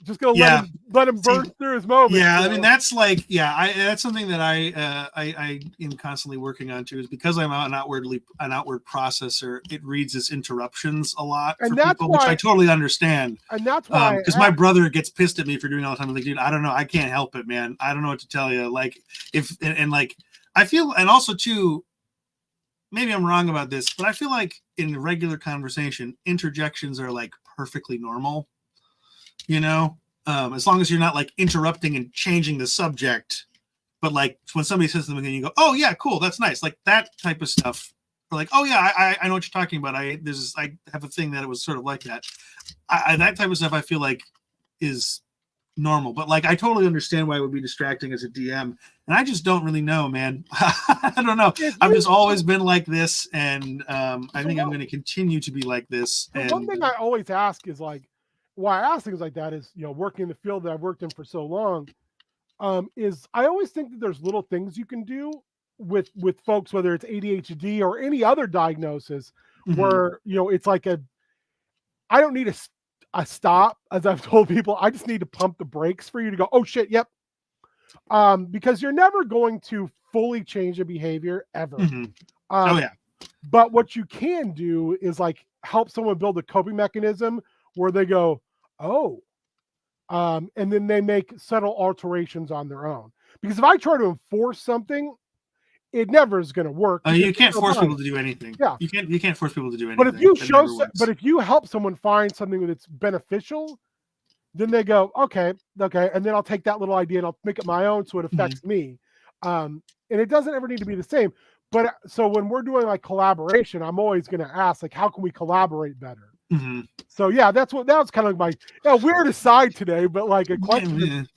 just gonna let him burst through his moment. Yeah, I mean that's like, that's something that I am constantly working on too. Is because I'm an outward processor, it reads as interruptions a lot for people, which I totally understand. And that's why, because my brother gets pissed at me for doing it all the time. I'm like, dude, I don't know, I can't help it, man. I don't know what to tell you. Like and like I feel, and also too, maybe I'm wrong about this, but I feel like in regular conversation, interjections are like perfectly normal. You know, as long as you're not like interrupting and changing the subject, but like when somebody says something and you go, oh yeah, cool, that's nice, like that type of stuff. Or like, oh yeah, I know what you're talking about. I have a thing that it was sort of like that. That type of stuff I feel like is normal, but like I totally understand why it would be distracting as a DM, and I just don't really know, man. I don't know. I've just always been like this, and I think I'm going to continue to be like this. And one thing I always ask is like, why I ask things like that is, you know, working in the field that I've worked in for so long, is I always think that there's little things you can do with folks, whether it's ADHD or any other diagnosis, where, you know, it's like I don't need a stop, as I've told people. I just need to pump the brakes for you to go, oh shit, yep. Because you're never going to fully change a behavior ever. But what you can do is like help someone build a coping mechanism where they go, oh, and then they make subtle alterations on their own. Because if I try to enforce something, it never is going to work. You can't force people to do anything. Yeah, you can't force people to do anything. But if you help someone find something that's beneficial, then they go, okay, and then I'll take that little idea and I'll make it my own, so it affects me. And it doesn't ever need to be the same. But so when we're doing like collaboration, I'm always going to ask, like, how can we collaborate better? So yeah, that was kind of my weird aside today, but like a question,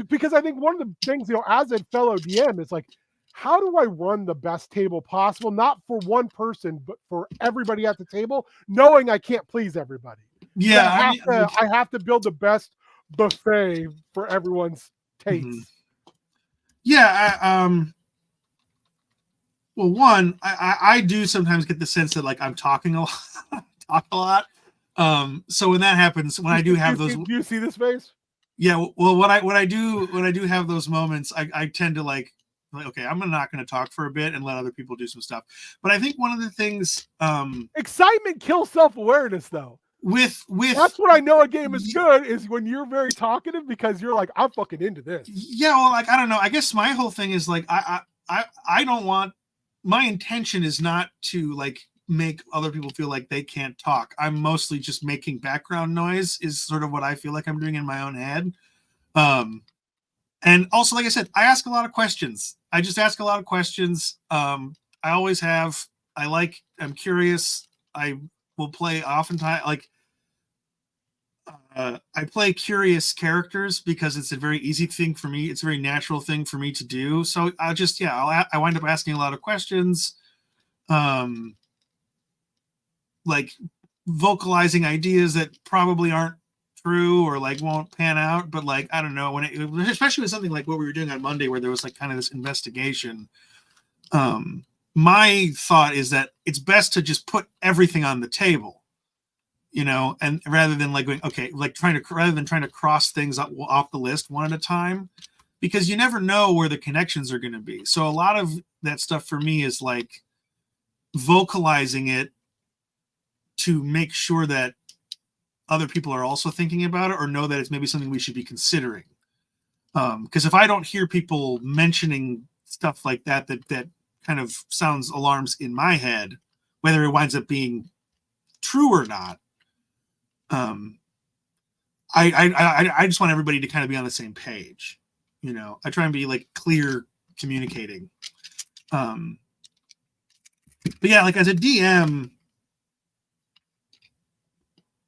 because I think one of the things, you know, as a fellow DM, is like, how do I run the best table possible, not for one person, but for everybody at the table, knowing I can't please everybody. Yeah, I have to build the best buffet for everyone's tastes. Yeah, Well, one, I do sometimes get the sense that like I'm talking a lot, talk a lot. So when that happens, when I do have those, do you see this face? yeah. Well, when I do have those moments, I tend to like okay, I'm not going to talk for a bit and let other people do some stuff. But I think one of the things, excitement kills self-awareness, though. With that's what I know a game is good is when you're very talkative because you're like, I'm fucking into this. Yeah, well, like I don't know. I guess my whole thing is like I don't want, my intention is not to like make other people feel like they can't talk. I'm mostly just making background noise is sort of what I feel like I'm doing in my own head. And also, like I said, I ask a lot of questions. I just ask a lot of questions. I always have. I'm curious. I will play oftentimes like I play curious characters because it's a very easy thing for me. It's a very natural thing for me to do. So I just I wind up asking a lot of questions, like vocalizing ideas that probably aren't true or like won't pan out. But like I don't know, when it, especially with something like what we were doing on Monday, where there was like kind of this investigation. My thought is that it's best to just put everything on the table, you know, and rather than like going, okay, like rather than trying to cross things off the list one at a time, because you never know where the connections are going to be. So a lot of that stuff for me is like vocalizing it to make sure that other people are also thinking about it or know that it's maybe something we should be considering. Because if I don't hear people mentioning stuff like that kind of sounds alarms in my head, whether it winds up being true or not, I just want everybody to kind of be on the same page. You know, I try and be like clear communicating. But yeah, like as a DM,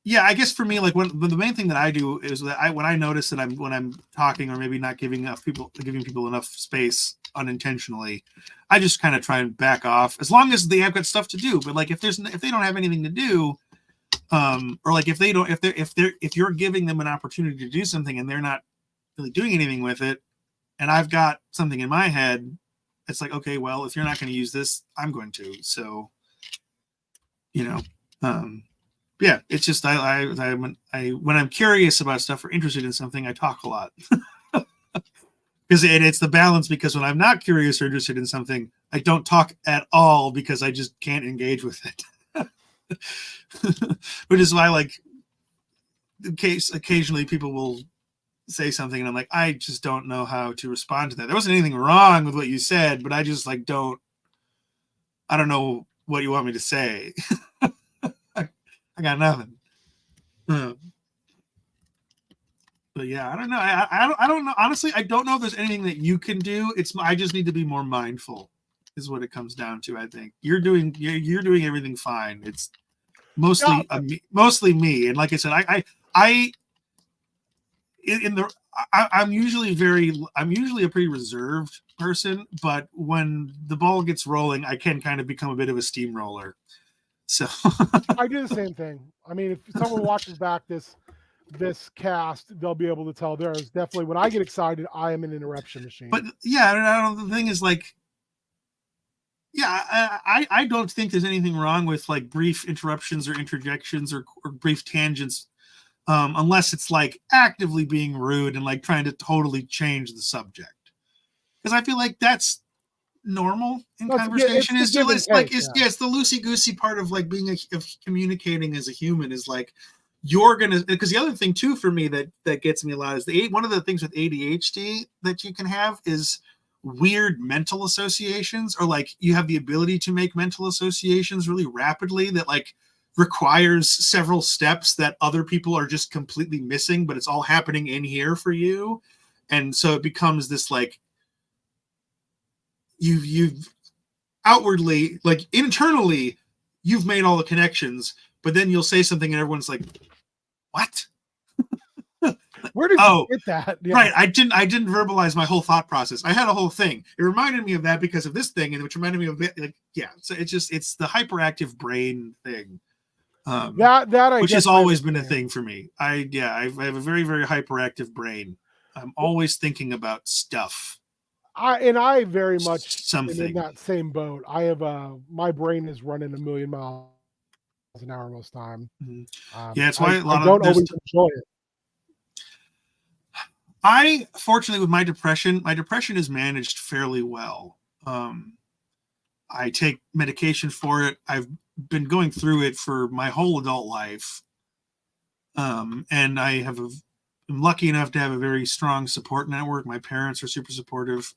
yeah, I guess for me, like the main thing that I do is that when I notice that when I'm talking or maybe not giving people enough space unintentionally, I just kind of try and back off as long as they have got stuff to do. But like if they don't have anything to do, or like if you're giving them an opportunity to do something and they're not really doing anything with it, and I've got something in my head, it's like, okay, well, if you're not going to use this, I'm going to. So, you know, yeah, it's just when I'm curious about stuff or interested in something, I talk a lot. Because it's the balance. Because when I'm not curious or interested in something, I don't talk at all because I just can't engage with it. Which is why, like, occasionally people will say something and I'm like, I just don't know how to respond to that. There wasn't anything wrong with what you said, but I just like I don't know what you want me to say. I got nothing. But yeah, I don't know. I don't know. Honestly, I don't know if there's anything that you can do. I just need to be more mindful, is what it comes down to. I think you're doing everything fine. It's mostly mostly me. And like I said, I'm usually a pretty reserved person, but when the ball gets rolling, I can kind of become a bit of a steamroller. So I do the same thing. I mean, if someone watches back this cast, they'll be able to tell there's definitely, when I get excited, I am an interruption machine. But yeah, I don't know. The thing is, like, yeah, I don't think there's anything wrong with like brief interruptions or interjections or brief tangents, unless it's like actively being rude and like trying to totally change the subject. Because I feel like that's normal in conversation. It's the loosey-goosey part of like of communicating as a human is like you're gonna, because the other thing too for me that gets me a lot is one of the things with ADHD that you can have is weird mental associations, or like you have the ability to make mental associations really rapidly that like requires several steps that other people are just completely missing, but it's all happening in here for you. And so it becomes this like you've outwardly, like internally, you've made all the connections, but then you'll say something and everyone's like, what? Where did you get that? Yeah. Right. I didn't verbalize my whole thought process. I had a whole thing. It reminded me of that because of this thing, and which reminded me of it. Like, yeah. So it's the hyperactive brain thing. Which has always been a thing for me. I have a very, very hyperactive brain. I'm always thinking about stuff. I very much am in something. that same boat. I have my brain is running 1,000,000 miles an hour most time. Yeah, it's why a lot I of don't always enjoy it. I fortunately with my depression is managed fairly well. I take medication for it. I've been going through it for my whole adult life. And I'm lucky enough to have a very strong support network. My parents are super supportive.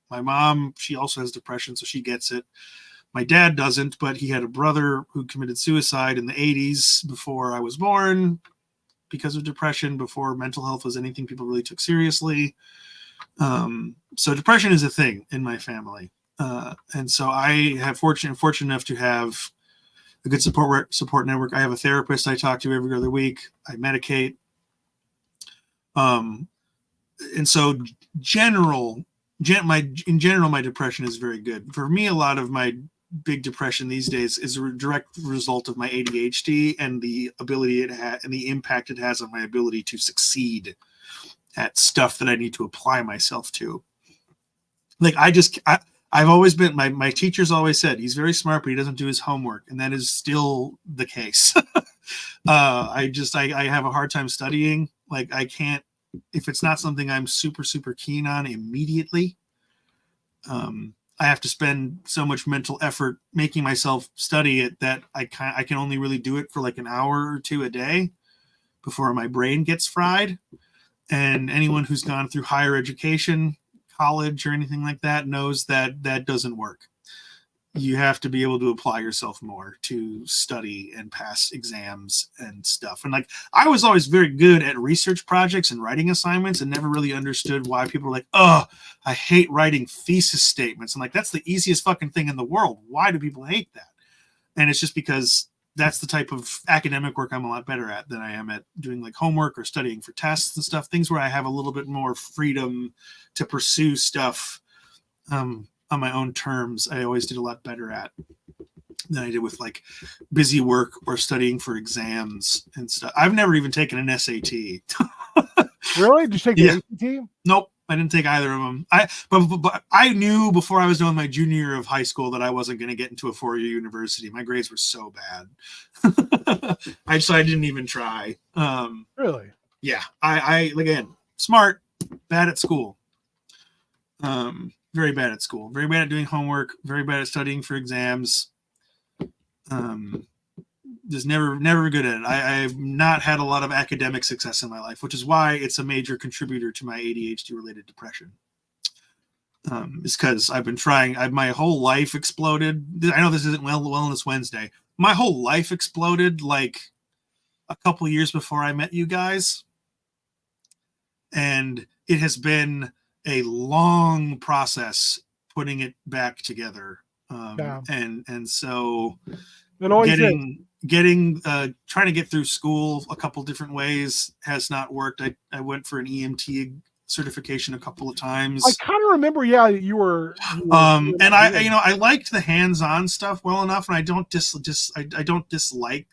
My mom, she also has depression, so she gets it. My dad doesn't, but he had a brother who committed suicide in the 80s before I was born because of depression, before mental health was anything people really took seriously. So depression is a thing in my family. And so I have fortunate enough to have a good support network. I have a therapist I talk to every other week. I medicate. And so in general, my depression is very good. For me, a lot of my big depression these days is a direct result of my ADHD and the ability it has and the impact it has on my ability to succeed at stuff that I need to apply myself to. Like I've always been, my teachers always said he's very smart, but he doesn't do his homework. And that is still the case. I have a hard time studying. Like I can't, if it's not something I'm super, super keen on immediately, I have to spend so much mental effort making myself study it that I can only really do it for like an hour or two a day before my brain gets fried. And anyone who's gone through higher education, college or anything like that knows that that doesn't work. You have to be able to apply yourself more to study and pass exams and stuff. And like, I was always very good at research projects and writing assignments and never really understood why people are like, oh, I hate writing thesis statements. I'm like, that's the easiest fucking thing in the world. Why do people hate that? And it's just because that's the type of academic work I'm a lot better at than I am at doing like homework or studying for tests and stuff, things where I have a little bit more freedom to pursue stuff on my own terms. I always did a lot better at than I did with like busy work or studying for exams and stuff. I've never even taken an SAT. Really? Did you take the ACT? Nope. I didn't take either of them. But I knew before I was done my junior year of high school that I wasn't going to get into a 4-year university. My grades were so bad. I didn't even try. Really? Yeah. I again, smart, bad at school. Very bad at school. Very bad at doing homework. Very bad at studying for exams. Just never good at it. I've not had a lot of academic success in my life, which is why it's a major contributor to my ADHD related depression. It's because I've been trying. My whole life exploded. I know this isn't Wellness Wednesday. My whole life exploded like a couple years before I met you guys, and it has been a long process putting it back together. And so trying to get through school a couple different ways has not worked. I went for an EMT certification a couple of times. I kind of remember, you were and I liked the hands-on stuff well enough, and I don't dislike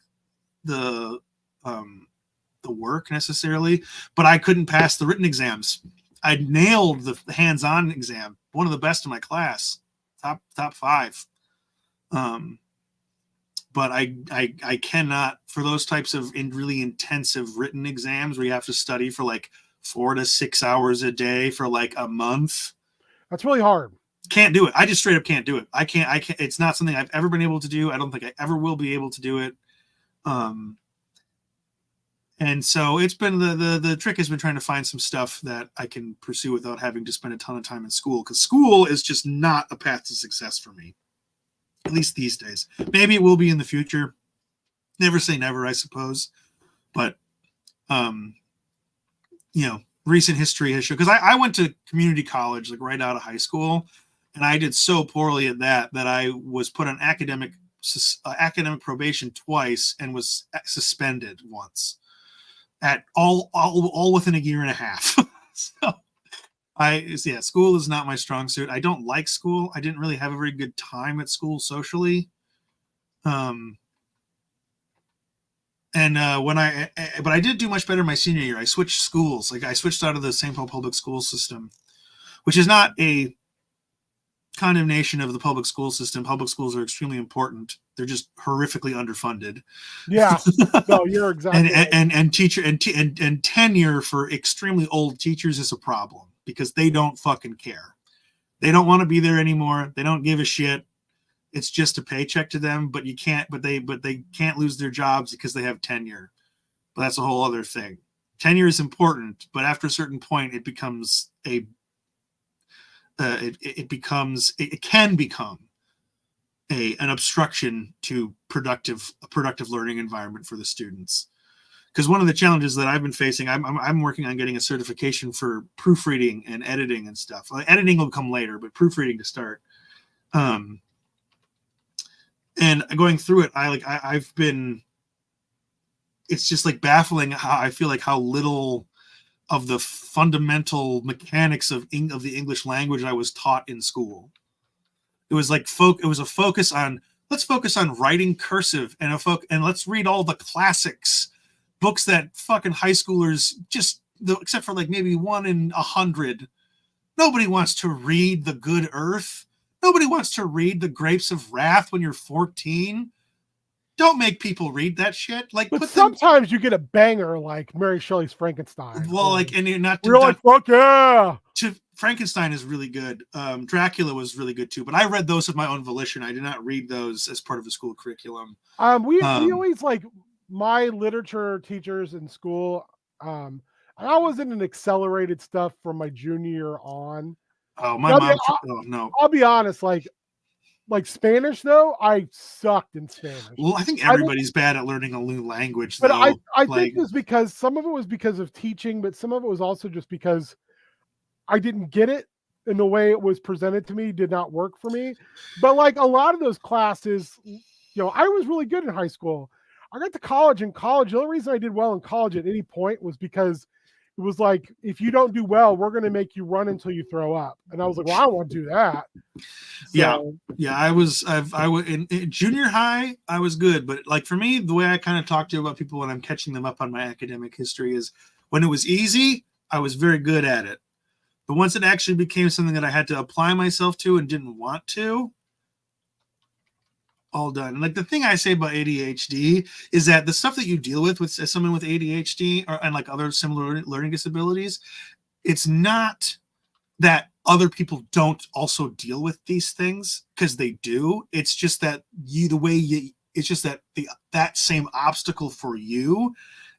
the work necessarily, but I couldn't pass the written exams. I nailed the hands-on exam, one of the best in my class, top 5. But I cannot, for those types of really intensive written exams where you have to study for like 4 to 6 hours a day for like a month. That's really hard. Can't do it. I just straight up can't do it. I can't. It's not something I've ever been able to do. I don't think I ever will be able to do it. And so it's been the trick has been trying to find some stuff that I can pursue without having to spend a ton of time in school, because school is just not a path to success for me, at least these days. Maybe it will be in the future. Never say never, I suppose. But, recent history has shown, because I went to community college like right out of high school, and I did so poorly at that I was put on academic probation twice and was suspended once. At all within a year and a half. So school is not my strong suit. I don't like school. I didn't really have a very good time at school socially. But I did do much better my senior year. I switched schools. Like I switched out of the St. Paul public school system, which is not a condemnation of the public school system. Public schools are extremely important. They're just horrifically underfunded. Yeah. No, you're exactly right. And tenure for extremely old teachers is a problem because they don't fucking care. They don't want to be there anymore. They don't give a shit. It's just a paycheck to them, but they can't lose their jobs because they have tenure. But that's a whole other thing. Tenure is important, but after a certain point, it becomes it can become an obstruction to a productive learning environment for the students. Because one of the challenges that I've been facing, I'm working on getting a certification for proofreading and editing and stuff. Editing will come later, but proofreading to start. And going through it, I've been. It's just like baffling how I feel like how little of the fundamental mechanics of the English language I was taught in school. It was like it was a focus on let's focus on writing cursive and let's read all the classics, books that fucking high schoolers except for like maybe 1 in 100. Nobody wants to read The Good Earth. Nobody wants to read The Grapes of Wrath when you're 14. Don't make people read that shit. Like, but sometimes you get a banger like Mary Shelley's Frankenstein. Well, like, and you're not. We're like, fuck yeah. Frankenstein is really good. Dracula was really good too. But I read those of my own volition. I did not read those as part of the school curriculum. We always like my literature teachers in school. I was in an accelerated stuff from my junior year on. Oh, my mom. No. I'll be honest, like Spanish, though, I sucked in Spanish. Well, I think everybody's bad at learning a new language. But I think it was because some of it was because of teaching, but some of it was also just because I didn't get it in the way it was presented to me, did not work for me. But like a lot of those classes, I was really good in high school. I got to college. In college, the only reason I did well in college at any point was because it was like, if you don't do well, we're going to make you run until you throw up. And I was like, well, I don't want to do that. So, yeah. I was in junior high, I was good. But like for me, the way I kind of talk to about people when I'm catching them up on my academic history is when it was easy, I was very good at it. But once it actually became something that I had to apply myself to and didn't want to, all done. And like the thing I say about ADHD is that the stuff that you deal with as someone with ADHD and like other similar learning disabilities, it's not that other people don't also deal with these things, because they do. It's just that that same obstacle for you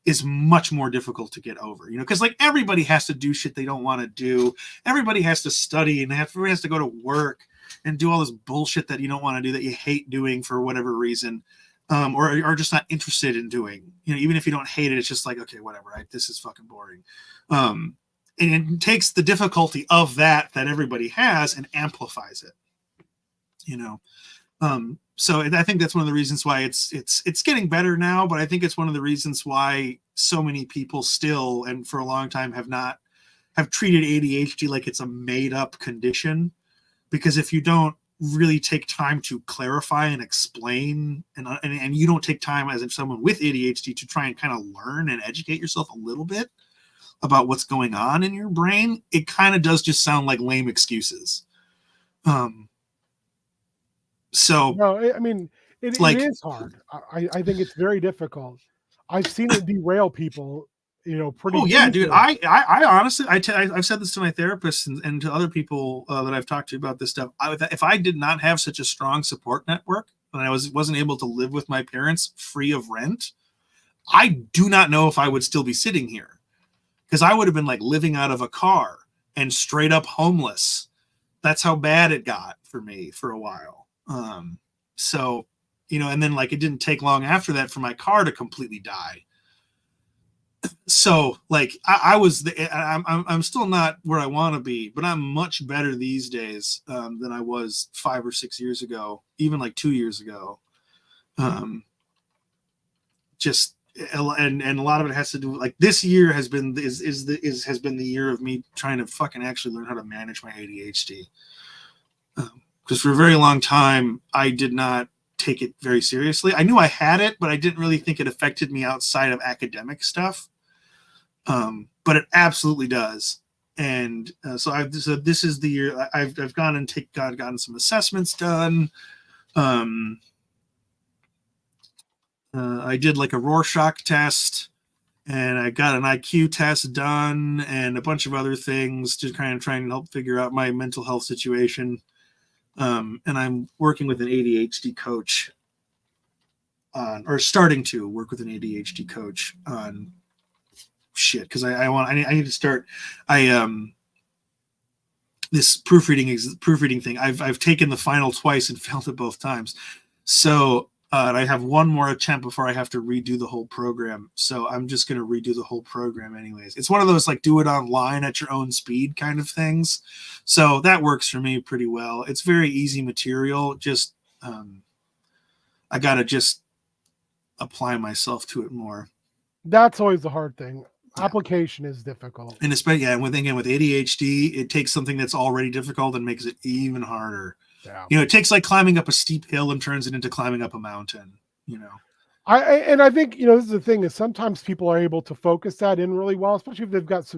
is much more difficult to get over, because like everybody has to do shit they don't want to do. Everybody has to study and everybody has to go to work and do all this bullshit that you don't want to do, that you hate doing for whatever reason, or are just not interested in doing. Even if you don't hate it, it's just like, okay, whatever. This is fucking boring. And it takes the difficulty of that everybody has and amplifies it. So I think that's one of the reasons why it's getting better now. But I think it's one of the reasons why so many people still, and for a long time, have treated ADHD like it's a made up condition. Because if you don't really take time to clarify and explain, and you don't take time as someone with ADHD to try and kind of learn and educate yourself a little bit about what's going on in your brain, it kind of does just sound like lame excuses. So no, I mean, it is hard. I think it's very difficult. I've seen it derail people. Pretty. Oh yeah, dude. I honestly, I've said this to my therapist and to other people that I've talked to about this stuff. If I did not have such a strong support network, and I wasn't able to live with my parents free of rent, I do not know if I would still be sitting here, because I would have been like living out of a car and straight up homeless. That's how bad it got for me for a while. So, and then like it didn't take long after that for my car to completely die. So like I'm still not where I want to be, but I'm much better these days than I was 5 or 6 years ago, even like 2 years ago. And a lot of it has to do with, like, this year has been has been the year of me trying to fucking actually learn how to manage my ADHD. Because for a very long time I did not take it very seriously. I knew I had it, but I didn't really think it affected me outside of academic stuff. But it absolutely does. And so this is the year I've gone and gotten some assessments done. I did like a Rorschach test, and I got an IQ test done, and a bunch of other things, just kind of trying to help figure out my mental health situation. And I'm working with an ADHD coach or starting to work with an ADHD coach on shit, because I need to start. This proofreading thing. I've taken the final twice and failed it both times. So I have one more attempt before I have to redo the whole program. So I'm just going to redo the whole program anyways. It's one of those like do it online at your own speed kind of things. So that works for me pretty well. It's very easy material. Just I got to just apply myself to it more. That's always the hard thing. Application is difficult. And especially, with ADHD, it takes something that's already difficult and makes it even harder. Yeah. It takes like climbing up a steep hill and turns it into climbing up a mountain, I think, this is the thing, is sometimes people are able to focus that in really well, especially if they've got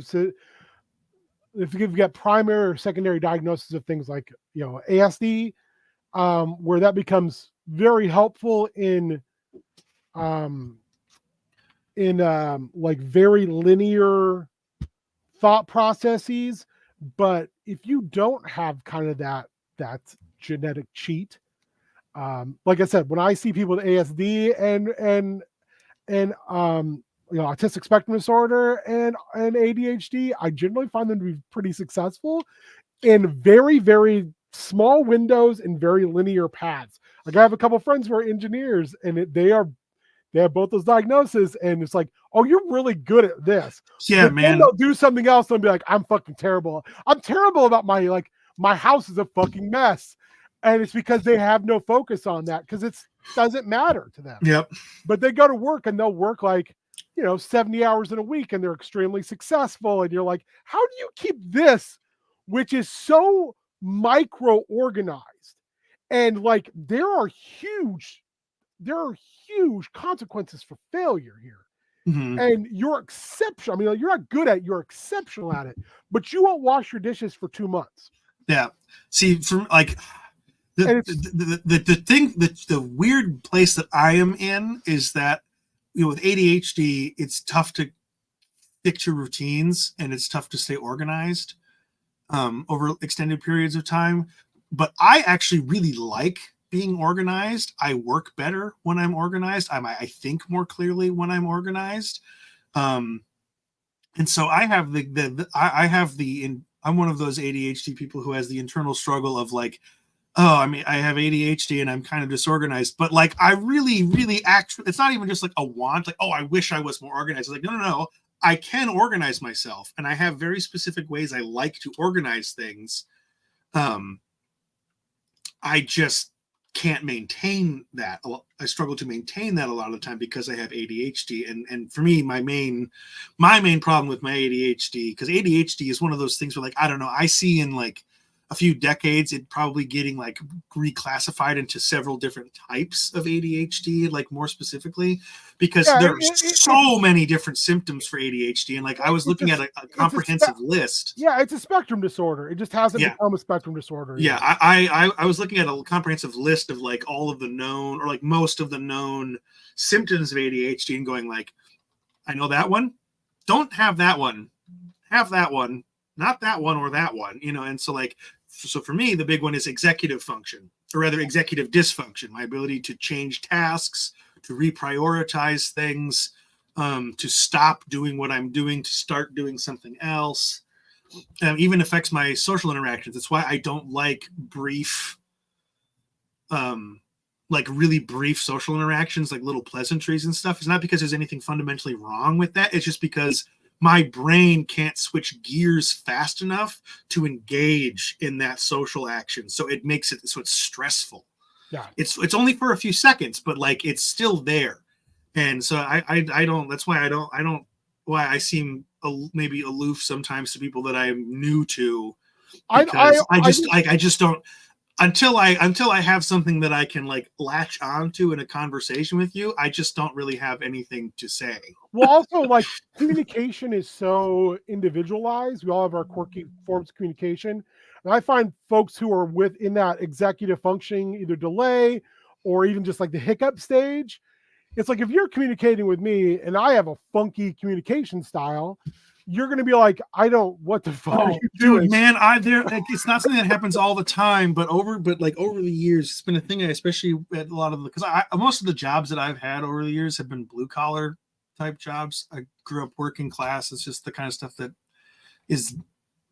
if you've got primary or secondary diagnosis of things like, ASD, where that becomes very helpful in like very linear thought processes. But if you don't have kind of that genetic cheat, like I said, when I see people with ASD and autistic spectrum disorder and ADHD, I generally find them to be pretty successful in very, very small windows and very linear paths. Like I have a couple of friends who are engineers, and they have both those diagnoses, and it's like, oh, you're really good at this. Yeah, but man. Then they'll do something else and be like, I'm fucking terrible. I'm terrible about my house is a fucking mess. And it's because they have no focus on that, because it doesn't matter to them. Yep. But they go to work and they'll work 70 hours in a week, and they're extremely successful. And you're like, how do you keep this, which is so micro organized? And like, there are huge consequences for failure here. Mm-hmm. And you're exceptional. I mean, you're not good at it, you're exceptional at it, but you won't wash your dishes for 2 months. Yeah. See, from like the weird place that I am in is that, with ADHD, it's tough to stick to routines, and it's tough to stay organized over extended periods of time. But I actually really like being organized. I work better when I'm organized. I think more clearly when I'm organized. And so I have I'm one of those ADHD people who has the internal struggle of like, oh, I mean, I have ADHD and I'm kind of disorganized, but like, I really, really it's not even just like a want, like, oh, I wish I was more organized. It's like, no. I can organize myself, and I have very specific ways I like to organize things. I just can't maintain that. I struggle to maintain that a lot of the time because I have ADHD. And for me, my main problem with my ADHD, because ADHD is one of those things where, like, I don't know, I see in like a few decades it probably getting like reclassified into several different types of ADHD, like more specifically, because there's so many different symptoms for ADHD. And like, I was looking at a comprehensive list. Yeah, it's a spectrum disorder. It just hasn't become a spectrum disorder yet. Yeah, I was looking at a comprehensive list of like all of the known, or like most of the known symptoms of ADHD, and going like, I know that one, don't have that one, have that one, not that one or that one, and so like, so for me, the big one is executive function, or rather executive dysfunction, my ability to change tasks, to reprioritize things, to stop doing what I'm doing, to start doing something else. Even affects my social interactions. That's why I don't like brief, like really brief social interactions, like little pleasantries and stuff. It's not because there's anything fundamentally wrong with that. It's just because my brain can't switch gears fast enough to engage in that social action. So it makes it so it's stressful. Yeah. It's only for a few seconds, but like it's still there. And so I don't, that's why I seem maybe aloof sometimes to people that I'm new to, because I just don't, until I have something that I can like latch onto in a conversation with you, I just don't really have anything to say. Well, also, like, communication is so individualized. We all have our quirky forms of communication. And I find folks who are within that executive functioning, either delay or even just like the hiccup stage, it's like if you're communicating with me and I have a funky communication style, you're going to be like, what the fuck are you doing? Dude, man, it's not something that happens all the time, but over the years, it's been a thing. Especially at a lot of because most of the jobs that I've had over the years have been blue collar type jobs. I grew up working class. It's just the kind of stuff that is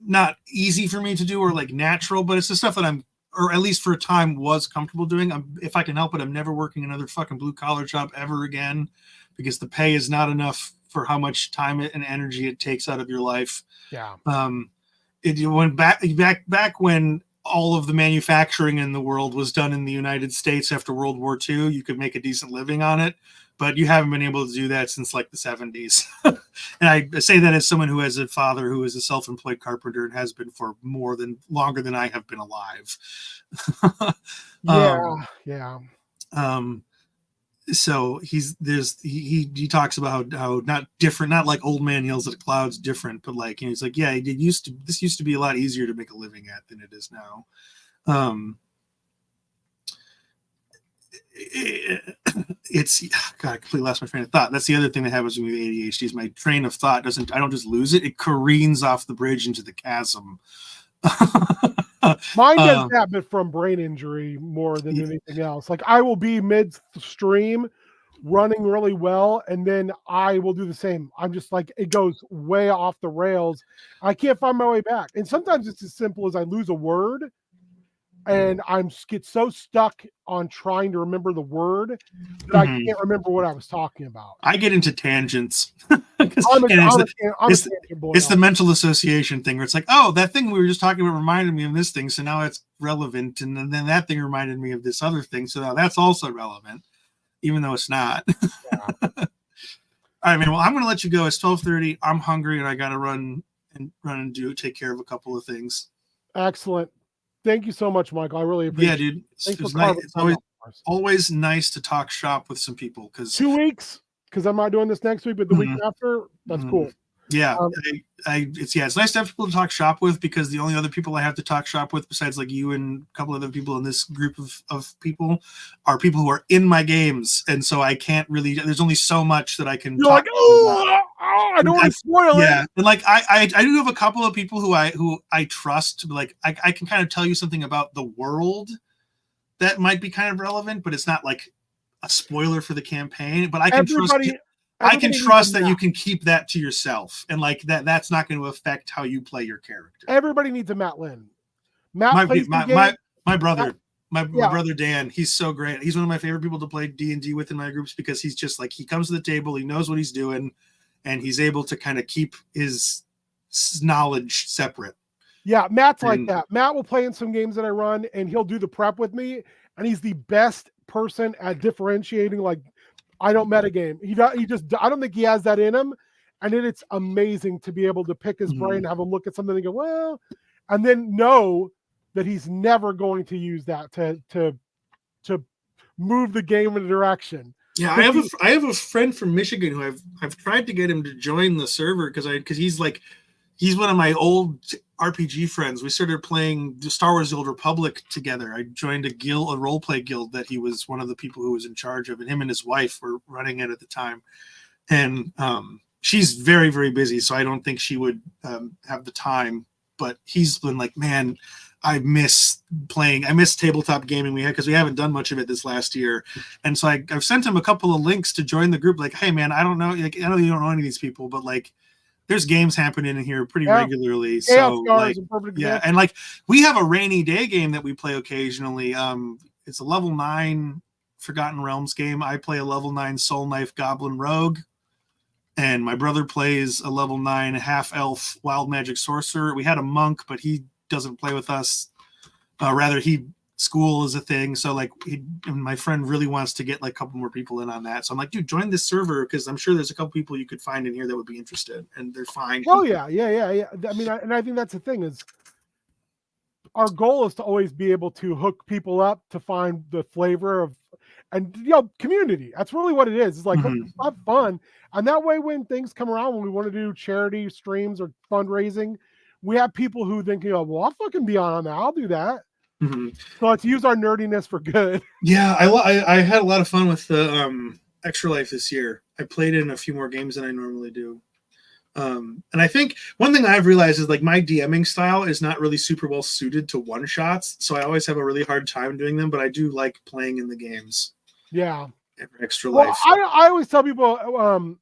not easy for me to do or like natural, but it's the stuff that I'm, or at least for a time, was comfortable doing. If I can help it, I'm never working another fucking blue collar job ever again, because the pay is not enough for how much time and energy it takes out of your life. Yeah. It went back when all of the manufacturing in the world was done in the United States after World War II. You could make a decent living on it, but you haven't been able to do that since like the 70s. And I say that as someone who has a father who is a self-employed carpenter and has been for longer than I have been alive. Yeah. So he talks about how not different, not like old man yells at clouds different, but like, he's like, yeah, this used to be a lot easier to make a living at than it is now. It's God, I completely lost my train of thought. That's the other thing that happens with ADHD is my train of thought I don't just lose it. It careens off the bridge into the chasm. Mine does that, but from brain injury more than anything else. Like, I will be midstream running really well, and then I will do the same. I'm just like, it goes way off the rails. I can't find my way back. And sometimes it's as simple as I lose a word and get so stuck on trying to remember the word that I can't remember what I was talking about. I get into tangents. It's the mental association thing where it's like, oh, that thing we were just talking about reminded me of this thing, so now it's relevant, and then that thing reminded me of this other thing, so now that's also relevant, even though it's not. Yeah. All right, man. Well, I'm going to let you go. It's 12:30. I'm hungry, and I got to run and take care of a couple of things. Excellent. Thank you so much, Michael. I really appreciate it. Yeah, dude. It's always nice to talk shop with some people. 2 weeks, because I'm not doing this next week, but the week after, that's cool. Yeah, it's nice to have people to talk shop with, because the only other people I have to talk shop with besides like you and a couple other people in this group of people are people who are in my games, and so I can't really. There's only so much that I can. You're like, I don't want to spoil it. Yeah, and like I do have a couple of people who I trust. Like I can kind of tell you something about the world that might be kind of relevant, but it's not like a spoiler for the campaign. But I can trust that you can keep that to yourself, and like that's not going to affect how you play your character. Everybody needs a Matt Lynn. My brother, my brother Dan, he's so great. He's one of my favorite people to play D&D with in my groups, because he's just like, he comes to the table, he knows what he's doing, and he's able to kind of keep his knowledge separate. Yeah, Matt's like that. Matt will play in some games that I run, and he'll do the prep with me, and he's the best person at differentiating. Like, I don't metagame. I don't think he has that in him, and it's amazing to be able to pick his brain, have him look at something and go, well, and then know that he's never going to use that to move the game in a direction. Yeah, I have a friend from Michigan who I've tried to get him to join the server because he's one of my old RPG friends. We started playing Star Wars: The Old Republic together. I joined a role-play guild that he was one of the people who was in charge of, and him and his wife were running it at the time. And she's very, very busy, so I don't think she would have the time. But he's been like, man, I miss tabletop gaming because we haven't done much of it this last year. And so I've sent him a couple of links to join the group. Like, hey, man, I don't know. Like, I know you don't know any of these people, but like, there's games happening in here pretty regularly. So like, and like, we have a rainy day game that we play occasionally. It's a level 9 Forgotten Realms game. I play a level 9 Soul Knife Goblin Rogue, and my brother plays a level 9 half elf Wild Magic Sorcerer. We had a monk, but he doesn't play with us. School is a thing. So like, and my friend really wants to get like a couple more people in on that. So I'm like, dude, join this server, because I'm sure there's a couple people you could find in here that would be interested, and they're fine. Oh yeah. I mean, and I think that's the thing is, our goal is to always be able to hook people up to find the flavor of, and community. That's really what it is. It's like, let's have fun. And that way, when things come around, when we want to do charity streams or fundraising, we have people who think, well, I'll fucking be on that. I'll do that. So let's use our nerdiness for good. Yeah, I had a lot of fun with the Extra Life this year. I played in a few more games than I normally do. And I think one thing I've realized is like my DMing style is not really super well suited to one shots. So I always have a really hard time doing them, but I do like playing in the games. Yeah. Extra Life. I always tell people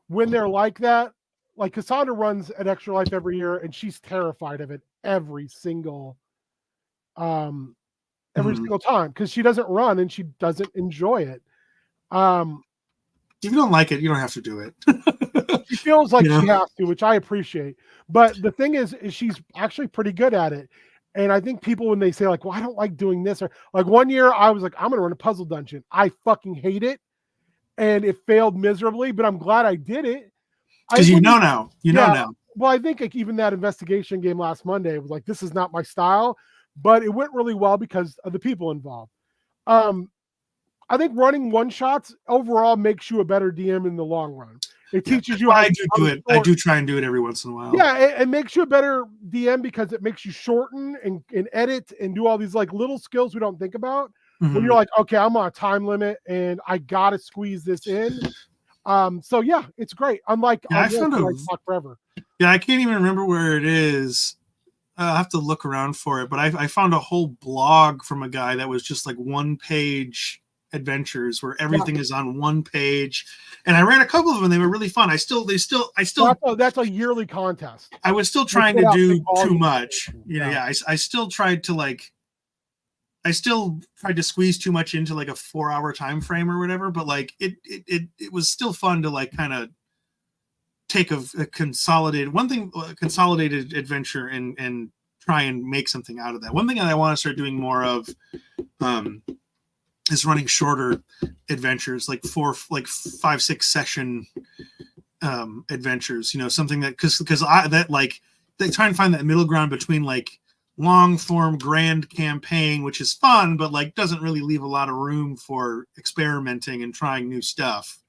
when they're like that, like Cassandra runs an Extra Life every year and she's terrified of it every single time because she doesn't run and she doesn't enjoy it. If you don't like it, you don't have to do it. She feels like she has to, which I appreciate. But the thing is she's actually pretty good at it. And I think people, when they say like, well, I don't like doing this, or like one year I was like, I'm going to run a puzzle dungeon. I fucking hate it. And it failed miserably, but I'm glad I did it. Because you know now. Well, I think like even that investigation game last Monday was like, this is not my style, but it went really well because of the people involved. I think running one shots overall makes you a better DM in the long run. It teaches you how I do it. I do try and do it every once in a while. Yeah, it makes you a better DM because it makes you shorten and edit and do all these like little skills we don't think about. When you're like, okay, I'm on a time limit and I gotta squeeze this in. So yeah, it's great. Unlike forever. Yeah, I can't even remember where it is. I'll have to look around for it. But I found a whole blog from a guy that was just like 1-page adventures where everything is on one page, and I ran a couple of them and they were really fun. That's a yearly contest. I was still trying to do too much. I still tried to squeeze too much into like a 4-hour time frame or whatever, but like it was still fun to like kind of take a consolidated adventure and try and make something out of that. One thing that I want to start doing more of is running shorter adventures, like 5-6 session adventures. Something that they try and find that middle ground between like long form grand campaign, which is fun, but like doesn't really leave a lot of room for experimenting and trying new stuff.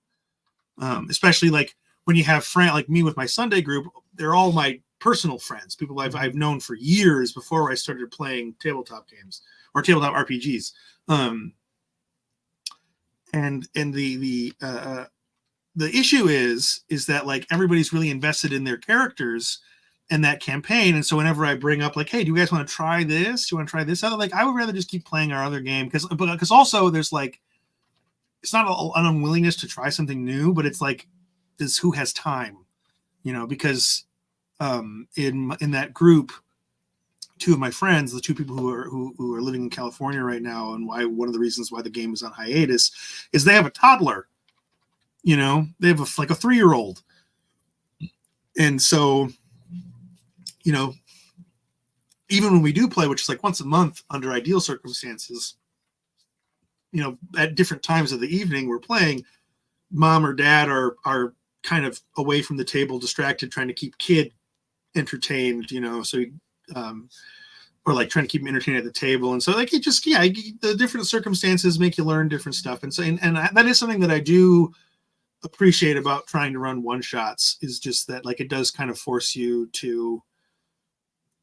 Especially like when you have friends like me with my Sunday group, they're all my personal friends, people I've known for years before I started playing tabletop games or tabletop RPGs. And the issue is that like everybody's really invested in their characters and that campaign, and so whenever I bring up like, hey, do you guys want to try this? Do you want to try this other? Like, I would rather just keep playing our other game because also there's like, it's not an unwillingness to try something new, but it's like, who has time? Because in that group, two of my friends, the two people who are living in California right now, and one of the reasons why the game is on hiatus is they have a toddler. They have a 3-year-old, and so even when we do play, which is like once a month under ideal circumstances, at different times of the evening we're playing, mom or dad are kind of away from the table, distracted, trying to keep kid entertained, so or like trying to keep him entertained at the table. And so like the different circumstances make you learn different stuff. And so and that is something that I do appreciate about trying to run one shots, is just that like it does kind of force you to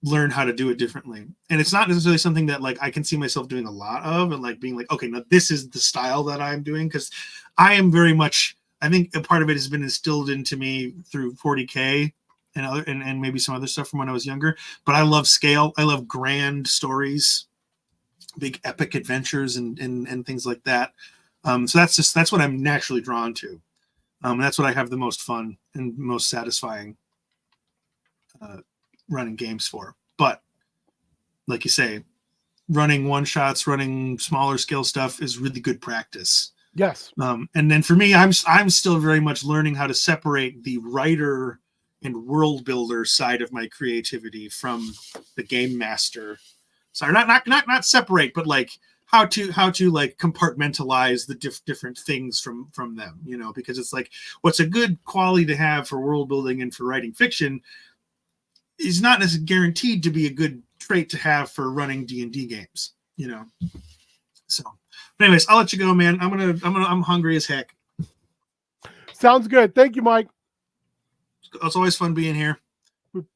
learn how to do it differently. And it's not necessarily something that like I can see myself doing a lot of and like being like, okay, now this is the style that I'm doing, because I am very much, I think a part of it has been instilled into me through 40K and maybe some other stuff from when I was younger. But I love scale. I love grand stories, big epic adventures and things like that. So that's what I'm naturally drawn to. And that's what I have the most fun and most satisfying running games for. But like you say, running one shots, running smaller scale stuff is really good practice. Yes. And then for me, I'm still very much learning how to separate the writer and world builder side of my creativity from the game master. Sorry, not separate, but like how to like compartmentalize the different things from them, because it's like what's a good quality to have for world building and for writing fiction is not necessarily guaranteed to be a good trait to have for running D&D games, you know. So, but anyways, I'll let you go, man. I'm hungry as heck. Sounds good. Thank you, Mike. It's always fun being here.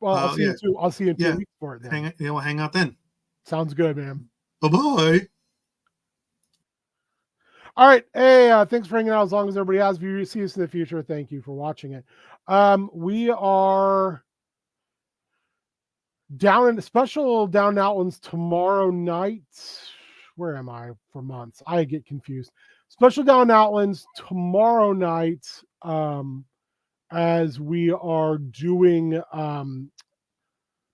I'll see you too. I'll see you in 2 weeks for it. Then. We'll hang out then. Sounds good, man. Bye-bye. All right. Hey, thanks for hanging out as long as everybody has. If you see us in the future, thank you for watching it. We are down in special down Outlands tomorrow night. Where am I for months? I get confused. Special down Outlands tomorrow night, as we are doing the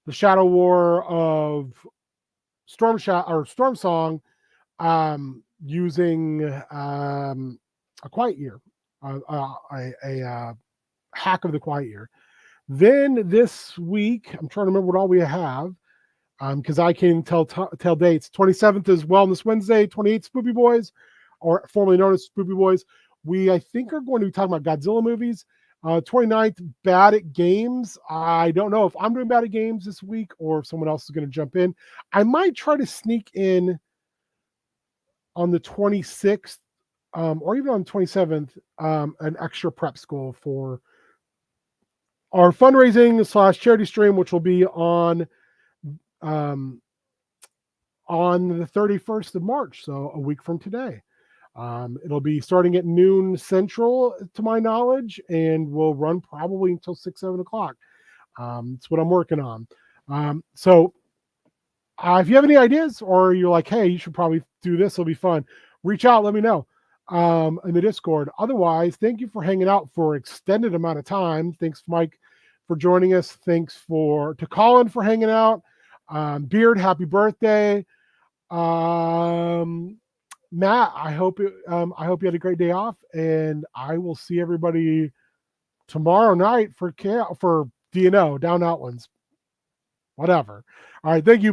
Shadow War of Storm Song, using a Quiet Year, a hack of the Quiet Year. Then this week, I'm trying to remember what all we have, because I can tell dates. 27th is Wellness Wednesday. 28th, Spoopy Boys, or formerly known as Spoopy Boys. We, I think, are going to be talking about Godzilla movies. 29th, Bad at Games. I don't know if I'm doing Bad at Games this week or if someone else is going to jump in. I might try to sneak in on the 26th, or even on the 27th, an extra prep school for our fundraising / charity stream, which will be on the 31st of March, so a week from today. It'll be starting at noon Central, to my knowledge, and will run probably until 6-7 o'clock. That's what I'm working on. So if you have any ideas, or you're like, hey, you should probably do this, it'll be fun, reach out, let me know in the Discord. Otherwise, thank you for hanging out for an extended amount of time. Thanks, Mike, for joining us. Thanks to Colin for hanging out. Beard, happy birthday. Matt, I hope you had a great day off, and I will see everybody tomorrow night for DNO, Down Outlands. Whatever. All right, thank you.